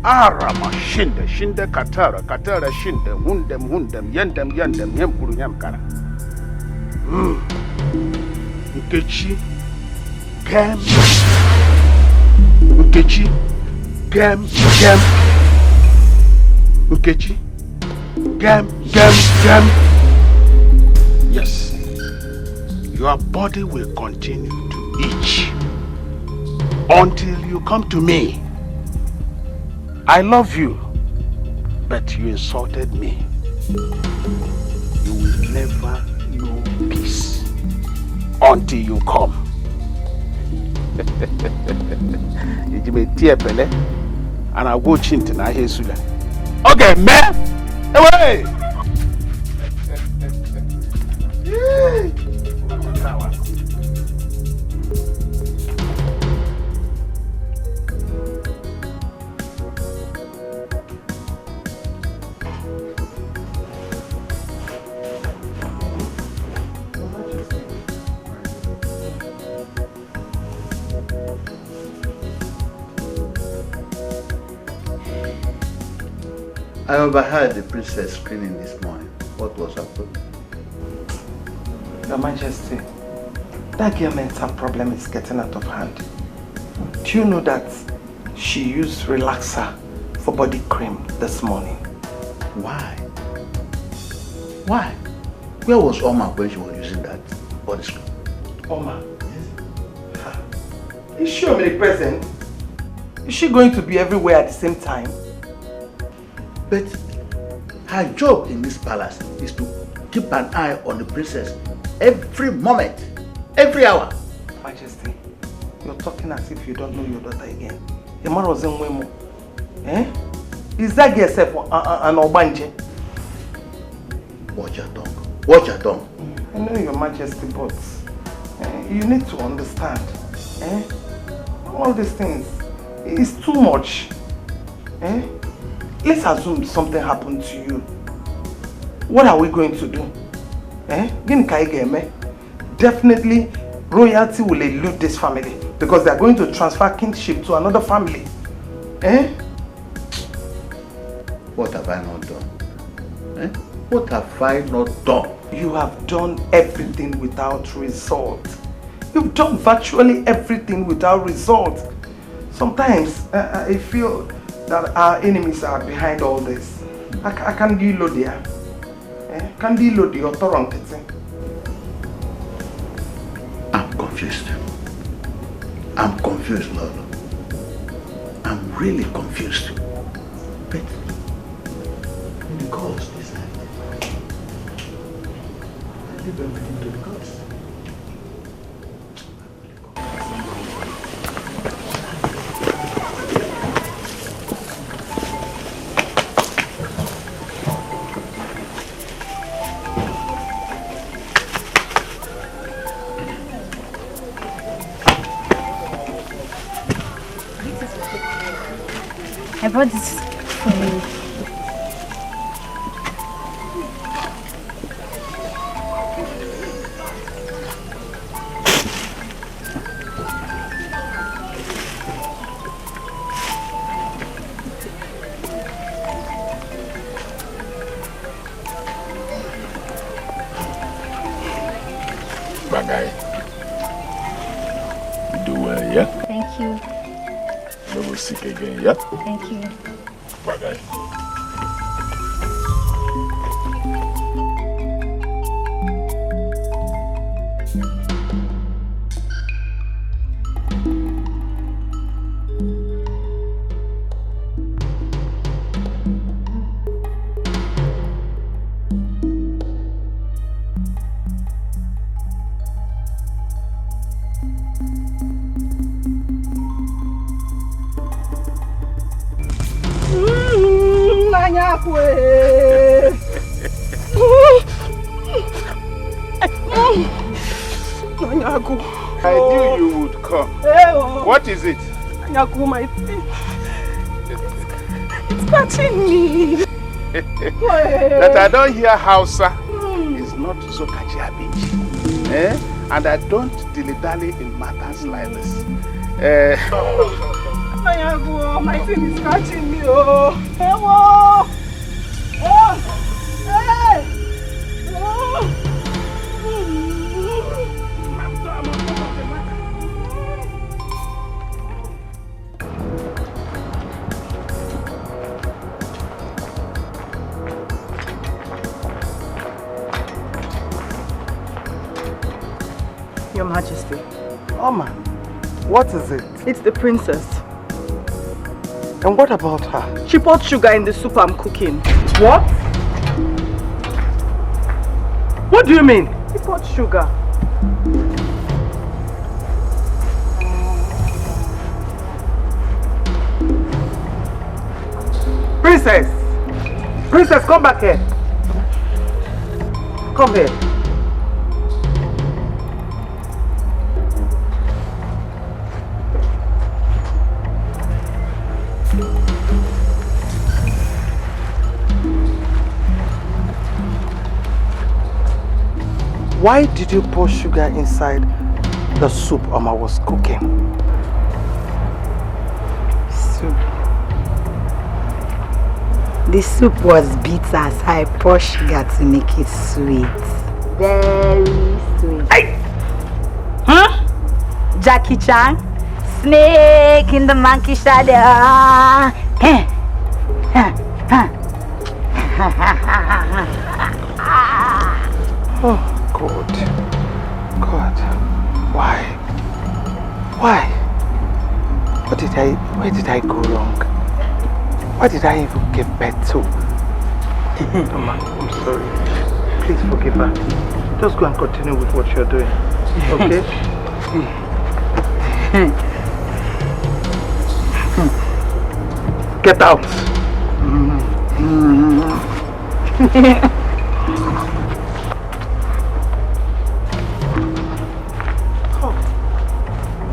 Speaker 1: Arama shinde katara shinde hundem yendem yempuru nyamkara. Nkechi gem Nkechi gem Nkechi gem. Yes, your body will continue to itch until you come to me. I love you, but you insulted me. You will never know peace until you come. You may tear pele, and I'll go chint and I hear Sula. Okay, man! Away!
Speaker 17: I overheard the princess screaming this morning. What was her problem?
Speaker 3: Your Majesty, that girl mental problem is getting out of hand. Do you know that she used relaxer for body cream this morning?
Speaker 17: Why? Why? Where was Oma when she was using that body cream?
Speaker 3: Oma? Yes. Is she omnipresent? Is she going to be everywhere at the same time?
Speaker 17: But her job in this palace is to keep an eye on the princess every moment, every hour.
Speaker 3: Majesty, you're talking as if you don't know your daughter again. The man was in Wemo. Eh? Is that girl yourself an Obanje?
Speaker 17: Watch your tongue. Watch your tongue.
Speaker 3: I know, Your Majesty, but you need to understand. All these things. It's too much. Let's assume something happened to you. What are we going to do? Definitely, royalty will elude this family because they are going to transfer kingship to another family.
Speaker 17: What have I not done? What have I not done?
Speaker 3: You have done everything without result. You've done virtually everything without result. Sometimes I feel that our enemies are behind all this. I can't deal with them. Can't deal with the authority.
Speaker 17: I'm confused. I'm confused, Lolo. I'm really confused. But the gods decide. I leave everything to the gods.
Speaker 14: I brought this for you.
Speaker 7: Bagay. You do well, yeah?
Speaker 14: Thank you.
Speaker 7: Never sick again, yeah?
Speaker 14: Thank you.
Speaker 7: Bagay.
Speaker 1: I knew you would come. What is it?
Speaker 10: My teeth. It's scratching me.
Speaker 1: That I don't hear Hausa is not Zokaji Abinji. And I don't dilly-dally in matters like this.
Speaker 10: My teeth is scratching me.
Speaker 8: Your Majesty.
Speaker 3: Oma, what is it?
Speaker 8: It's the princess.
Speaker 3: And what about her?
Speaker 8: She poured sugar in the soup I'm cooking.
Speaker 3: What? What do you mean?
Speaker 8: She poured sugar.
Speaker 3: Princess! Princess, come back here. Come here. Why did you pour sugar inside the soup Oma was cooking?
Speaker 15: Soup. The soup was bitter, so I poured sugar to make it sweet. Very sweet.
Speaker 3: Hey!
Speaker 15: Huh? Jackie Chan? Snake in the monkey shadow.
Speaker 3: Oh, God. God. Why? Why? Where did I go wrong? Why did I even give birth to? Mama, I'm sorry. Please forgive her. Just go and continue with what you're doing. Okay? Get out. Oh,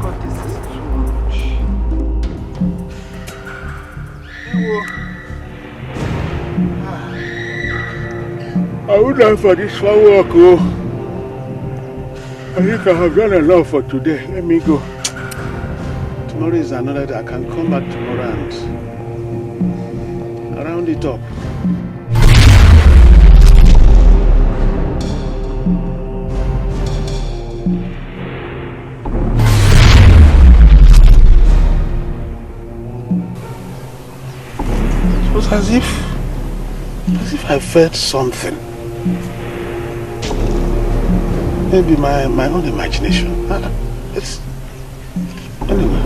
Speaker 3: God, this
Speaker 1: too done for this far walk, oh. I think I have done enough for today. Let me go. Tomorrow is another day. I can come back tomorrow and round it up. It was as if I felt something. Maybe my own imagination. It's anyway.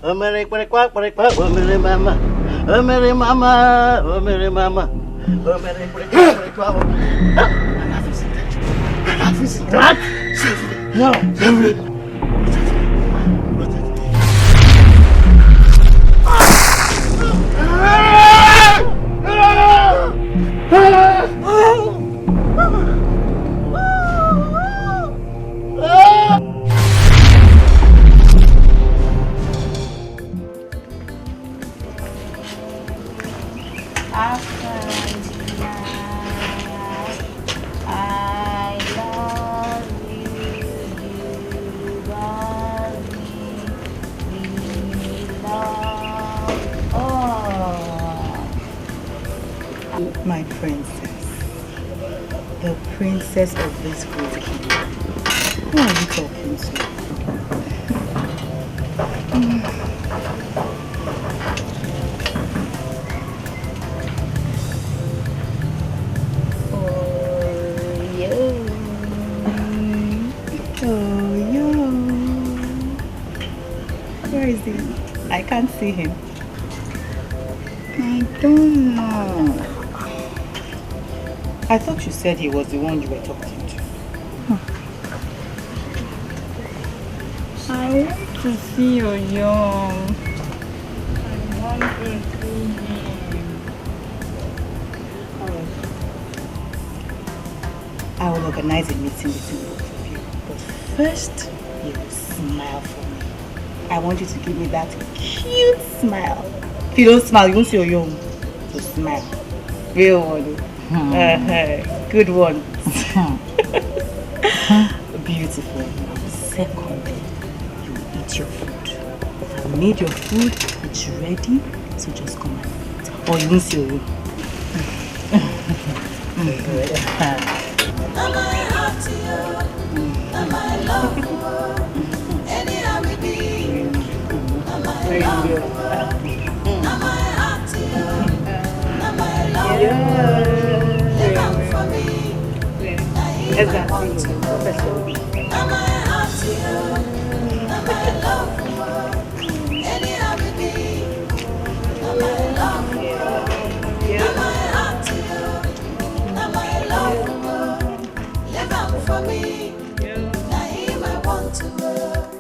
Speaker 18: Oh Mary quack quack quack quack, oh Mary mama, oh Mary mama, oh Mary mama, oh Mary quack quack quack. What? No.
Speaker 8: My princess, the princess of this great kingdom. Who are you talking to? Oh, yo. Where is he? I can't see him.
Speaker 4: I don't know.
Speaker 8: I thought you said he was the one you were talking to.
Speaker 4: I want to see your young. I want to see him.
Speaker 8: I will organize a meeting between both of you. But first, you will smile for me. I want you to give me that cute smile. If you don't smile, you won't see your young. So smile. Real one. Good one. Beautiful. Secondly, you eat your food. I've made your food, it's ready, so just come and eat. Or you won't see your
Speaker 6: Am I hot to you? Am I love you? Anyhow we be. Am I love you? Am I hot to you? Am I love you? Live out for me. Am I hot to you? Am I love you? Anyhow we be. Am I love you? Am I hot to you? Am I love you? Live out for me. Now him I want to work.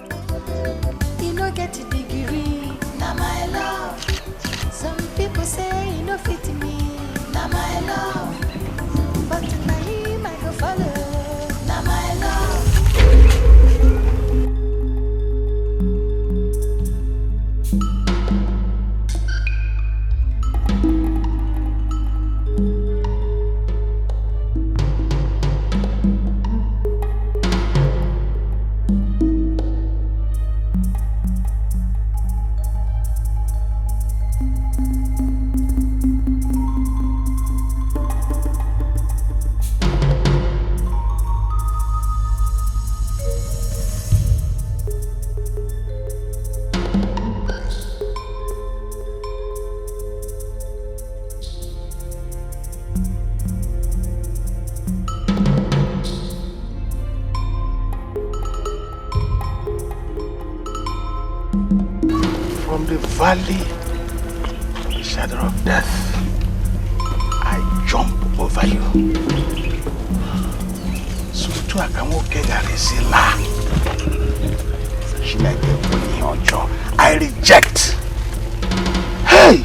Speaker 6: You no get a degree. Now my love. Some people say you no fit me. Now my love. But now him I go follow. Now my love.
Speaker 1: from the valley of the shadow of death, I jump over you. So to akamoke garisila. I reject. Hey!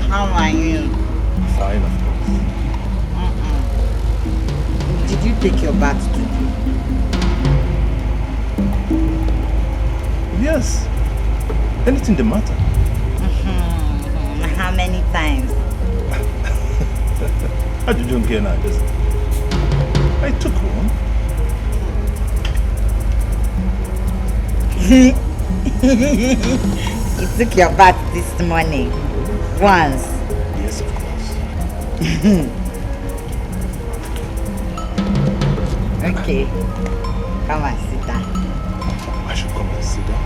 Speaker 15: How are you?
Speaker 13: Fine, of course.
Speaker 15: Did you take your bath today?
Speaker 13: Yes. Anything the matter?
Speaker 15: How many times?
Speaker 13: How did you get now? I took one.
Speaker 15: You took your bath this morning. Once.
Speaker 13: Yes, of course.
Speaker 15: Okay. Come and sit down.
Speaker 13: I should come and sit down.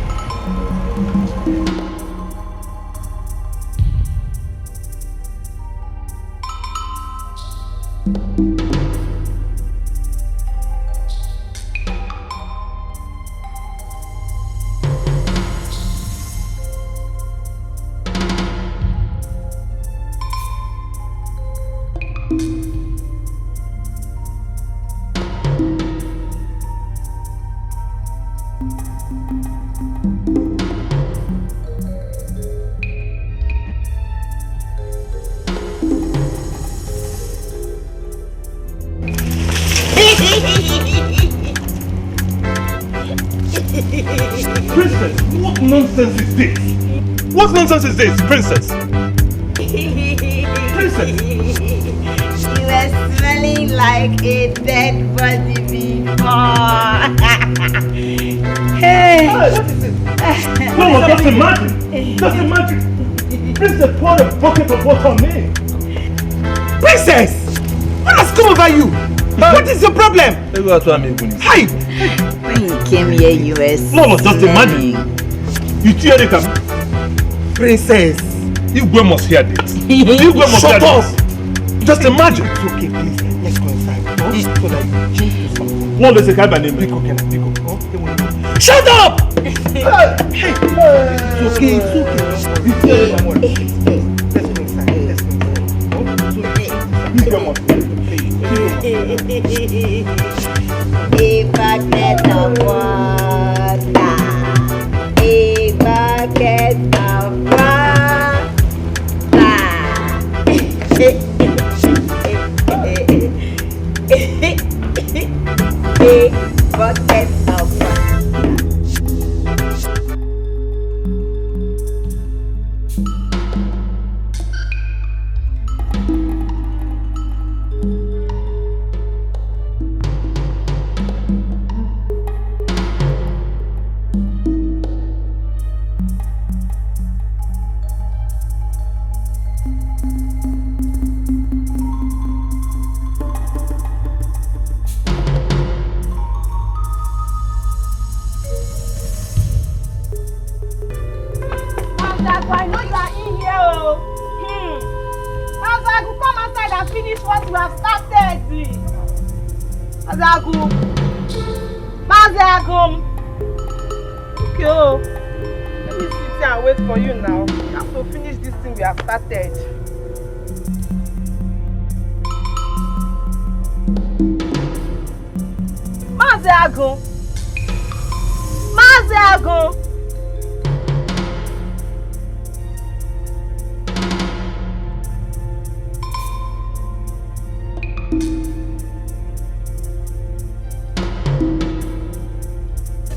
Speaker 21: Princess, what nonsense is this? What nonsense is this, Princess? Princess!
Speaker 15: You were smelling like a dead body before. Hey!
Speaker 21: What is it? No, just imagine! Just imagine! Princess poured a bucket of water on me!
Speaker 3: Princess! What has come over you? What is your problem? Hi!
Speaker 15: When you came here, you were
Speaker 21: No, just imagine! You hear it,
Speaker 3: Princess!
Speaker 21: Igwe must hear this! Igwe must hear this! Just imagine!
Speaker 3: It's okay, please. Let's go inside. So that you change to something.
Speaker 21: One day, I name
Speaker 3: Pick up. Shut up! Hey! It's okay, it's okay. Let's go inside. Let's go inside.
Speaker 15: A bucket of water. A bucket of water. A bucket of water.
Speaker 10: I know you are in here, oh. Mazagu, come outside and finish what you have started. Mazagu. Okay, oh. Let me sit here and wait for you now. We have to finish this thing we have started. Mazagu.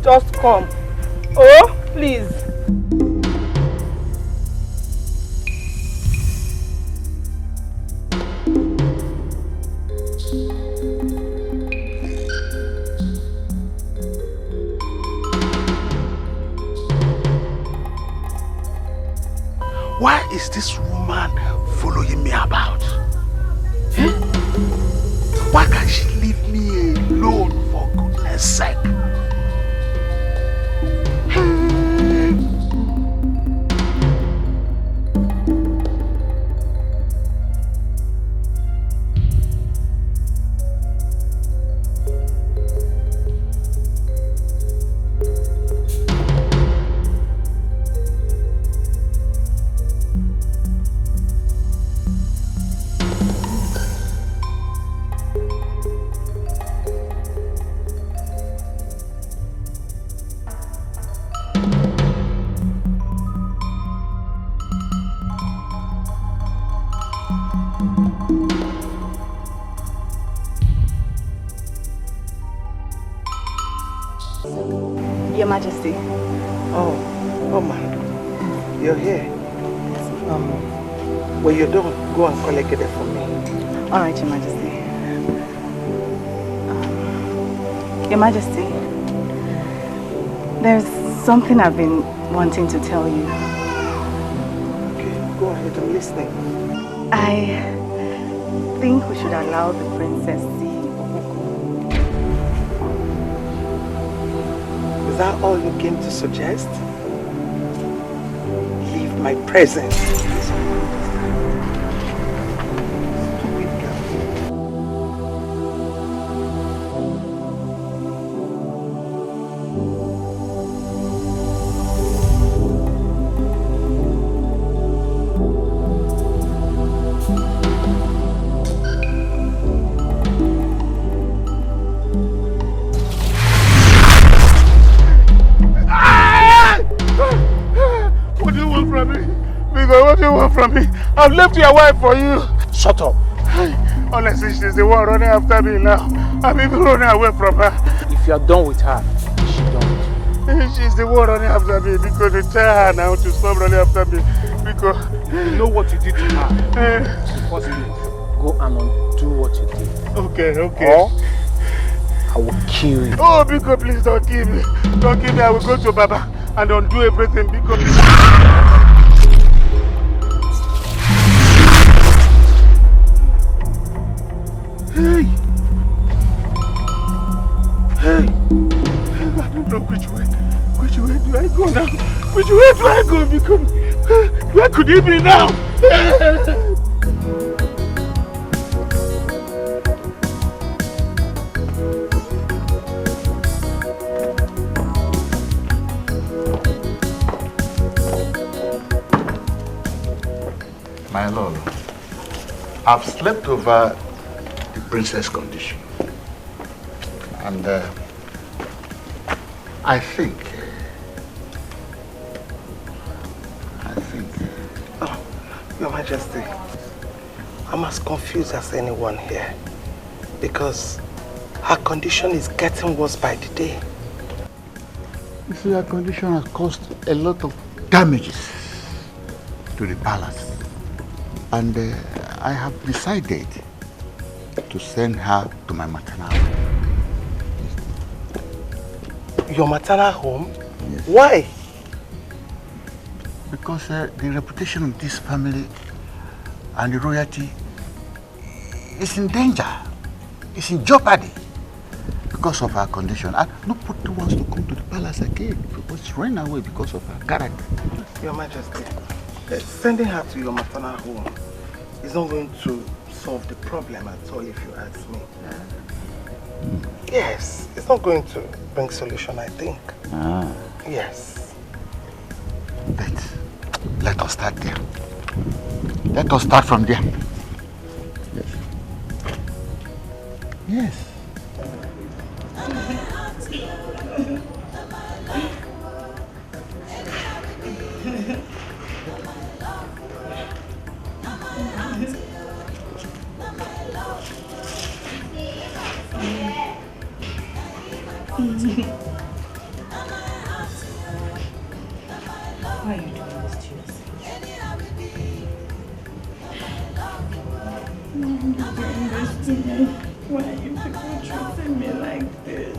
Speaker 10: Just come. Oh, please.
Speaker 1: is this woman following me about? Eh? Why can't she leave me alone, for goodness sake?
Speaker 8: Your Majesty.
Speaker 3: Oh man, you're here. When you're done, go and collect it for me.
Speaker 8: All right, Your Majesty. Your Majesty, there's something I've been wanting to tell you.
Speaker 3: Okay, go ahead, I'm listening.
Speaker 8: I think we should allow the princess see.
Speaker 3: Is that all you came to suggest? Leave my presence.
Speaker 1: What do you want from me? I've left your wife for you.
Speaker 3: Shut up.
Speaker 1: Honestly, she's the one running after me now. I'm even running away from her.
Speaker 3: If you're done with her, she don't.
Speaker 1: She's the one running after me because they tell her now to stop running after me. Because
Speaker 3: you know what you did to her. The first thing, go and undo what you did.
Speaker 1: Okay.
Speaker 3: Or I will kill you.
Speaker 1: Oh, because please don't kill me. Don't kill me. I will go to Baba and undo everything because... Hey! I don't know which way do I go now? Which way do I go? Because where could he be now?
Speaker 17: My lord, I've slept over the princess' condition. And I think...
Speaker 3: Oh, Your Majesty, I'm as confused as anyone here. Because her condition is getting worse by the day.
Speaker 17: You see, her condition has caused a lot of damages to the palace. And I have decided to send her to my maternal home.
Speaker 3: Your maternal home?
Speaker 17: Yes.
Speaker 3: Why?
Speaker 17: Because the reputation of this family and the royalty is in danger. It's in jeopardy because of her condition. And nobody wants to come to the palace again because it's run away because of her character.
Speaker 3: Your Majesty, sending her to your maternal home is not going to solve the problem at all, if you ask me. Yes, it's not going to bring solution, I think. Yes.
Speaker 17: But let us start there. Let us start from there. Yes. Yes.
Speaker 8: Why are you doing this to yourself?
Speaker 10: Why are you people treating me like this?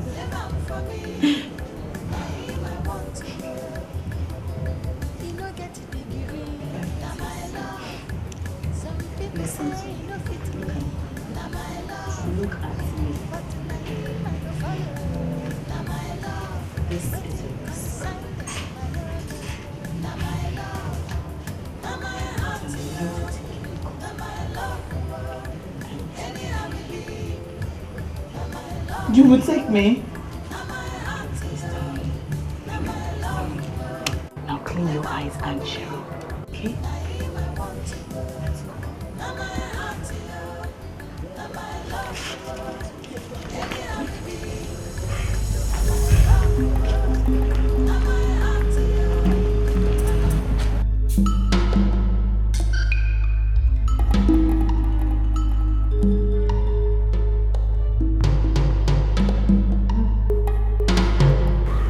Speaker 14: look at me. This is a risk.
Speaker 3: You will take me?
Speaker 8: Now clean your eyes and chill, okay?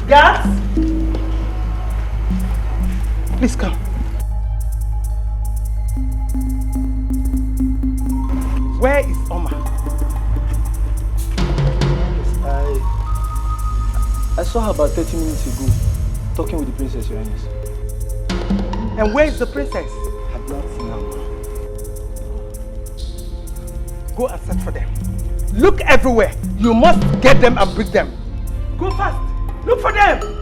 Speaker 3: Guards! Please come. Where is Oma?
Speaker 20: I saw her about 30 minutes ago, talking with the princess, Your Highness.
Speaker 3: And where is the princess?
Speaker 20: I've not seen her.
Speaker 3: Go and search for them. Look everywhere. You must get them and bring them. Go fast. Look for them.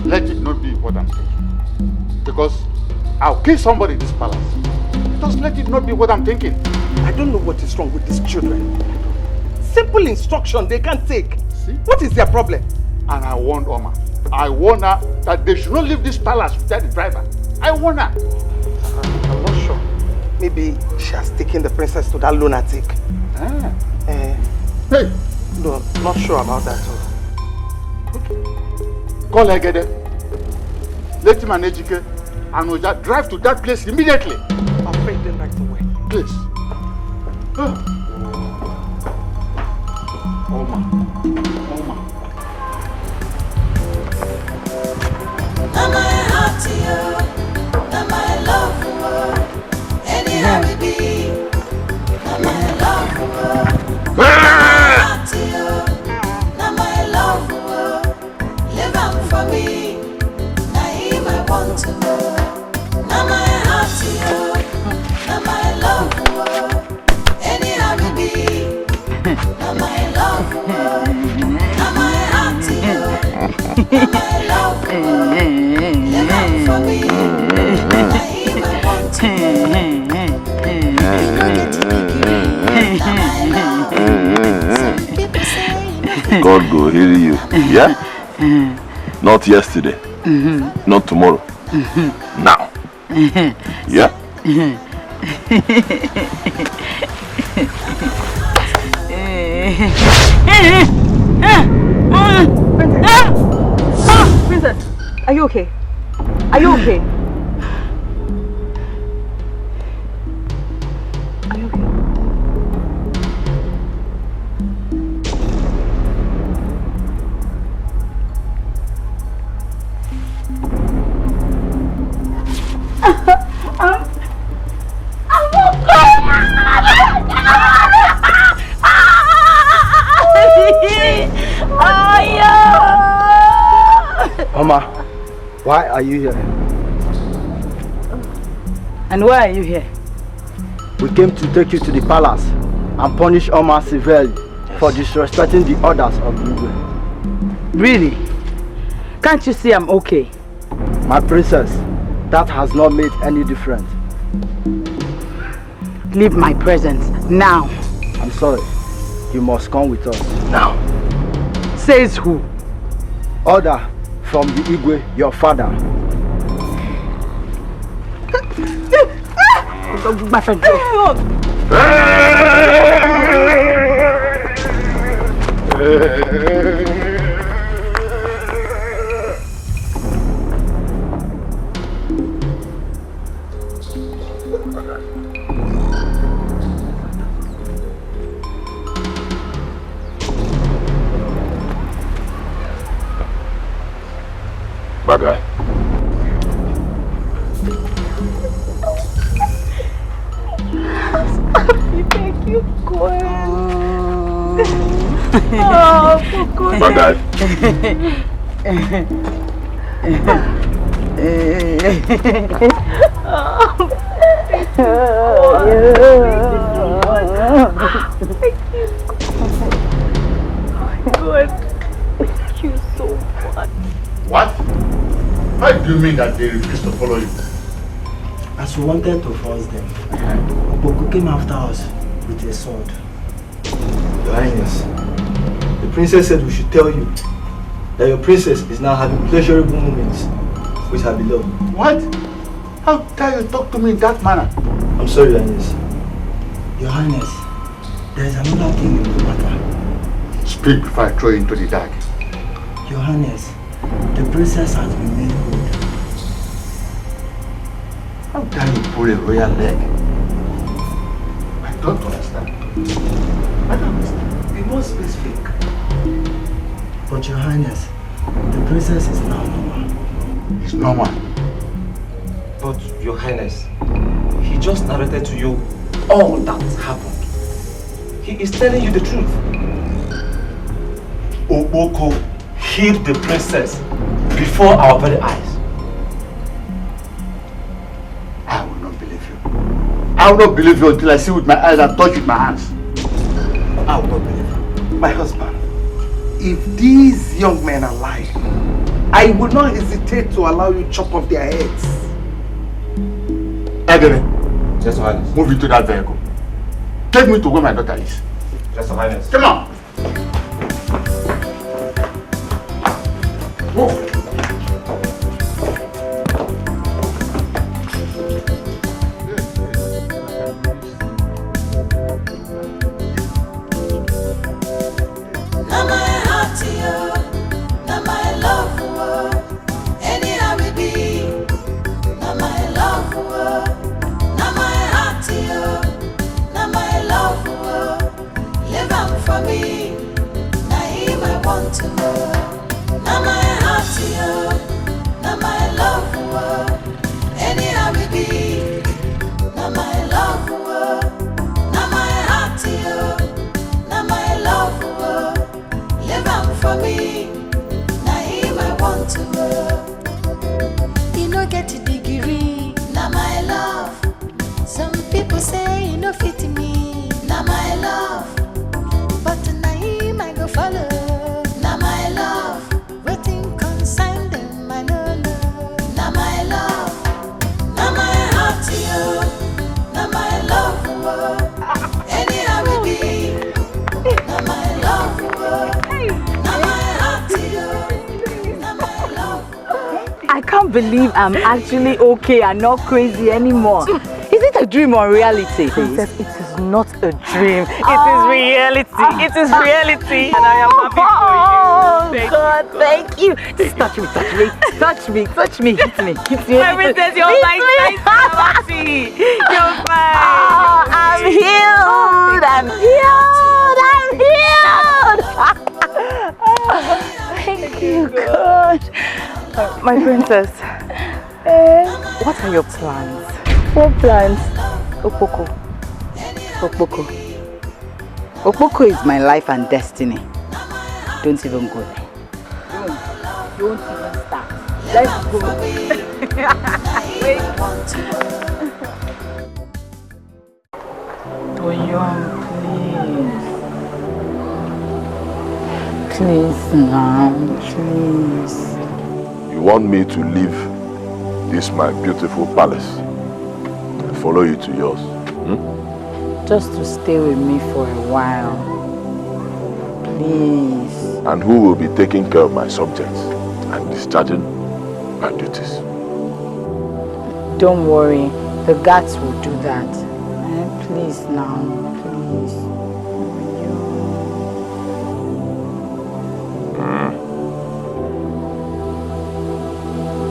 Speaker 17: Let it not be what I'm thinking. Because I'll kill somebody in this palace. Just let it not be what I'm thinking.
Speaker 3: I don't know what is wrong with these children. Simple instruction they can't take. See? What is their problem?
Speaker 17: And I warned Oma. I warned her that they should not leave this palace without the driver. I warned her.
Speaker 3: I'm not sure. Maybe she has taken the princess to that lunatic.
Speaker 17: Hey!
Speaker 3: No, not sure about that.
Speaker 17: Call Egede. Let him and Ejike and Oja drive to that place immediately.
Speaker 3: I'll bring them right away.
Speaker 17: Please. Oma.
Speaker 6: Now my heart to you, now my love for you. Anyhow we be, now my love for you. Now my heart to you, now my love for you. Live on for me, now him I want to know. Now my heart to you, now my love for you. Anyhow we be, now my love for you. Now my heart to you, now my love for you. Live on for me, now him I want to know.
Speaker 7: God go heal you. Yeah? Not yesterday. Not tomorrow. Now. Yeah?
Speaker 8: Princess, are you okay? Are you okay? Are you okay?
Speaker 20: Oma, why are you here?
Speaker 8: And why are you here?
Speaker 20: We came to take you to the palace and punish Oma severely for disrespecting the orders of the Igwe.
Speaker 8: Really? Can't you see I'm okay?
Speaker 20: My princess, that has not made any difference.
Speaker 8: Leave my presence now.
Speaker 20: I'm sorry. You must come with us.
Speaker 8: Now. Says who?
Speaker 20: Order from the Igwe, your father.
Speaker 8: My friend.
Speaker 7: Bad guy.
Speaker 8: Thank you, God. Oh, for goodness.
Speaker 7: Bad guy.
Speaker 8: Good. Thank you so much.
Speaker 17: What? How do you mean that they refused to follow you?
Speaker 20: As we wanted to force them, Boko came after us with a sword. Your Highness, the princess said we should tell you that your princess is now having pleasurable moments with her beloved.
Speaker 17: What? How dare you talk to me in that manner?
Speaker 20: I'm sorry, Your Highness. Your Highness, there is another thing in the matter.
Speaker 17: Speak before I throw you into the dark.
Speaker 20: Your Highness, the princess has been made good.
Speaker 17: How dare you pull a royal leg? I don't understand. I don't understand.
Speaker 20: Be more specific. But Your Highness, the princess is now normal.
Speaker 17: It's normal.
Speaker 9: But Your Highness, he just narrated to you all that happened. He is telling you the truth. Oboko hid the princess before our very eyes.
Speaker 17: I will not believe you. I will not believe you until I see with my eyes and touch with my hands.
Speaker 3: I will not believe you. My husband, if these young men are lying, I will not hesitate to allow you to chop off their heads.
Speaker 17: Edere,
Speaker 9: Yes, Your Highness.
Speaker 17: move into that vehicle. Take me to where my daughter is.
Speaker 9: Yes, Your Highness.
Speaker 17: Come on. Move.
Speaker 6: Now my heart to you, now my love for you. Anyhow we be, now my love for you. Now my heart to you, now my love for you. Live on for me, now him I want to know. Now my heart to you, now my love for you. Anyhow we be, now my love for you. Now my heart to you, now my love for you. Live on for me, now him I want to know. You no get a degree, now my love. Some people say you no fit me, now my love. But now him I go follow, now my love. Waiting consign them, I know love. Now my love, now my heart to you, now my love for you. Anyhow we be, now my love for you. Now my heart to you, now my love for you.
Speaker 8: I can't believe I'm actually okay and not crazy anymore. Is it a dream or reality? Princess, it is not a dream. It is reality. It is reality. And I am happy for you. God, thank you. Just touch me, touch me, touch me, touch me, hit me, hit me. Princess, you're my happy. You're fine. Oh, I'm healed. I'm healed. I'm healed. Thank you, God. My princess, what are your plans? What plans? Okpoko. Okpoko. Okpoko is my life and destiny. Don't even go there. Don't even start. Let's go. Wait. Toyon, please. Please now, please.
Speaker 7: You want me to leave this my beautiful palace and follow you to yours?
Speaker 8: Just to stay with me for a while. please.
Speaker 7: And who will be taking care of my subjects and discharging my duties?
Speaker 8: Don't worry, the guards will do that. Please now, please.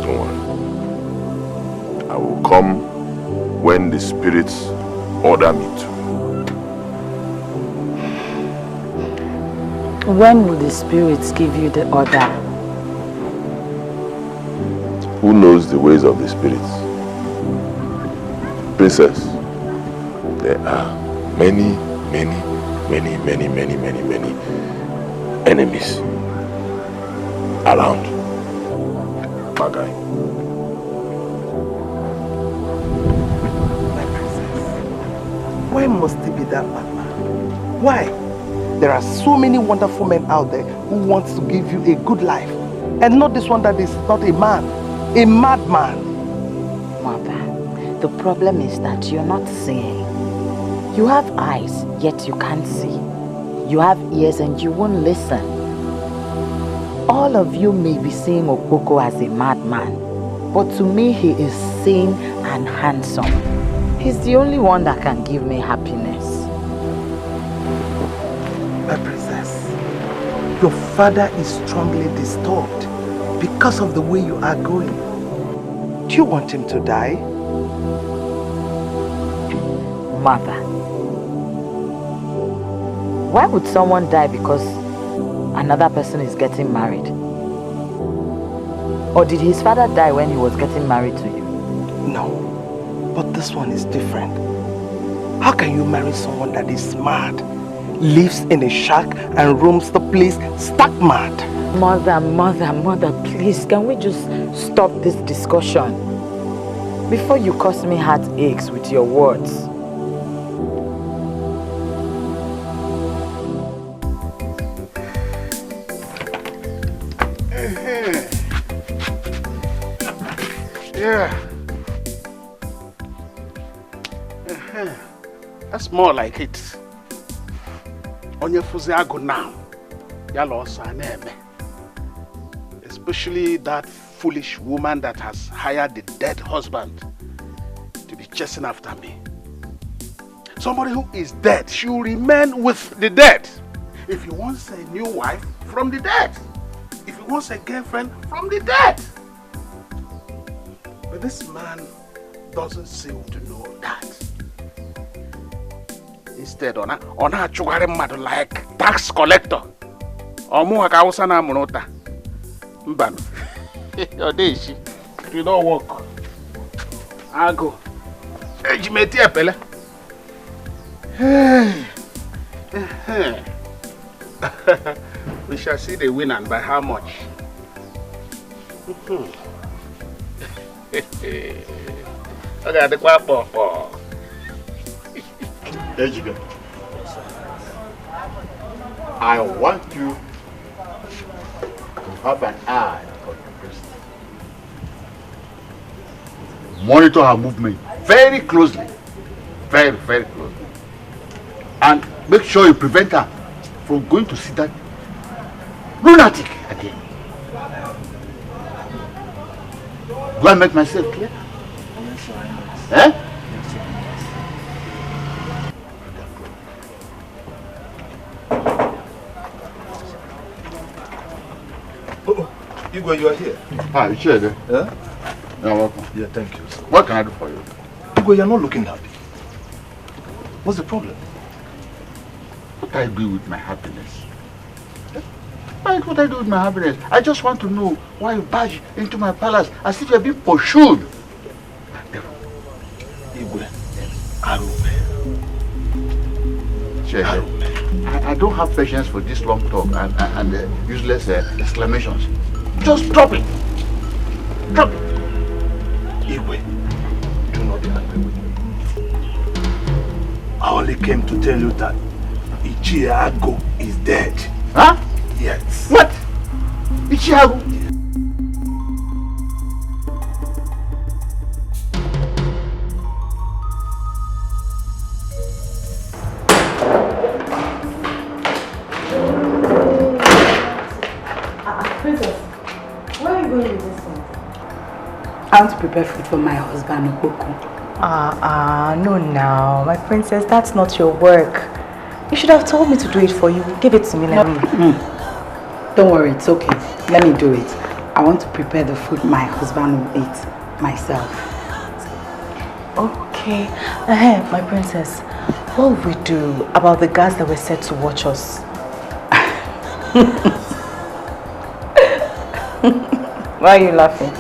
Speaker 7: Don't worry. I will come when the spirits order me to.
Speaker 8: When will the spirits give you the order?
Speaker 7: Who knows the ways of the spirits? Princess, there are many enemies around. Magai.
Speaker 3: Why must it be that madman? Why? There are so many wonderful men out there who want to give you a good life. And not this one that is not a man, a madman.
Speaker 8: Mother, the problem is that you're not seeing. You have eyes, yet you can't see. You have ears and you won't listen. All of you may be seeing Okpoko as a madman, but to me he is sane and handsome. He's the only one that can give me happiness.
Speaker 3: My princess, your father is strongly disturbed because of the way you are going. Do you want him to die?
Speaker 8: Mother, why would someone die because another person is getting married? Or did his father die when he was getting married to you?
Speaker 3: No, but this one is different. How can you marry someone that is mad, lives in a shack and roams the place stark mad?
Speaker 8: Mother, please, can we just stop this discussion? Before you cause me heartaches with your words.
Speaker 1: Yeah. That's more like it. Onye fuzi agu now. Yalo saneme. Especially that foolish woman that has hired the dead husband to be chasing after me. Somebody who is dead should remain with the dead. If he wants a new wife, from the dead. If he wants a girlfriend, from the dead. But this man doesn't seem to know that. Instead, on a chugare mad like tax collector. Omu akausa na munota. Mbano. Your day, it will not work. I go. Ejimeti epele. We shall see the winner and by how much. Okay, the quapo.
Speaker 11: Ejiga, I want you to have an eye on your priest. Monitor her movement very closely. Very, very closely. And make sure you prevent her from going to see that lunatic again. Do I make myself clear? Eh?
Speaker 17: Igwe, you are here.
Speaker 11: Hi, you here?
Speaker 17: Yeah?
Speaker 11: You're welcome.
Speaker 17: Yeah, thank you.
Speaker 11: What can I do for you?
Speaker 17: Igwe, you're not looking happy. What's the problem?
Speaker 11: What do I do with my happiness? What I do with my happiness? I just want to know why you barge into my palace as if you're being pursued.
Speaker 17: Igwe, Arube.
Speaker 11: I don't have patience for this long talk and useless exclamations. Just drop it. Drop it.
Speaker 17: Igwe, do not be angry with me. I only came to tell you that Ichiago is dead.
Speaker 11: Huh?
Speaker 17: Yes.
Speaker 11: What? Ichiago?
Speaker 8: you going with this thing?
Speaker 12: I want to prepare food for my husband, Okoko.
Speaker 8: No now. My princess, that's not your work. You should have told me to do it for you. Give it to me, let me.
Speaker 12: Don't worry, it's okay. Let me do it. I want to prepare the food my husband will eat myself.
Speaker 8: Okay. My princess, what will we do about the guards that were set to watch us? Why are you laughing?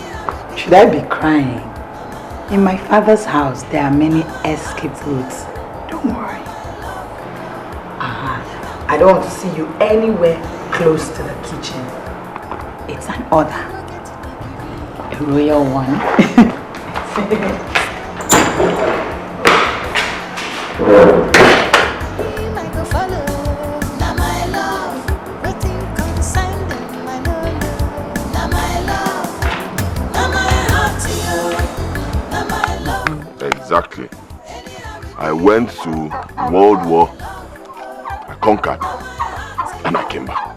Speaker 12: Should I be crying? In my father's house, there are many escape routes. Don't worry. I don't want to see you anywhere close to the kitchen. It's an order. A royal one.
Speaker 7: Exactly. I went to World War, I conquered, and I came back.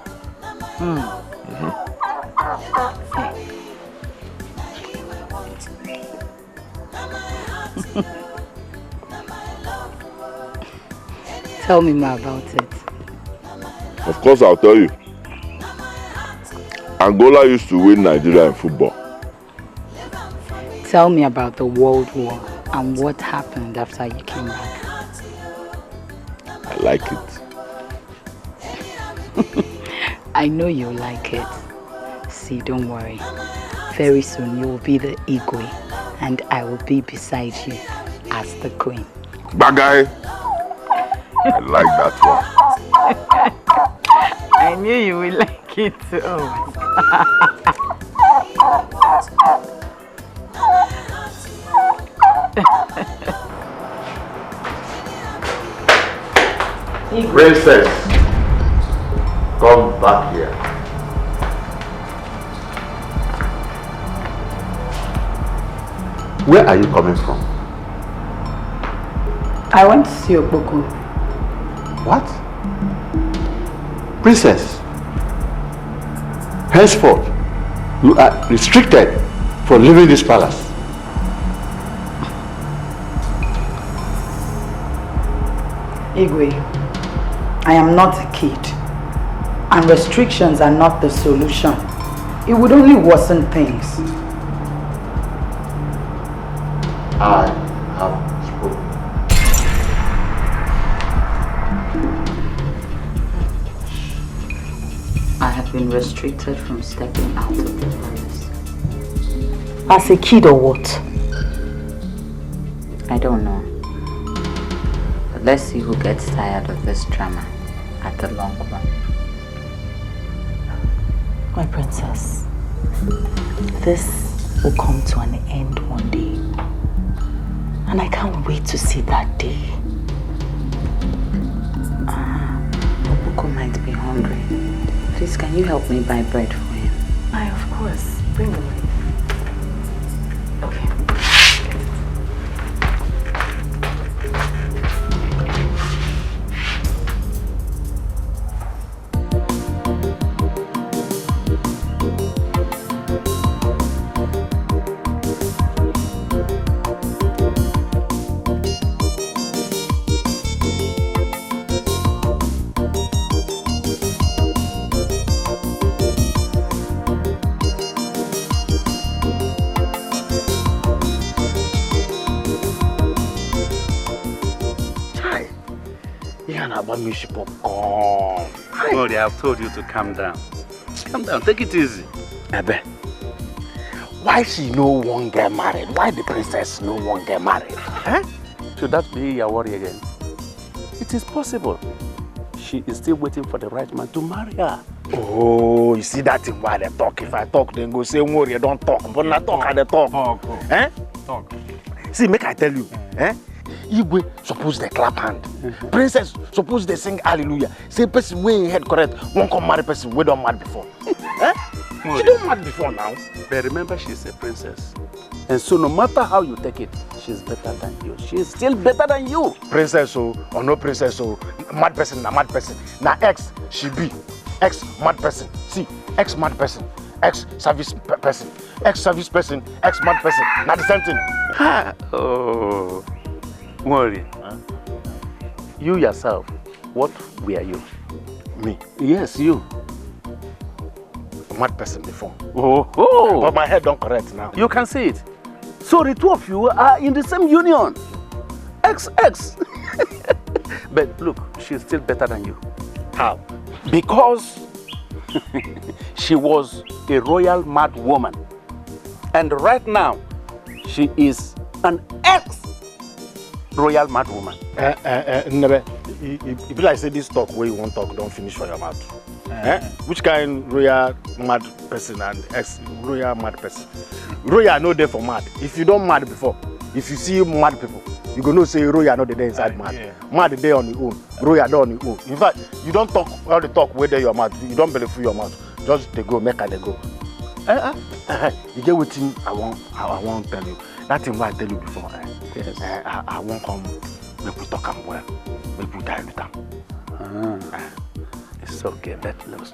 Speaker 12: Tell me more about it.
Speaker 7: Of course I'll tell you. Angola used to win Nigeria in football.
Speaker 12: Tell me about the World War and what happened after you came back.
Speaker 7: I like it.
Speaker 12: I know you like it. See, don't worry. Very soon you will be the Igwe and I will be beside you as the queen.
Speaker 7: Bagay! I like that one.
Speaker 12: I knew you would like it too. Oh my God.
Speaker 17: Princess, come back here. Where are you coming from?
Speaker 12: I went to see Okoko.
Speaker 17: What? Princess, henceforth, you are restricted from leaving this palace.
Speaker 12: Igwe, I am not a kid, and restrictions are not the solution. It would only worsen things.
Speaker 17: I have spoken.
Speaker 12: I have been restricted from stepping out of the palace.
Speaker 8: As a kid or what?
Speaker 12: I don't know. But let's see who gets tired of this drama at the long run.
Speaker 8: My princess, this will come to an end one day. And I can't wait to see that day.
Speaker 12: Okoko might be hungry. Please, can you help me buy bread for him?
Speaker 8: Aye, of course. Bring the bread. Okay.
Speaker 22: Sorry, I've told you to calm down. Calm down, take it easy.
Speaker 1: Ebe, why she no one get married? Why the princess no one get married?
Speaker 22: Eh? Should that be your worry again? It is possible. She is still waiting for the right man to marry her.
Speaker 1: Oh, you see that thing why they talk? If I talk, then go say worry, don't talk. But not talk, I talk.
Speaker 22: Talk.
Speaker 1: Eh?
Speaker 22: Talk.
Speaker 1: See, make I tell you, eh? Igwe suppose they clap hand. Princess suppose they sing hallelujah. Say person way in head correct, won't come marry person we don't mad before. Eh? She don't mad before now.
Speaker 22: But remember, she's a princess. And so no matter how you take it, she's better than you. She's still better than you.
Speaker 1: Princess or no princess or mad person, na mad person. Now ex she be. Ex mad person. See, ex mad person.
Speaker 11: ex-service person, ex-service person, ex-mad person. Not the same thing.
Speaker 22: Oh, worry. Huh? You yourself, what were you?
Speaker 11: Me?
Speaker 22: Yes, you.
Speaker 11: Mad person before.
Speaker 22: Oh.
Speaker 11: But my head don't correct now.
Speaker 22: You can see it. So the two of you are in the same union. Ex. But look, she's still better than you.
Speaker 11: How?
Speaker 22: Because she was a royal mad woman. And right now, she is an ex-royal mad woman.
Speaker 11: Never. If you like say this talk where you won't talk, don't finish for your mouth. Which kind royal mad person and ex-royal mad person? Royal no there for mad. If you don't mad before, if you see mad people, you go know say royal no there inside mad. Yeah. Mad there on your own, royal there on your own. In fact, you don't talk all the talk where there your mouth. You don't believe through your mouth. Just they go, make they go. You get what thing I want tell you. That thing what I tell you before. Yes. I won't come. Make we talk am well. Make we die with them.
Speaker 22: It's okay, let loose.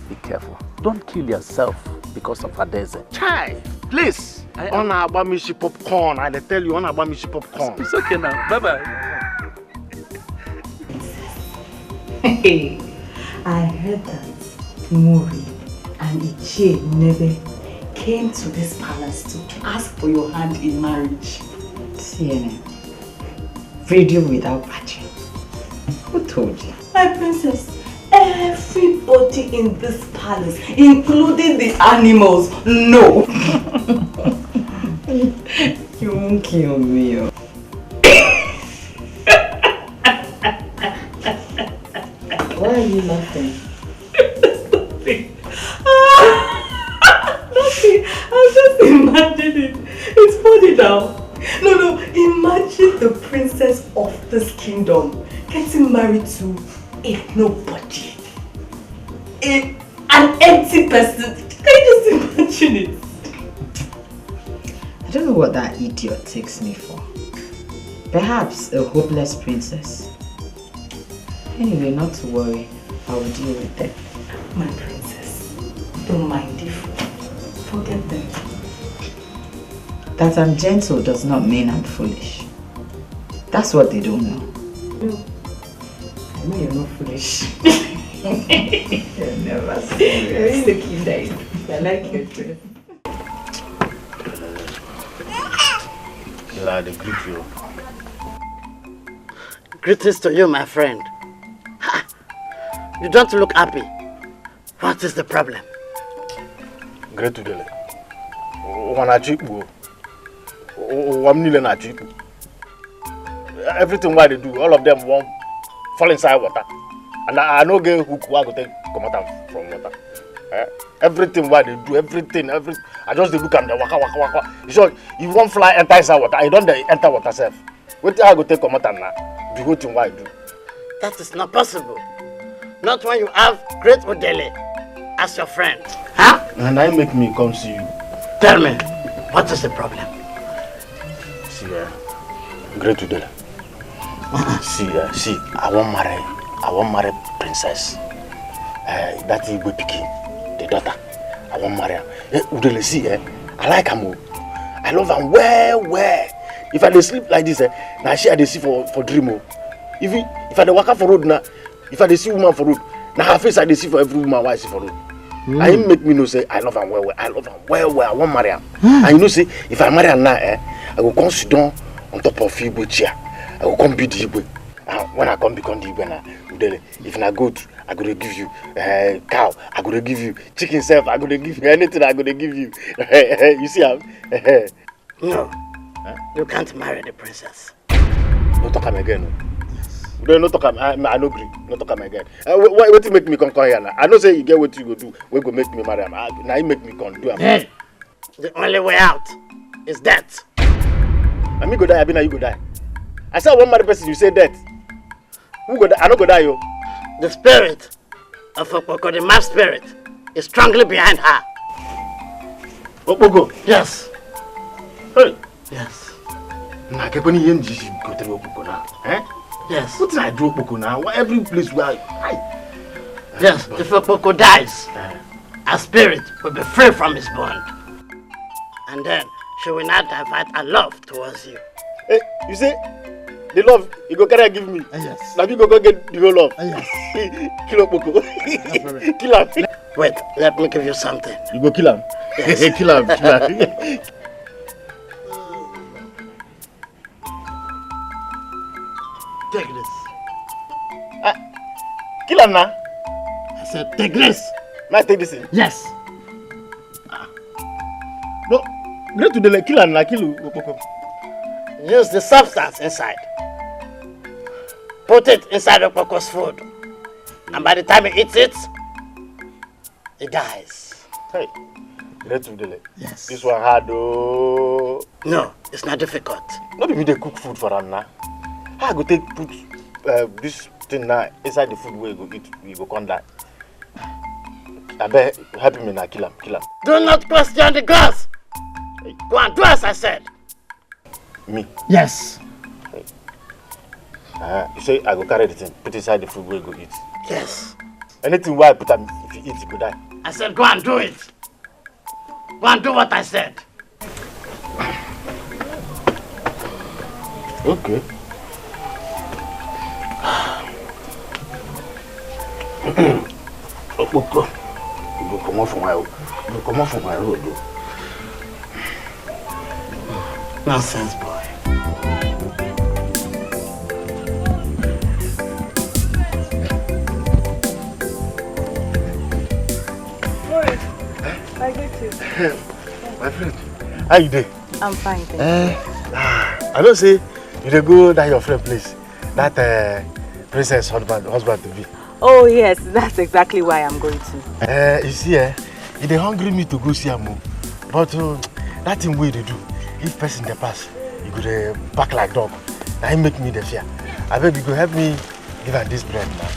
Speaker 22: Be careful. Don't kill yourself because of a desert.
Speaker 11: Chai, please. On about me she popcorn. I tell you on about me she popcorn.
Speaker 22: It's okay now. Bye-bye.
Speaker 8: Hey, I heard that Mori and Ichie never came to this palace to ask for your hand in marriage.
Speaker 12: CNN. Video without patching. Who told you?
Speaker 8: My princess, everybody in this palace, including the animals, know.
Speaker 12: You won't kill me. Why are you laughing?
Speaker 8: Nothing. I'm just imagining. It's funny now. No, imagine the princess of this kingdom getting married to a nobody. An empty person. Can you just imagine it?
Speaker 12: I don't know what that idiot takes me for. Perhaps a hopeless princess. Anyway, not to worry. I will deal with them.
Speaker 8: My princess, don't mind if forget them.
Speaker 12: That I'm gentle does not mean I'm foolish. That's what they don't know.
Speaker 8: No, I know you're not foolish.
Speaker 12: You're never serious.
Speaker 8: You're the kid. I like your dress.
Speaker 11: I greet you.
Speaker 18: Greetings to you, my friend. Ha! You don't look happy. What is the problem?
Speaker 11: Great today. Everything what they do, all of them won't fall inside water. And I know get hook who go take come out from water. Everything what they do, everything. I just look at them waka. You sure you won't fly enter inside water, you don't enter water self. What I go take come out now? The whole thing what I do.
Speaker 18: That is not possible. Not when you have Great Odele as your friend. Huh?
Speaker 11: And I make me come see you.
Speaker 18: Tell me, what is the problem?
Speaker 11: See, Great Odele. See, I won't marry princess. That Igbo Pikin, the daughter. I won't marry her. Udele, see, I like her. I love her well. If I dey sleep like this, now she I dey see for dream. If I dey walk for road now, if I dey see woman for road, now her face I dey see for every woman why I see for road. I make me know say I love her well. I love her well. I won't marry her. And you know say if I marry her now, I will come sit down on top of Igbo chair. I will come be the Igbo. When I come become the Igbo now, Udele, if na goat, I go to give you cow. I go to give you chicken self. I go to give you anything. I go to give you. You see how?
Speaker 18: No, you can't marry the princess.
Speaker 11: No talk am again. No talk am. I no agree. No talk am again. What you make me come here now? I know say you get what you go do. We go make me marry am. Now you make me come do am.
Speaker 18: The only way out is death.
Speaker 11: I me go die. I be now you go die. I saw one married person. You say death. Who go die? I no go die yo.
Speaker 18: The spirit of Okpoko, the mad spirit, is strongly behind her.
Speaker 11: Okpoko?
Speaker 18: Yes.
Speaker 11: Hey.
Speaker 18: Yes.
Speaker 11: Nah, can you go to Okpoko now?
Speaker 18: Yes.
Speaker 11: What did I do Okpoko now? Every place where
Speaker 18: Yes, if Okpoko dies, her spirit will be free from his bond. And then she will not divert her love towards you.
Speaker 11: Hey, you see, the love you go carry give me.
Speaker 18: Yes.
Speaker 11: Now you go get the whole love.
Speaker 18: Yes.
Speaker 11: Kill up, Boko. Kill him.
Speaker 18: Wait, let me give you something.
Speaker 11: You go kill him.
Speaker 18: Yes.
Speaker 11: Kill him.
Speaker 18: Take this.
Speaker 11: Kill him now.
Speaker 18: I said take this.
Speaker 11: May I take this?
Speaker 18: Yes.
Speaker 11: No, great to the kill him now. Kill him.
Speaker 18: Use the substance inside. Put it inside the Poco's food. And by the time he eats it, he dies.
Speaker 11: Hey, great to the
Speaker 18: Yes.
Speaker 11: This one hard though.
Speaker 18: No, it's not difficult.
Speaker 11: Not be they cook food for him now. How I go take put this thing now inside the food where you go eat, you go come die. I bet help me now, kill him.
Speaker 18: Do not question the gods.
Speaker 11: Hey.
Speaker 18: Go and do as I said.
Speaker 11: Me?
Speaker 18: Yes.
Speaker 11: Hey. You say I go carry the thing, put inside the food where you go eat.
Speaker 18: Yes.
Speaker 11: Anything where I put them, if you eat, you go die.
Speaker 18: I said go and do it. Go and do what I said.
Speaker 11: Okay. Okpoko, you go come off from my road.
Speaker 18: Nonsense, boy.
Speaker 8: I greet you.
Speaker 11: My friend, how you doing?
Speaker 8: I'm fine, thank you.
Speaker 11: I don't say you dey go that your friend place. That princess husband to be.
Speaker 8: Oh yes, that's exactly why I'm going to.
Speaker 11: You see, he dey hungry me to go see him. But that thing wey they do, if person dey pass, you go dey back like dog. That make me the fear. I beg you go help me give her this bread now.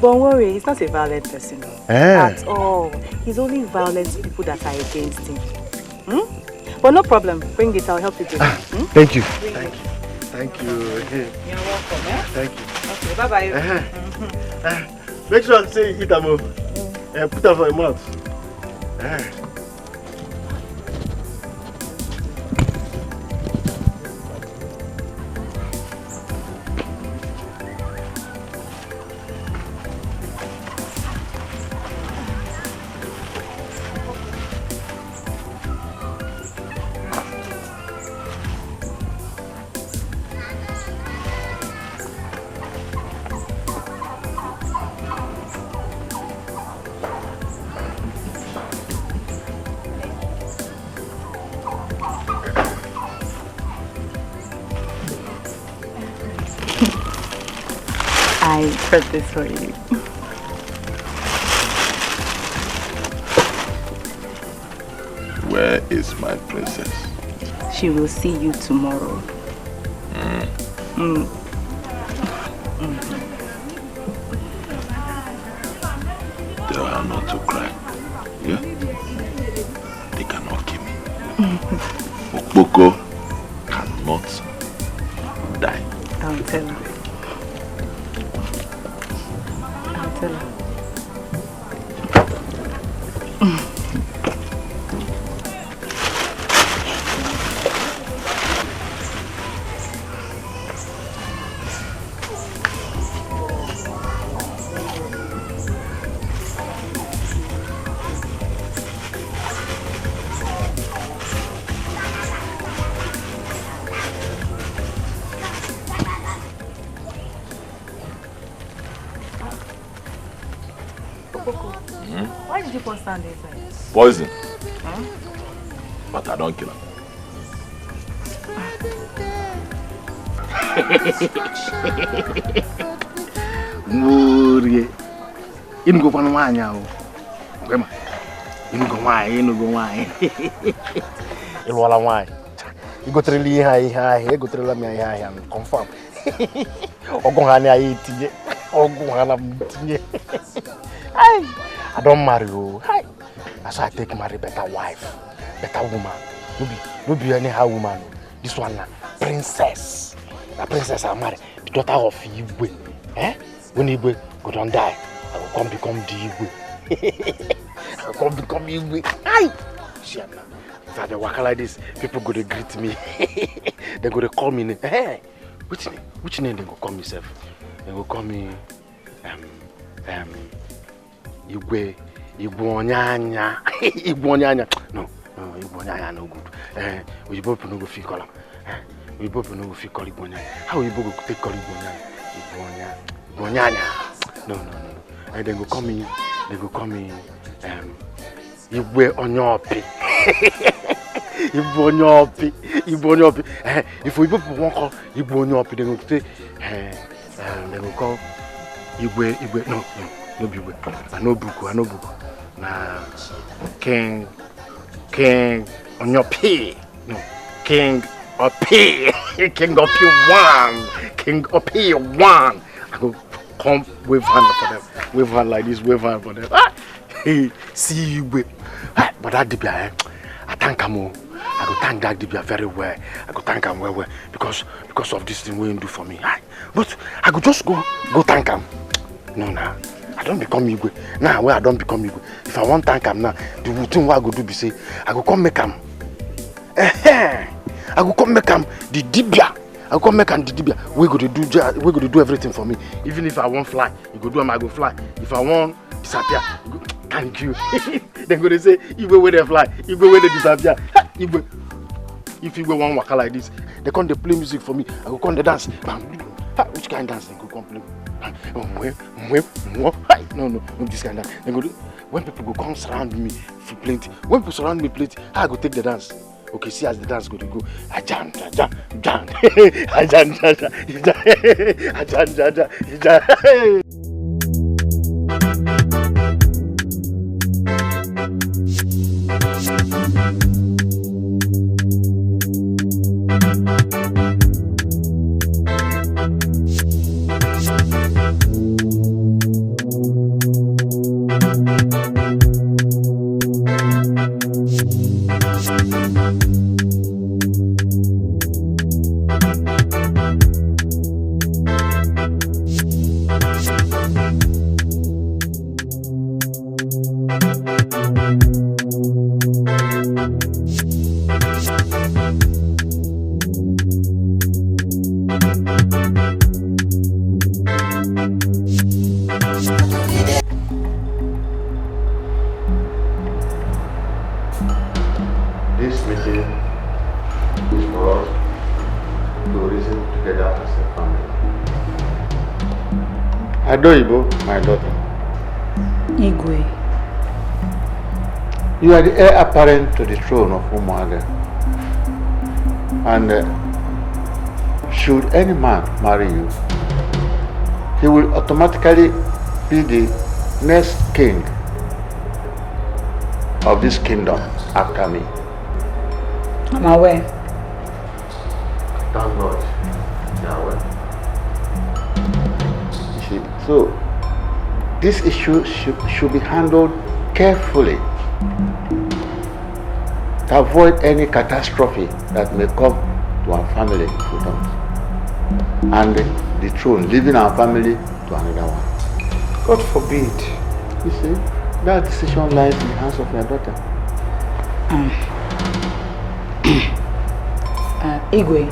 Speaker 8: Don't worry, he's not a violent person at all. He's only violent to people that are against him. But no problem, bring it, I'll help you do it.
Speaker 11: Thank you.
Speaker 8: Thank you. You're welcome, eh?
Speaker 11: Thank you.
Speaker 8: Okay, bye-bye.
Speaker 11: Make sure say you eat them and put them for your mouth.
Speaker 8: I brought this for you.
Speaker 7: Where is my princess?
Speaker 8: She will see you tomorrow.
Speaker 7: Tell her not to cry. Yeah? They cannot kill me. Okpoko cannot die.
Speaker 8: I'll tell her. I'll tell her. Why did you put sand inside?
Speaker 7: Poison. But I don't kill her.
Speaker 11: Murie. Inugo kwa nwanya o. Gwema. Inugo nwanya. Ilwala nwanya. Igotreli ihe igotrela mi ihe confirm. Ogun ha ni ayi tinye. Ogun ha na tinye. I don't marry you. That's why I take marry better wife, better woman. No be anyhow woman. This one na princess. The princess I marry, the daughter of Igwe. When Igwe go don die, I will come become the Igwe.
Speaker 1: become Igwe. Aye! Shiana. If I walk like this, people go to greet me. They go to call me. Hey, which name they go call me, self? They go call me Igwe Onyanya. Igwe Onyanya. No, Igwe Onyanya no good. We both no go fit call. We both no go fit call Igwe Onyanya. How we both go take call Igwe Onyanya? Igwe Onyanya. No. And they go call me Igwe Onyopi. Igwe Onyopi. If we both won't call Igwe Onyopi, they go say they go call Igwe. No Igwe. I know Buku. Na King Onyopi. No, King Opi. King Opi 1. I go come wave hand for them. Wave hand like this, wave hand for them. See you, but that Dibia, I thank him. I go thank that Dibia very well. I go thank him well because of this thing we do for me. But I go just go thank him. No, I don't become Igwe. Now where I don't become Igwe. If I want thank him now, the thing what I go do be say, I go come make him. I go come make him the Dibia. I come make him the Dibia. We go to do everything for me. Even if I want fly, you go do him. I go fly. If I want disappear, you go, thank you. Then go to say, Igwe where they fly, Igwe where they disappear. Igwe. If Igwe want waka like this, they come they play music for me. I go come they dance. Which kind of dance they go come play? No, this kind of dance. They go do, when people go come surround me for plenty. When people surround me plenty, I go take the dance. Okay, see as the dance go to go. Ajan. Adoibo, my daughter.
Speaker 12: Igwe.
Speaker 17: You are the heir apparent to the throne of Umuaga. And should any man marry you, he will automatically be the next king of this kingdom after me.
Speaker 12: I'm aware.
Speaker 17: Thank God. So, this issue should be handled carefully to avoid any catastrophe that may come to our family if we don't. And the throne, leaving our family to another one.
Speaker 3: God forbid.
Speaker 17: You see, that decision lies in the hands of your daughter.
Speaker 12: Igwe,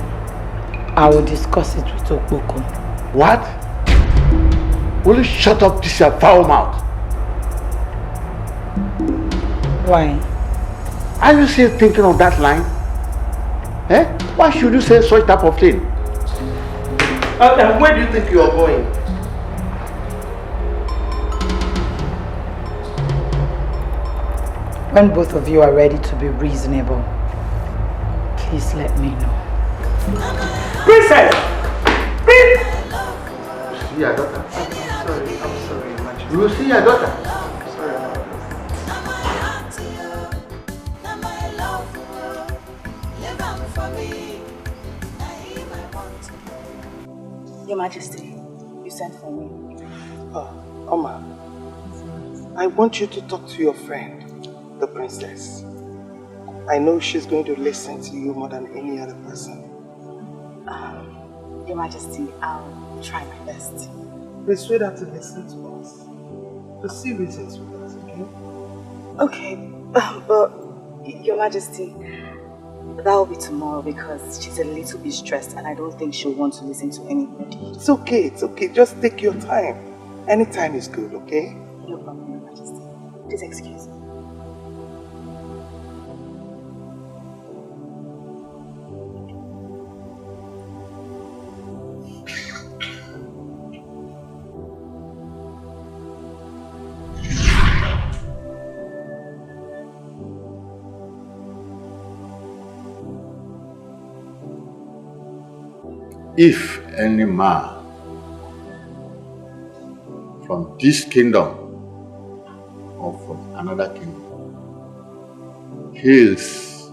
Speaker 12: I will discuss it with Okpoko.
Speaker 17: What? Will you shut up this your foul mouth?
Speaker 12: Why?
Speaker 17: Are you still thinking of that line? Why should you say such type of thing?
Speaker 3: And where do you think you are going?
Speaker 12: When both of you are ready to be reasonable, please let me know.
Speaker 3: Princess!
Speaker 17: See your daughter.
Speaker 3: I'm sorry, Majesty.
Speaker 17: You will see your daughter.
Speaker 3: Sorry about
Speaker 8: Your Majesty, you sent for me.
Speaker 3: Oma, I want you to talk to your friend, the princess. I know she's going to listen to you more than any other person.
Speaker 8: Your Majesty, I'll try my best.
Speaker 3: Persuade her to listen to us. To see reasons with us, okay?
Speaker 8: Okay, but Your Majesty, that will be tomorrow because she's a little bit stressed and I don't think she'll want to listen to anybody.
Speaker 3: It's okay. Just take your time. Any time is good, okay?
Speaker 8: No problem, Your Majesty. Please excuse me.
Speaker 17: If any man from this kingdom or from another kingdom kills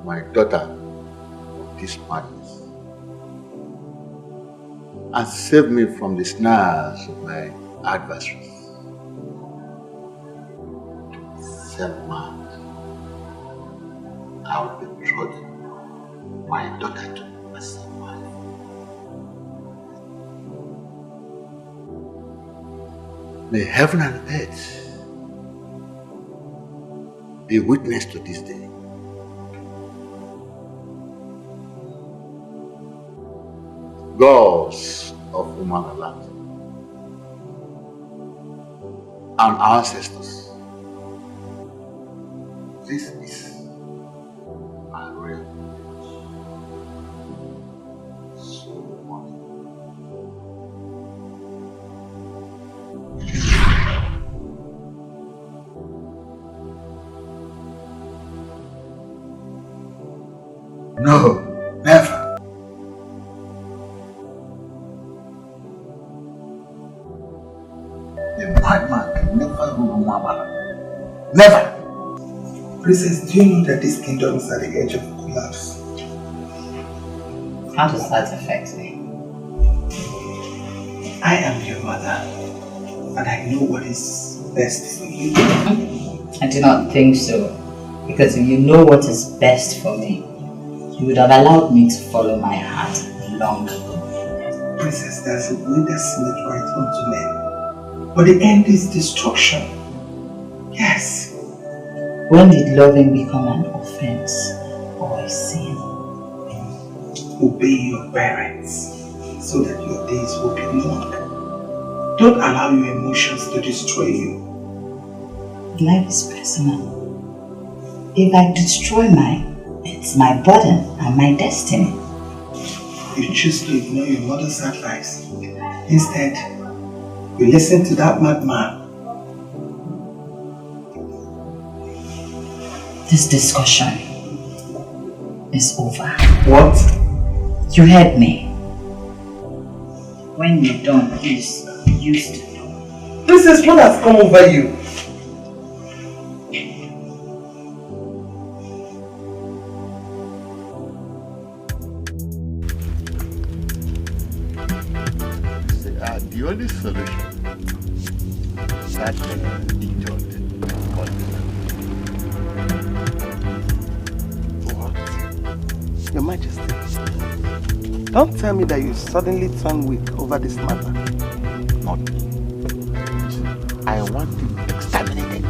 Speaker 17: my daughter of this madness and save me from the snares of my adversaries, same man, I will betroth my daughter to my son. May heaven and earth be witness to this day. Gods of human land and ancestors, this is my real No, never. A madman can never rule Mabala. Never.
Speaker 3: Princess, do you know that this kingdom is at the edge of collapse?
Speaker 12: How does that affect me?
Speaker 3: I am your mother, and I know what is best for you.
Speaker 12: I do not think so, because if you know what is best for me, you would have allowed me to follow my heart long ago.
Speaker 3: Princess, there's a way that seemeth right unto men, but the end is destruction. Yes.
Speaker 12: When did loving become an offense or a sin?
Speaker 3: Obey your parents so that your days will be long. Don't allow your emotions to destroy you.
Speaker 12: Life is personal. If I destroy mine, it's my burden and my destiny.
Speaker 3: You choose to ignore your mother's advice. Instead, you listen to that madman.
Speaker 12: This discussion is over.
Speaker 3: What?
Speaker 12: You heard me. When you're done, please, you used to know.
Speaker 3: This is what has come over you.
Speaker 17: The only solution that idiot got.
Speaker 3: What? Your Majesty, don't tell me that you suddenly turn weak over this matter.
Speaker 17: Not me. I want him exterminated.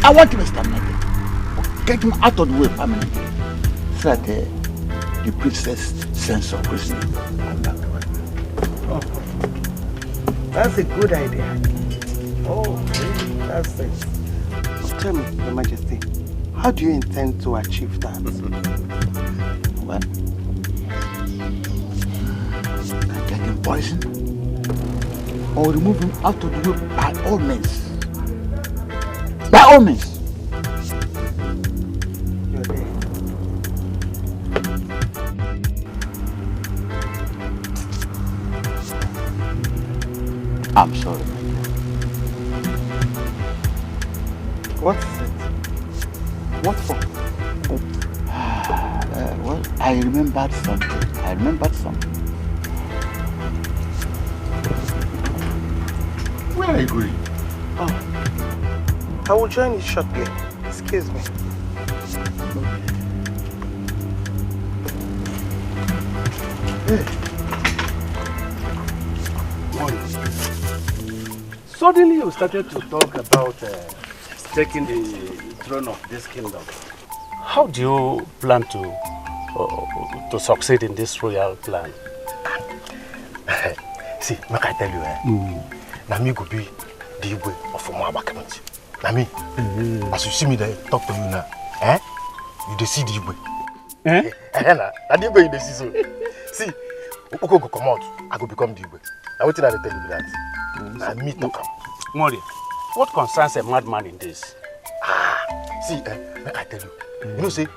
Speaker 17: I want him exterminated. Get him out of the way permanently. So that the princess' sense of reasoning come back to her.
Speaker 3: Oh. That's a good idea. Oh, really? That's it. Tell me, Your Majesty, how do you intend to achieve that?
Speaker 17: Well, I get him poisoned or remove him out of the way by all means. By all means.
Speaker 3: You're dead.
Speaker 17: I'm sorry.
Speaker 3: What is it? What for?
Speaker 17: Well, I remembered something. Where are you going?
Speaker 3: Oh, I will join you shortly. Excuse me.
Speaker 1: Hey. Suddenly you started to talk about
Speaker 13: taking the throne of this kingdom, how do you plan to succeed in this royal plan?
Speaker 9: See, make I tell you, now me go be the Igwe of Umaba Community. Now me, as you see me there, talk to you now, you dey see the Igwe. Now the Igwe you dey see so. See, Oko go come out, I go become the Igwe. Now what did I tell you with that? Now me talk am.
Speaker 13: Mori, what concerns a madman in this?
Speaker 9: See, make I tell you. You know, say,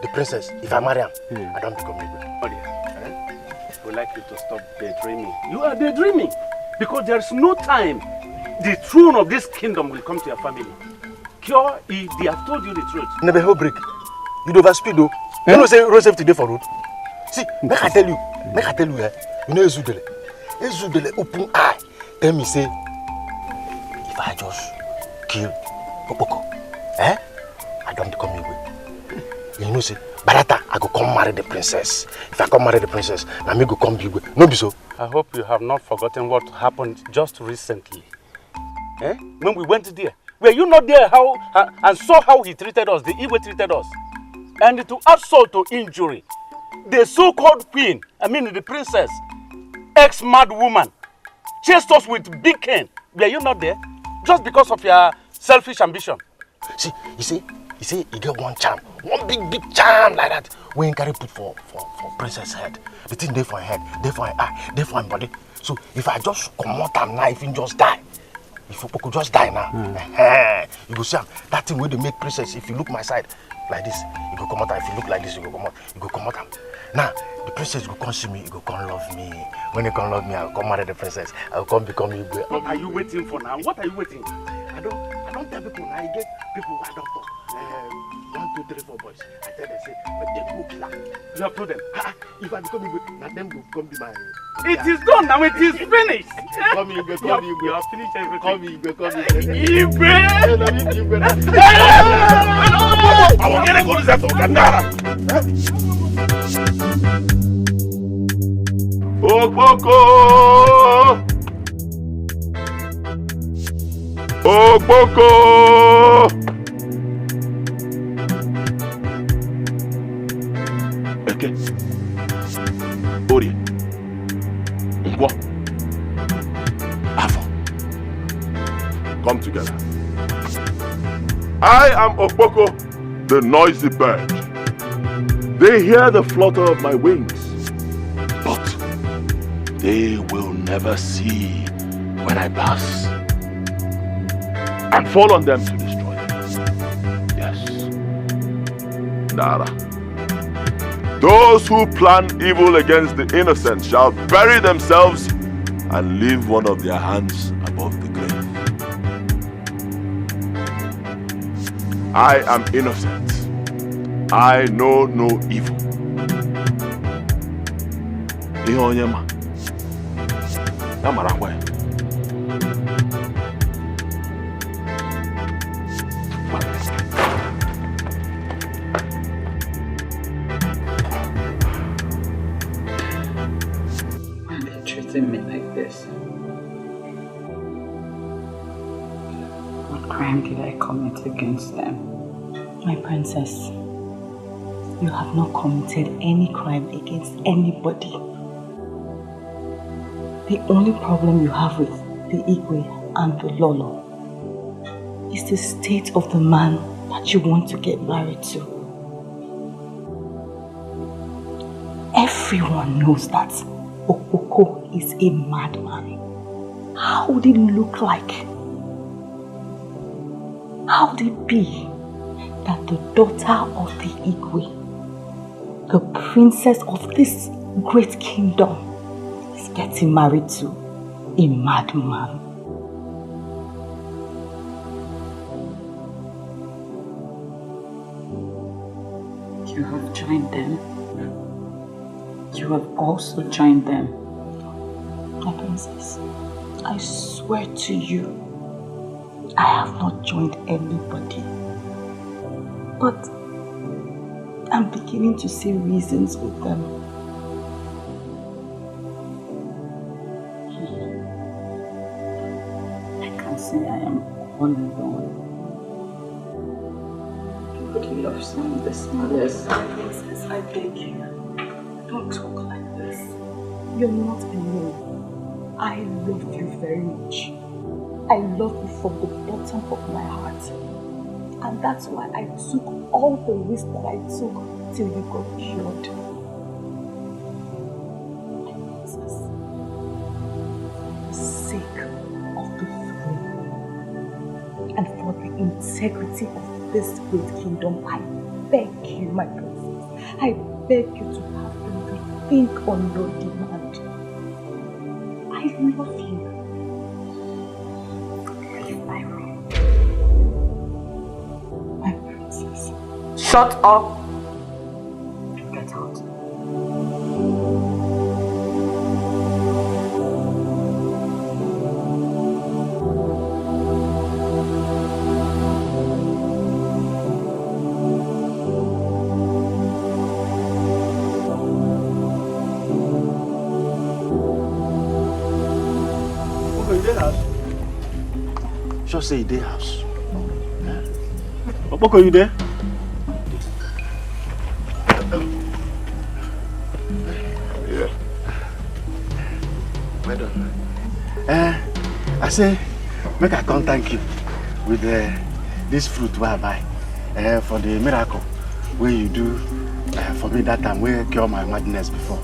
Speaker 9: the princess, if I marry her, I don't become Igwe.
Speaker 13: Mori, I would like you to stop daydreaming. You are daydreaming because there is no time the throne of this kingdom will come to your family. Cure, they have told you the truth.
Speaker 9: Never hold break. You don't overspeed though. You know, say road safety day for road. See, make I tell you, you know Ezudele open eye. Tell me, say, if I just kill Opoko, I don't become Igwe. You know, say, Barata, I go come marry the princess. If I come marry the princess, I may go come Igwe. No be so.
Speaker 13: I hope you have not forgotten what happened just recently. When we went there, were you not there and saw how he treated us, the Igwe treated us? And to assault to injury, the so-called queen, the princess, ex-mad woman, chased us with big cane. Were you not there? Just because of your selfish ambition.
Speaker 9: See, you see, you get one charm, one big charm like that. When you carry put for princess head, the thing there for her head, there for her eye, there for her body. So if I just come out and knife and just die, if you could just die now, you go see that thing where they make princess. If you look my side like this, you go come out. If you look like this, you go come out. Now the princess go come see me, you go come love me. When you come love me, I'll come marry the princess. I'll come become Igwe.
Speaker 13: What are you waiting for now? What are you waiting? I don't tell people now. I get people who I don't talk. 1, 2, 3, 4 boys. I tell them, say, but they go killer. You have told them, if I become Igwe, now them will come be my. It is done now. It is finished.
Speaker 9: Come Igwe,
Speaker 13: come Igwe. You have finished everything.
Speaker 9: Come Igwe.
Speaker 13: Igwe.
Speaker 7: I will get a good set of Gandara. Okpoko! Okpoko! Eke. Orie. Ngwo. Afo. Come together. I am Okpoko, the noisy bird. They hear the flutter of my wings, but they will never see when I pass and fall on them to destroy them. Yes. Nara. Those who plan evil against the innocent shall bury themselves and leave one of their hands above the grave. I am innocent. I know no evil. Ihe onye ma. Ya mara kwa ya.
Speaker 12: Why are they treating me like this? What crime did I commit against them?
Speaker 8: My princess, you have not committed any crime against anybody. The only problem you have with the Igwe and the Lolo is the state of the man that you want to get married to. Everyone knows that Okpoko is a madman. How would it look like? How would it be that the daughter of the Igwe, the princess of this great kingdom, is getting married to a madman?
Speaker 12: You have joined them. You have also joined them.
Speaker 8: My princess, I swear to you, I have not joined anybody. But I'm beginning to see reasons with them.
Speaker 12: I can see I am all alone.
Speaker 8: Nobody loves me this much. Yes. Princess, I beg you. Don't talk like this. You're not alone. I love you very much. I love you from the bottom of my heart. And that's why I took all the risks that I took till you got cured. Princess, for the sake of the throne and for the integrity of this great kingdom, I beg you, my princess, I beg you to have a rethink on your demand. I love you.
Speaker 3: Shut up!
Speaker 8: Get out.
Speaker 11: Boko, you dey house? Sure say you dey house. Boko, you there?
Speaker 7: Yeah.
Speaker 11: Well done. I say, make I come thank you with this fruit where I buy for the miracle where you do for me that time where cure my madness before.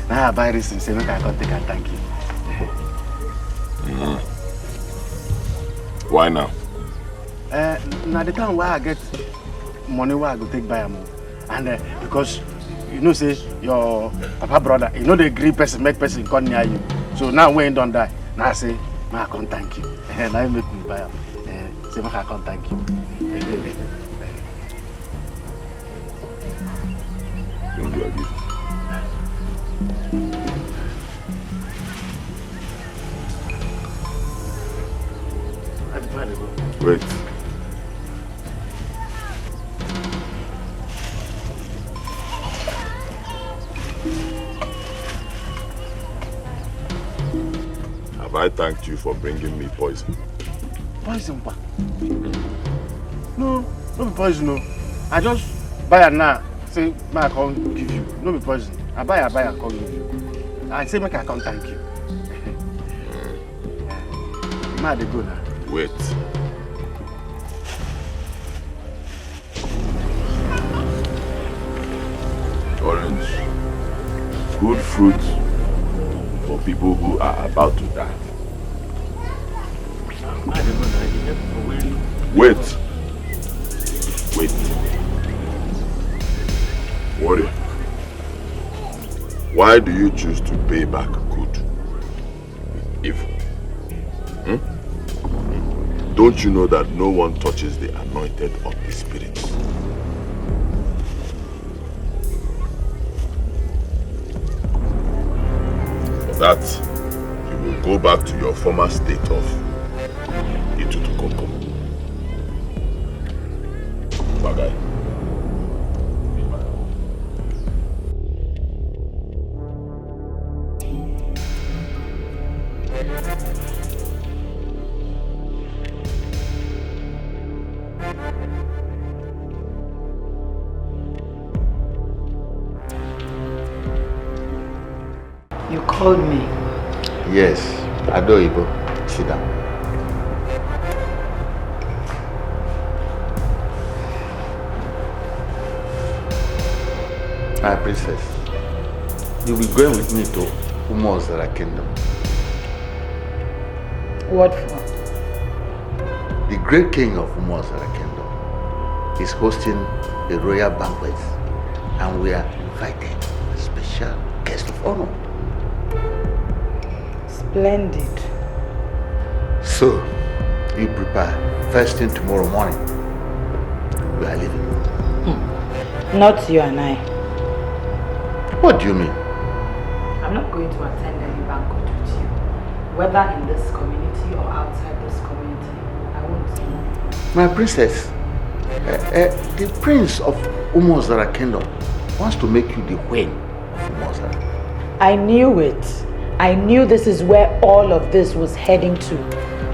Speaker 11: Now I buy this and say, make I come take and thank you.
Speaker 7: Why now?
Speaker 11: Now the time where I get money where I go take buy them. And because you know say your papa brother, you know the agree person make person come near you. So now when you don't die, now I say, I can't thank you. Now you make me buy them. Say I can't thank you.
Speaker 7: Don't do again. Wait. Have I thanked you for bringing me poison?
Speaker 11: Poison, pa? No, no be poison, no. I just buy it now. Say, I can't give you. No be poison. I buy, I can't give you. I say, make I can't thank you. Now they go now.
Speaker 7: Wait. Orange. Good fruit for people who are about to die. Wait. Wait. Worry. Why do you choose to pay back good with evil? Don't you know that no one touches the anointed of the Spirit? For that, you will go back to your former state of Itutukoko. Bagai.
Speaker 12: You called me.
Speaker 17: Yes, Adoibo. Sit down. My princess, you'll be going with me to Umozara Kingdom.
Speaker 12: What for?
Speaker 17: The great king of Umozara Kingdom is hosting a royal banquet, and we are invited as special guest of honor.
Speaker 12: Splendid.
Speaker 17: So, you prepare first thing tomorrow morning. We are leaving.
Speaker 12: Not you and I.
Speaker 17: What do you mean?
Speaker 12: I'm not going to attend any banquet with you. Whether in this community or outside this community, I won't.
Speaker 17: My princess, the prince of Umozara Kingdom wants to make you the queen of Umozara.
Speaker 12: I knew it. I knew this is where all of this was heading to.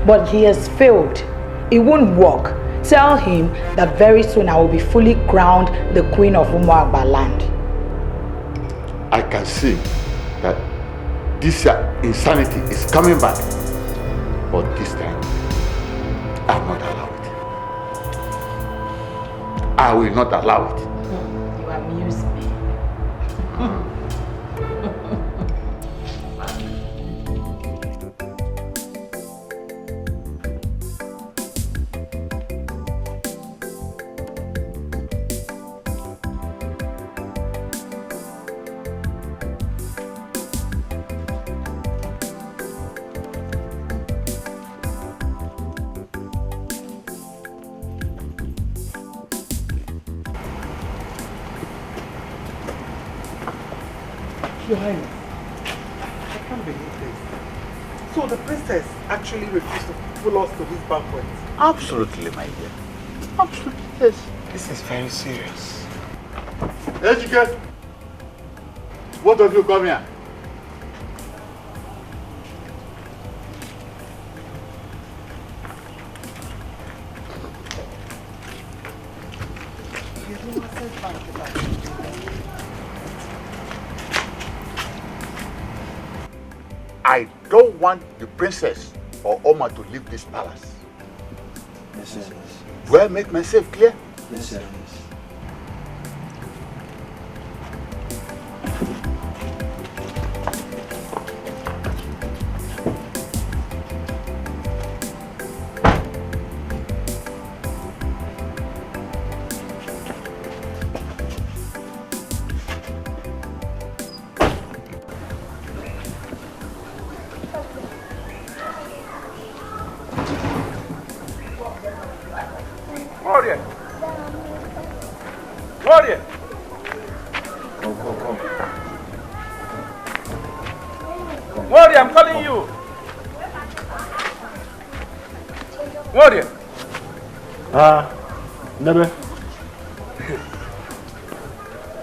Speaker 12: But he has failed. It won't work. tell him that very soon I will be fully crowned the Queen of Umuagba land.
Speaker 17: I can see that this insanity is coming back, but this time I will not allow it. I will not allow it.
Speaker 12: You amuse me.
Speaker 3: Your Highness, I can't believe this. So the princess actually refused to follow us to this banquet?
Speaker 17: Absolutely, my dear. Absolutely, yes.
Speaker 3: This is very serious.
Speaker 17: Ejike, both of you come here. I don't want the princess or Oma to leave this palace.
Speaker 20: Yes, sir.
Speaker 17: Do I make myself clear?
Speaker 20: Yes, sir.
Speaker 13: I'm calling you. Warrior.
Speaker 11: Never.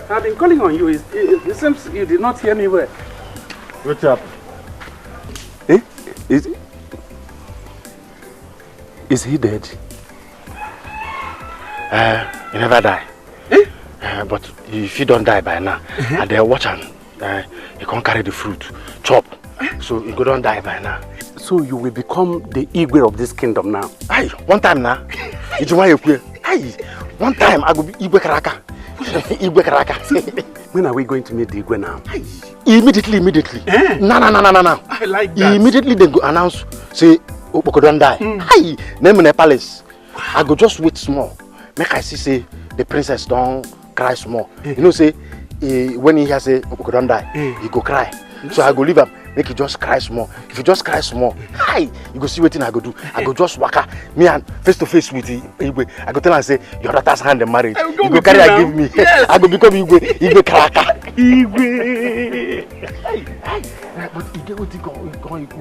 Speaker 13: I've been calling on you. It seems you did not hear me well.
Speaker 11: What's up?
Speaker 13: Eh? Is he dead?
Speaker 1: He never die.
Speaker 13: Eh?
Speaker 1: But if he don't die by now, and they watch him, he can't carry the fruit, chop. So he don't die by now.
Speaker 13: So you will become the Igwe of this kingdom now?
Speaker 1: Aye, one time now. Aye, one time I go be Igwe Karaka. Igwe Karaka.
Speaker 13: When are we going to meet the Igwe now?
Speaker 1: Aye. Immediately.
Speaker 13: Eh?
Speaker 1: No.
Speaker 13: I like that.
Speaker 1: Immediately they go announce, say, Opoko don't die. Aye, name in the palace. I go just wait small. Make I see, say, the princess don't cry small. You know, say, when he hears, say, Opoko don't die, he go cry. So I go leave him, make you just cry small. If you just cry small, hi, you go see what I go do. I go just waka, me and face to face with Igwe. I go tell her, say, your daughter's hand in marriage. You go carry her, give me. Yes. I go become Igwe Karaka.
Speaker 13: Igwe.
Speaker 1: But Igwe, what you going to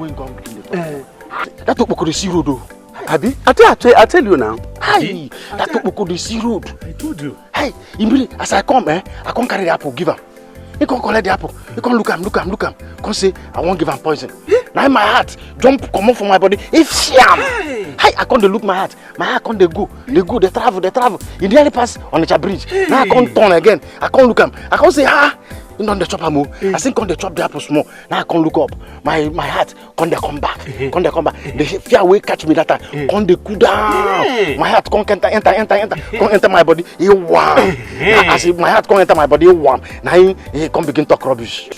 Speaker 1: that Opoko the sea road, though.
Speaker 13: Abi? I tell you now.
Speaker 1: Hi, that Opoko the sea road.
Speaker 13: I told you.
Speaker 1: Hey, immediately as I come, I can't carry the apple, give him. He can't collect the apple. He can't look him. Can't say, I won't give him poison. Now my heart jump, come off from my body. If sham. Hey, I can't look my heart. My heart can't go. They travel. He nearly pass on the bridge. Now I can't turn again. I can't look him. I can't say, you know the chop am. I think can't chop the apple small. Now I can't look up. My heart can't come back. The fear will catch me that time. Can't they cool down. My heart can't enter my body. He warm. As if my heart can't enter my body, he warm. Now he can't begin to talk rubbish.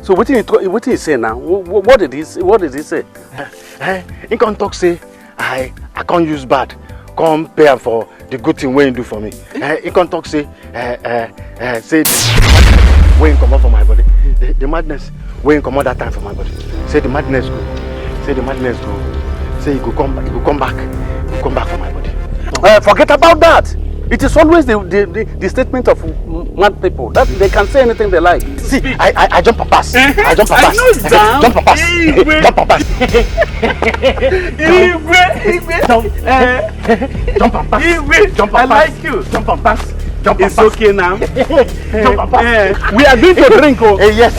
Speaker 13: So what did he say now? What did he say?
Speaker 1: He can't talk, say, I can't use bad. Come pay him for the good thing when you do for me. He can't talk, say, say, when come out from my body. The madness, when come out that time from my body. Say the madness go. Say you go come back from my body.
Speaker 13: Forget about that. It is always the statement of mad people that they can say anything they like.
Speaker 1: See, I jump a pass.
Speaker 13: I know that.
Speaker 1: Jump a pass.
Speaker 13: I like you.
Speaker 1: Jump a pass.
Speaker 13: It's okay now. We are going to drink.
Speaker 1: Yes.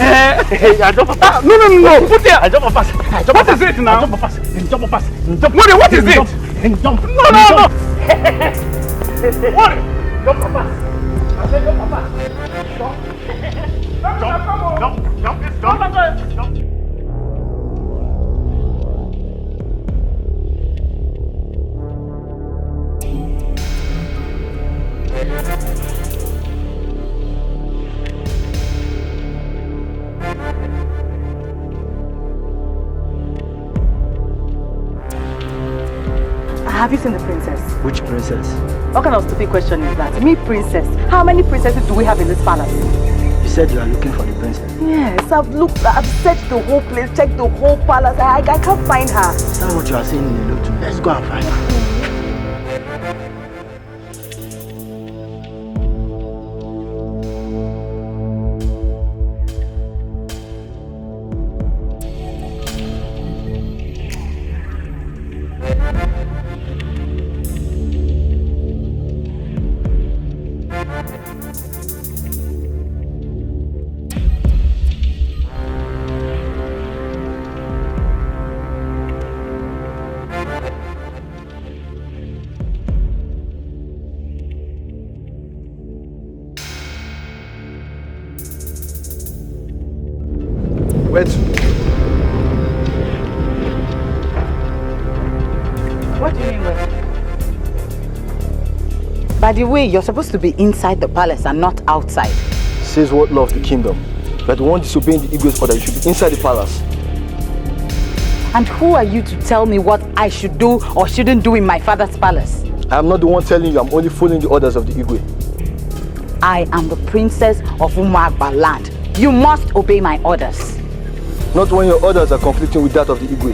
Speaker 1: I jump a pass.
Speaker 13: No. Put there.
Speaker 1: I jump a pass.
Speaker 13: What is it now?
Speaker 1: Jump a pass.
Speaker 13: What is it?
Speaker 1: Jump.
Speaker 13: No.
Speaker 21: What? Your papa. I said your papa. Jump.
Speaker 8: Have you seen the princess?
Speaker 20: Which princess?
Speaker 8: What kind of stupid question is that? Me, princess. How many princesses do we have in this palace?
Speaker 20: You said you are looking for the princess.
Speaker 8: Yes, I've searched the whole place, checked the whole palace. I can't find her.
Speaker 20: Is that what you are saying in the note? Let's go and find her.
Speaker 21: Where to?
Speaker 8: What do you mean where? By the way, you're supposed to be inside the palace and not outside.
Speaker 20: Says what law of the kingdom? That the one disobeying the Igwe's order, you should be inside the palace.
Speaker 8: And who are you to tell me what I should do or shouldn't do in my father's palace?
Speaker 20: I am not the one telling you, I'm only following the orders of the Igwe.
Speaker 8: I am the princess of Umagba land. You must obey my orders.
Speaker 20: Not when your orders are conflicting with that of the Igwe.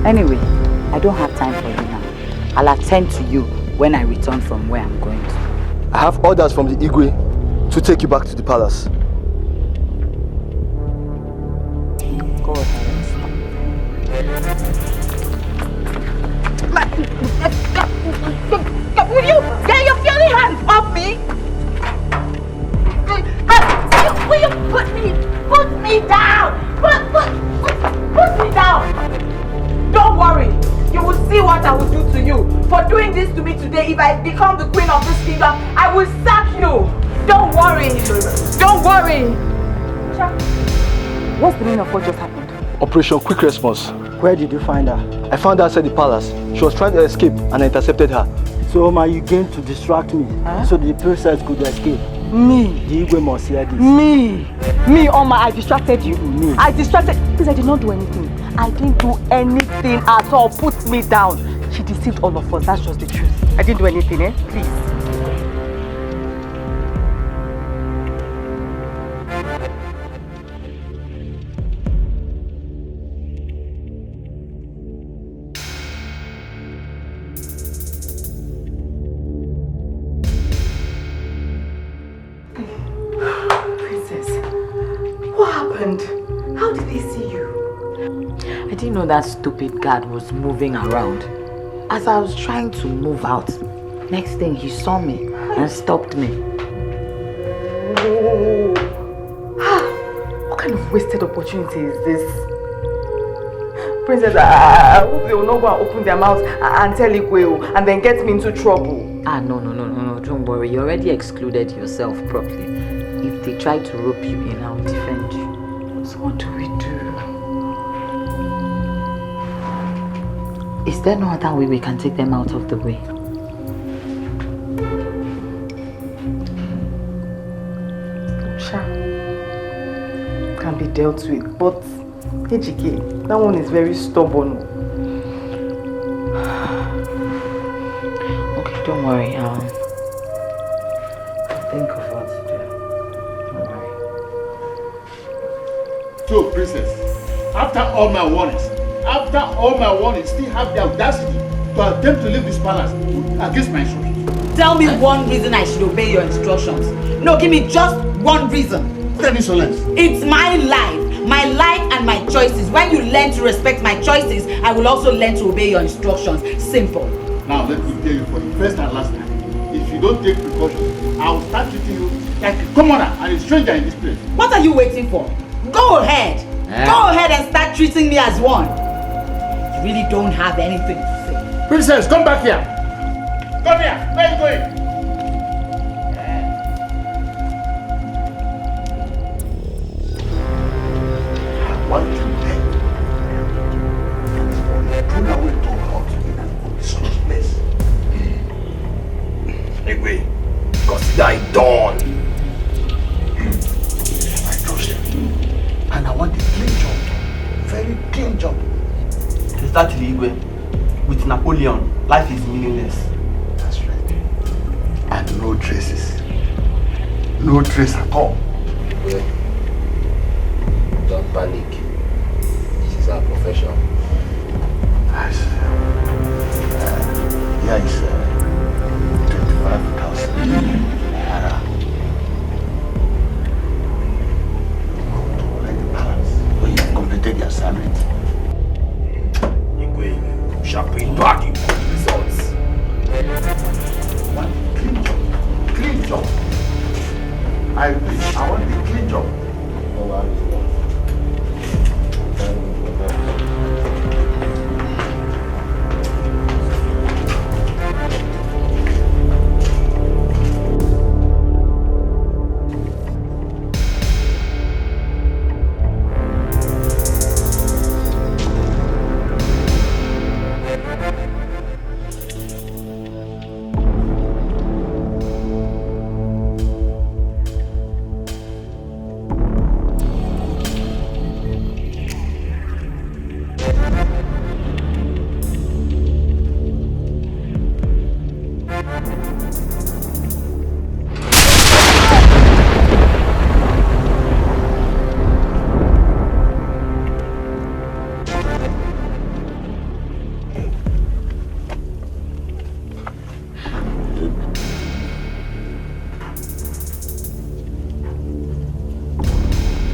Speaker 8: Anyway, I don't have time for you now. I'll attend to you when I return from where I'm going to.
Speaker 20: I have orders from the Igwe to take you back to the palace.
Speaker 8: Go ahead. Will you get your filthy hands off me? Will you put me down? Put me down. Don't worry. You will see what I will do to you. For doing this to me today, if I become the queen of this kingdom, I will sack you. Don't worry. Don't worry. What's the meaning of what just happened?
Speaker 20: Operation Quick Response.
Speaker 21: Where did you find her?
Speaker 20: I found her outside the palace. She was trying to escape and I intercepted her.
Speaker 21: So Oma, you came to distract me so the princess could escape.
Speaker 8: Me?
Speaker 21: The Igwe must hear this.
Speaker 8: Me, Oma, I distracted you.
Speaker 21: Me.
Speaker 8: I distracted. Please, I did not do anything. I didn't do anything at all. Put me down. She deceived all of us. That's just the truth. I didn't do anything, eh? Please. How did they see you?
Speaker 12: I didn't know that stupid guard was moving around. As I was trying to move out, next thing he saw me and stopped me.
Speaker 8: Oh. What kind of wasted opportunity is this? Princess, I hope they will not go and open their mouths and tell Igwe and then get me into trouble.
Speaker 12: No, don't worry. You already excluded yourself properly. If they try to rope you in, I'll defend you.
Speaker 8: So what do we do?
Speaker 12: Is there no other way we can take them out of the way?
Speaker 8: Sure. Can be dealt with, but Ejike, that one is very stubborn.
Speaker 12: Okay, don't worry. I'll think of what to do. Don't worry.
Speaker 11: So, princess, after all my warnings, still have the audacity to attempt to leave this palace against my instructions.
Speaker 15: Tell me one reason I should obey your instructions. No, give me just one reason.
Speaker 11: What insolence?
Speaker 15: It's my life and my choices. When you learn to respect my choices, I will also learn to obey your instructions. Simple.
Speaker 11: Now, let me tell you for the first and last time, if you don't take precautions, I will start treating you like a commoner and a stranger in this place.
Speaker 15: What are you waiting for? Go ahead. Go ahead and start treating me as one. You really don't have anything to say.
Speaker 11: Princess, come back here. Come here. Where are you going?
Speaker 17: What do you think? Put away to out in an unsolved place.
Speaker 11: Anyway, consider it done.
Speaker 17: I trust him. And I want a clean job. Very clean job.
Speaker 20: To start Igwe, with Napoleon, life is meaningless.
Speaker 17: That's right. And no traces. No trace at all.
Speaker 9: Igwe, don't panic. This is our profession.
Speaker 17: Yes. Here is 25,000 naira. When you have completed your assignment.
Speaker 11: Igwe, we shall pay back in good results.
Speaker 17: One clean job. Clean job. I want a clean job.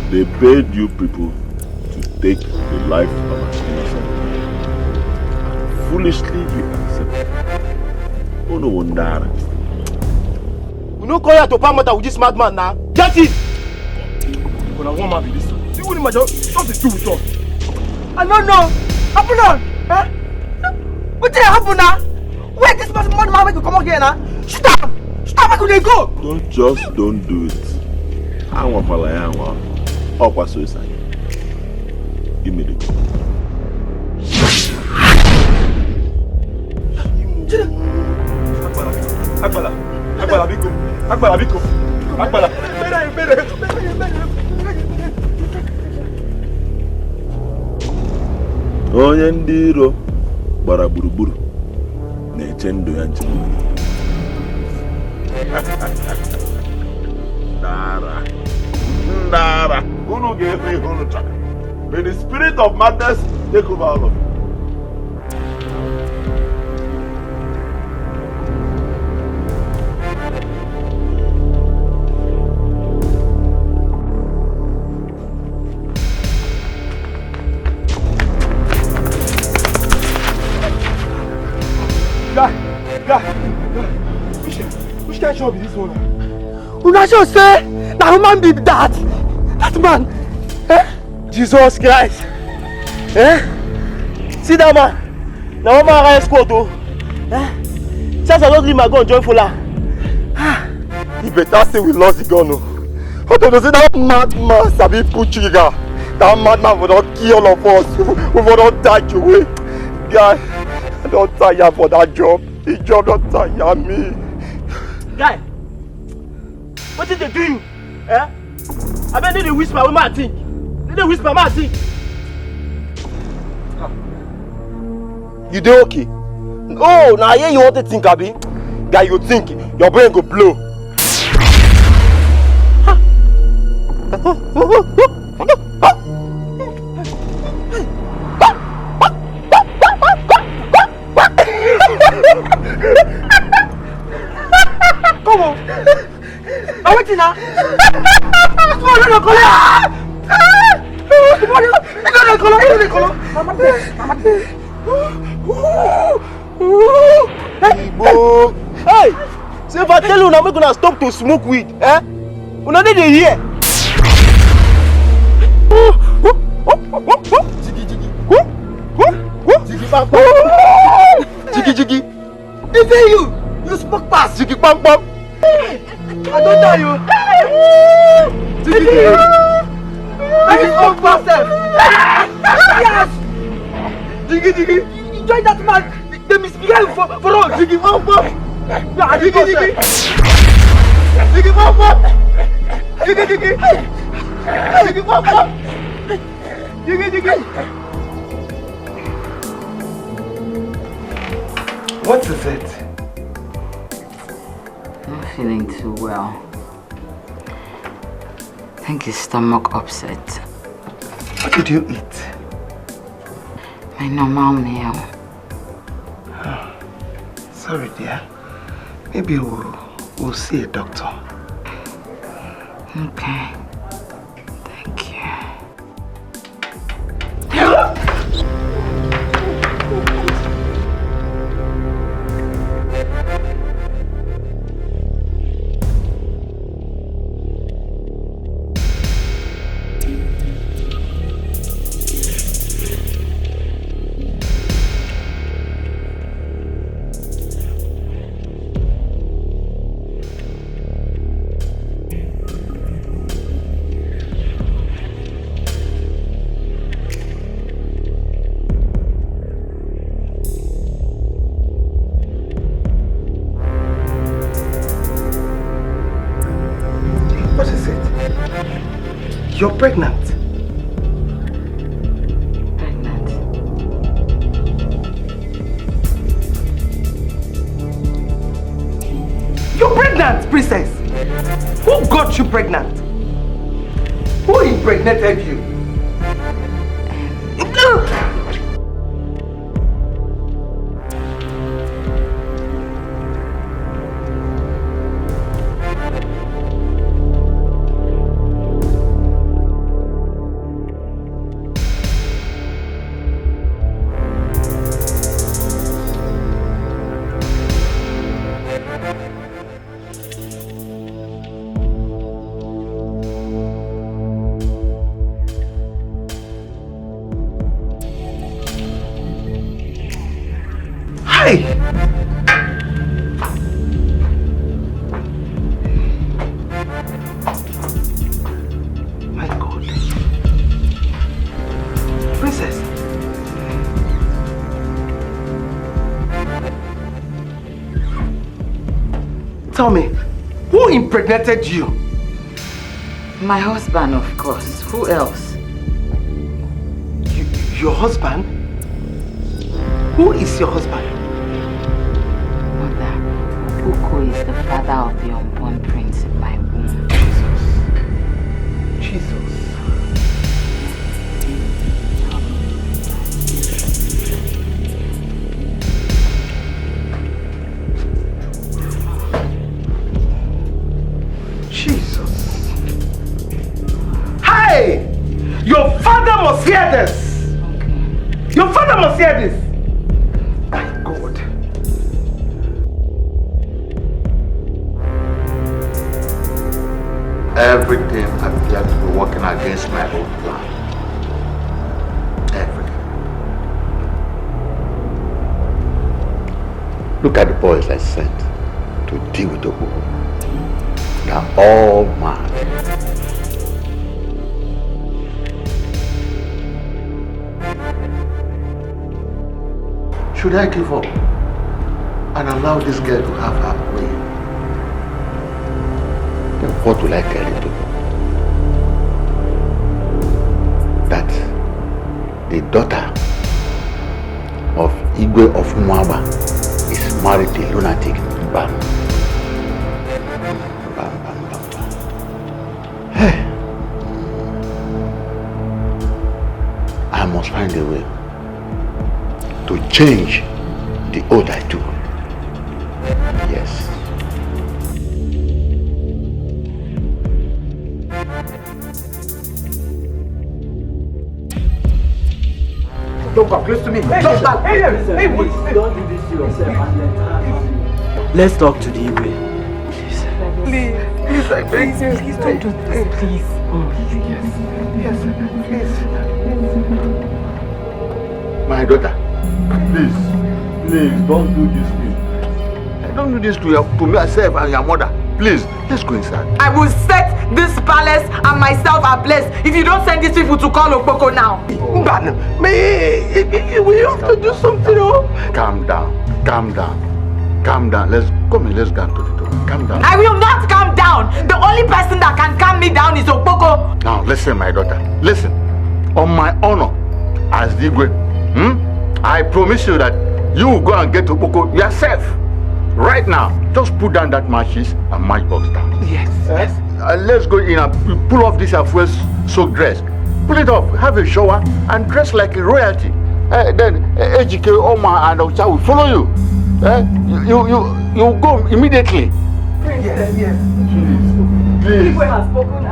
Speaker 7: They paid you people to take the life of an innocent man. Foolishly, you accept. Oh no wonder.
Speaker 11: We no call here to palm matter with this madman now. Get it! When I want man be this. See what the something to do with us.
Speaker 3: I don't know. Happen on. Eh? What did happen now? Where this man make you come out here now? Shoot up! Where could they go?
Speaker 7: Don't do it. I want to up was suicide. Give me the gun.
Speaker 11: Akbala.
Speaker 7: Onye ndị iro gbara gburugburu na-eche ndụ ya nche. Ndara, unu ga-efe ihe unu chọrọ. May the spirit of madness take over all of you.
Speaker 11: Guy, which kind of job is this one?
Speaker 3: Una sure say na human being that man. Eh?
Speaker 11: Jesus Christ. Eh? See that man? Now one man I escort oh. Eh? Since I don't leave my gun join Fola. He better say we lost the gun oh. How to say that madman sabi put trigger? That madman will not kill all of us. We will not die away. Guy, I don't tire for that job. The job don't tire me. Guy, what did they do you? Eh? I bet they whisper with my thing. They whisper my thing. You dey okay? Oh, now here you want to think, Abi? Guy, you think your brain go blow.
Speaker 3: Come on. I'm waiting now.
Speaker 11: Hey! See if I tell you now, we're gonna stop to smoke weed, eh? Una dey hear.
Speaker 9: bang bang. Jiggy jiggy. Is it you? You spoke past. Jiggy bang bang. I don't tell you. Jiggy jiggy. I spoke past them. Yes. Jiggy jiggy. You join that man. They misbehave for us. Jiggy bang bang. Jiggy jiggy. Jiggy bang bang. Jiggy jiggy. Jiggy bang bang. Jiggy jiggy. What is it?
Speaker 12: I'm not feeling too well. I think his stomach upset.
Speaker 3: What did you eat?
Speaker 12: My normal meal.
Speaker 3: Oh, sorry, dear. Maybe we'll see a doctor.
Speaker 12: Okay. Thank you.
Speaker 3: You're pregnant. You're pregnant, princess. Who got you pregnant? Who impregnated you? My God. Princess. Tell me, who impregnated you?
Speaker 12: My husband, of course. Who else?
Speaker 3: Your husband? Who is your husband?
Speaker 12: Mother, Uko is the father of the unborn prince in my womb.
Speaker 3: Jesus. Jesus. Hey! Your father must hear this! Okay. Your father must hear this! My God.
Speaker 17: Everything appeared to be working against my own plan. Everything. Look at the boys I sent to deal with Okoko. They are all mad. Should I give up and allow this girl to have her way? Then what will I tell you people? That the daughter of Igwe of Mwaba is married to a lunatic. Bam. Bam, bam, bam, bam. Hey. I must find a way to change the oath I took. Yes.
Speaker 3: Don't come close to me.
Speaker 21: Hey,
Speaker 3: Don't stand.
Speaker 21: hey, wait. Don't do this to yourself. Let's talk to the Igwe.
Speaker 3: Please, I beg you.
Speaker 8: Please don't do this, please.
Speaker 3: Yes, please.
Speaker 17: My daughter, Please, don't do this to me. Don't do this to myself and your mother. Please, let's go inside.
Speaker 3: I will set this palace and myself ablaze if you don't send these people to call Okpoko now. Mbana, we have to do something.
Speaker 17: Calm down. Let's go to the door. Calm down.
Speaker 3: I will not calm down. The only person that can calm me down is Okpoko.
Speaker 17: Now, listen, my daughter. Listen. On my honor as the great, I promise you that you will go and get Okpoko yourself. Right now, just put down that matches and matchbox down.
Speaker 3: Yes.
Speaker 17: Let's go in and pull off this first soaked dress. Pull it off, have a shower, and dress like a royalty. Then Ejike, Oma, and Ocha will follow you. You go immediately.
Speaker 3: Yes.
Speaker 17: Please.
Speaker 3: People have spoken.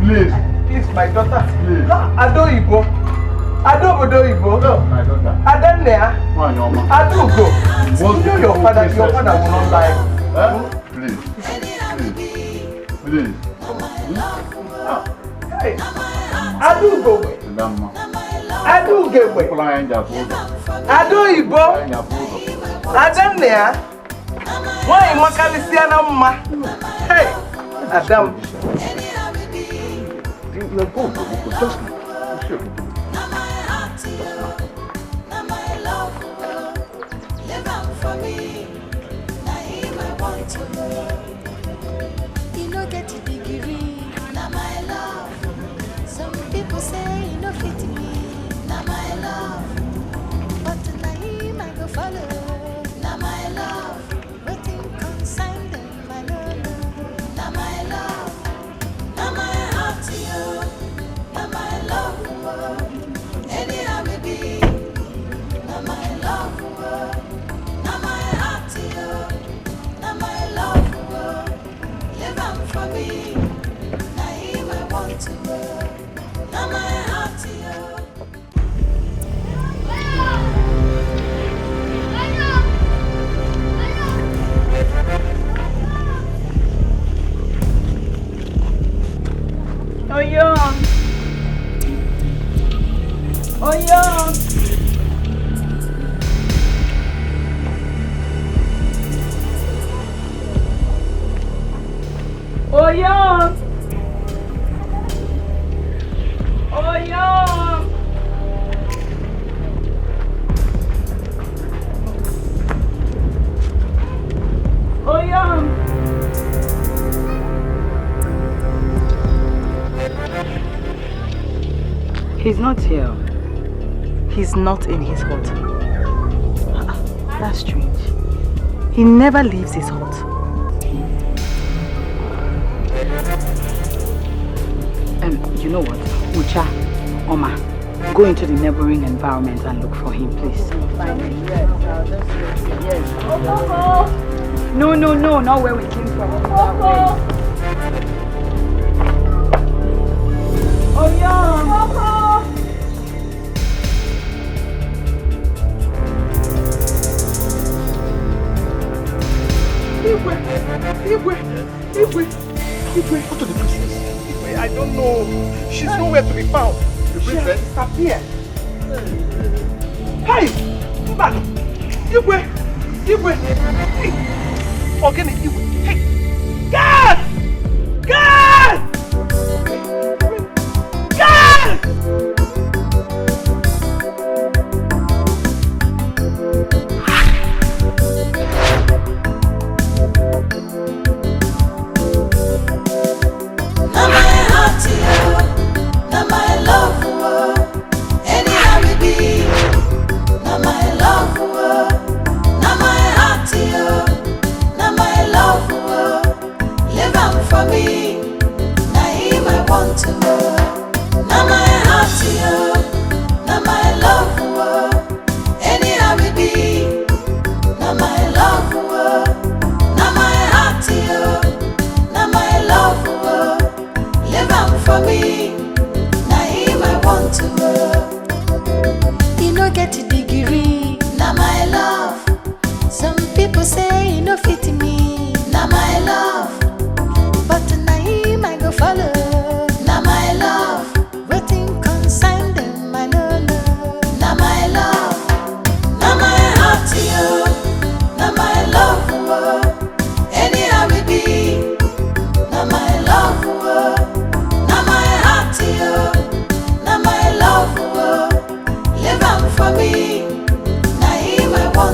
Speaker 17: Please,
Speaker 3: my daughter. Adoibo.
Speaker 17: My daughter.
Speaker 3: Adanea. Adugo. You know your father will not lie.
Speaker 17: Please.
Speaker 3: Hey. Adugo. Adoibo. Adanea. Why Makalisiana Ma? Hey. Adam.
Speaker 6: You know get a degree, now my love. Some people say you know fit me, now my love. But tonight I go follow, now my love. Waiting consign them, my love, now my love. Now my heart to you, now my love. Anyhow we be, now my love. Now my heart to you, now my love. For me, now him I want to go. Now my heart to you.
Speaker 8: He's not here. He's not in his hut. That's strange. He never leaves his hut. You know what? Ucha, Oma, go into the neighboring environment and look for him, please. Yes. No, not where we came from.
Speaker 3: Igwe, go to the princess. Igwe, I don't know. She's nowhere to be found. The princess disappeared. Hey! Mbano! Igwe! Hey! Organic Igwe! Hey! God!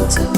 Speaker 6: to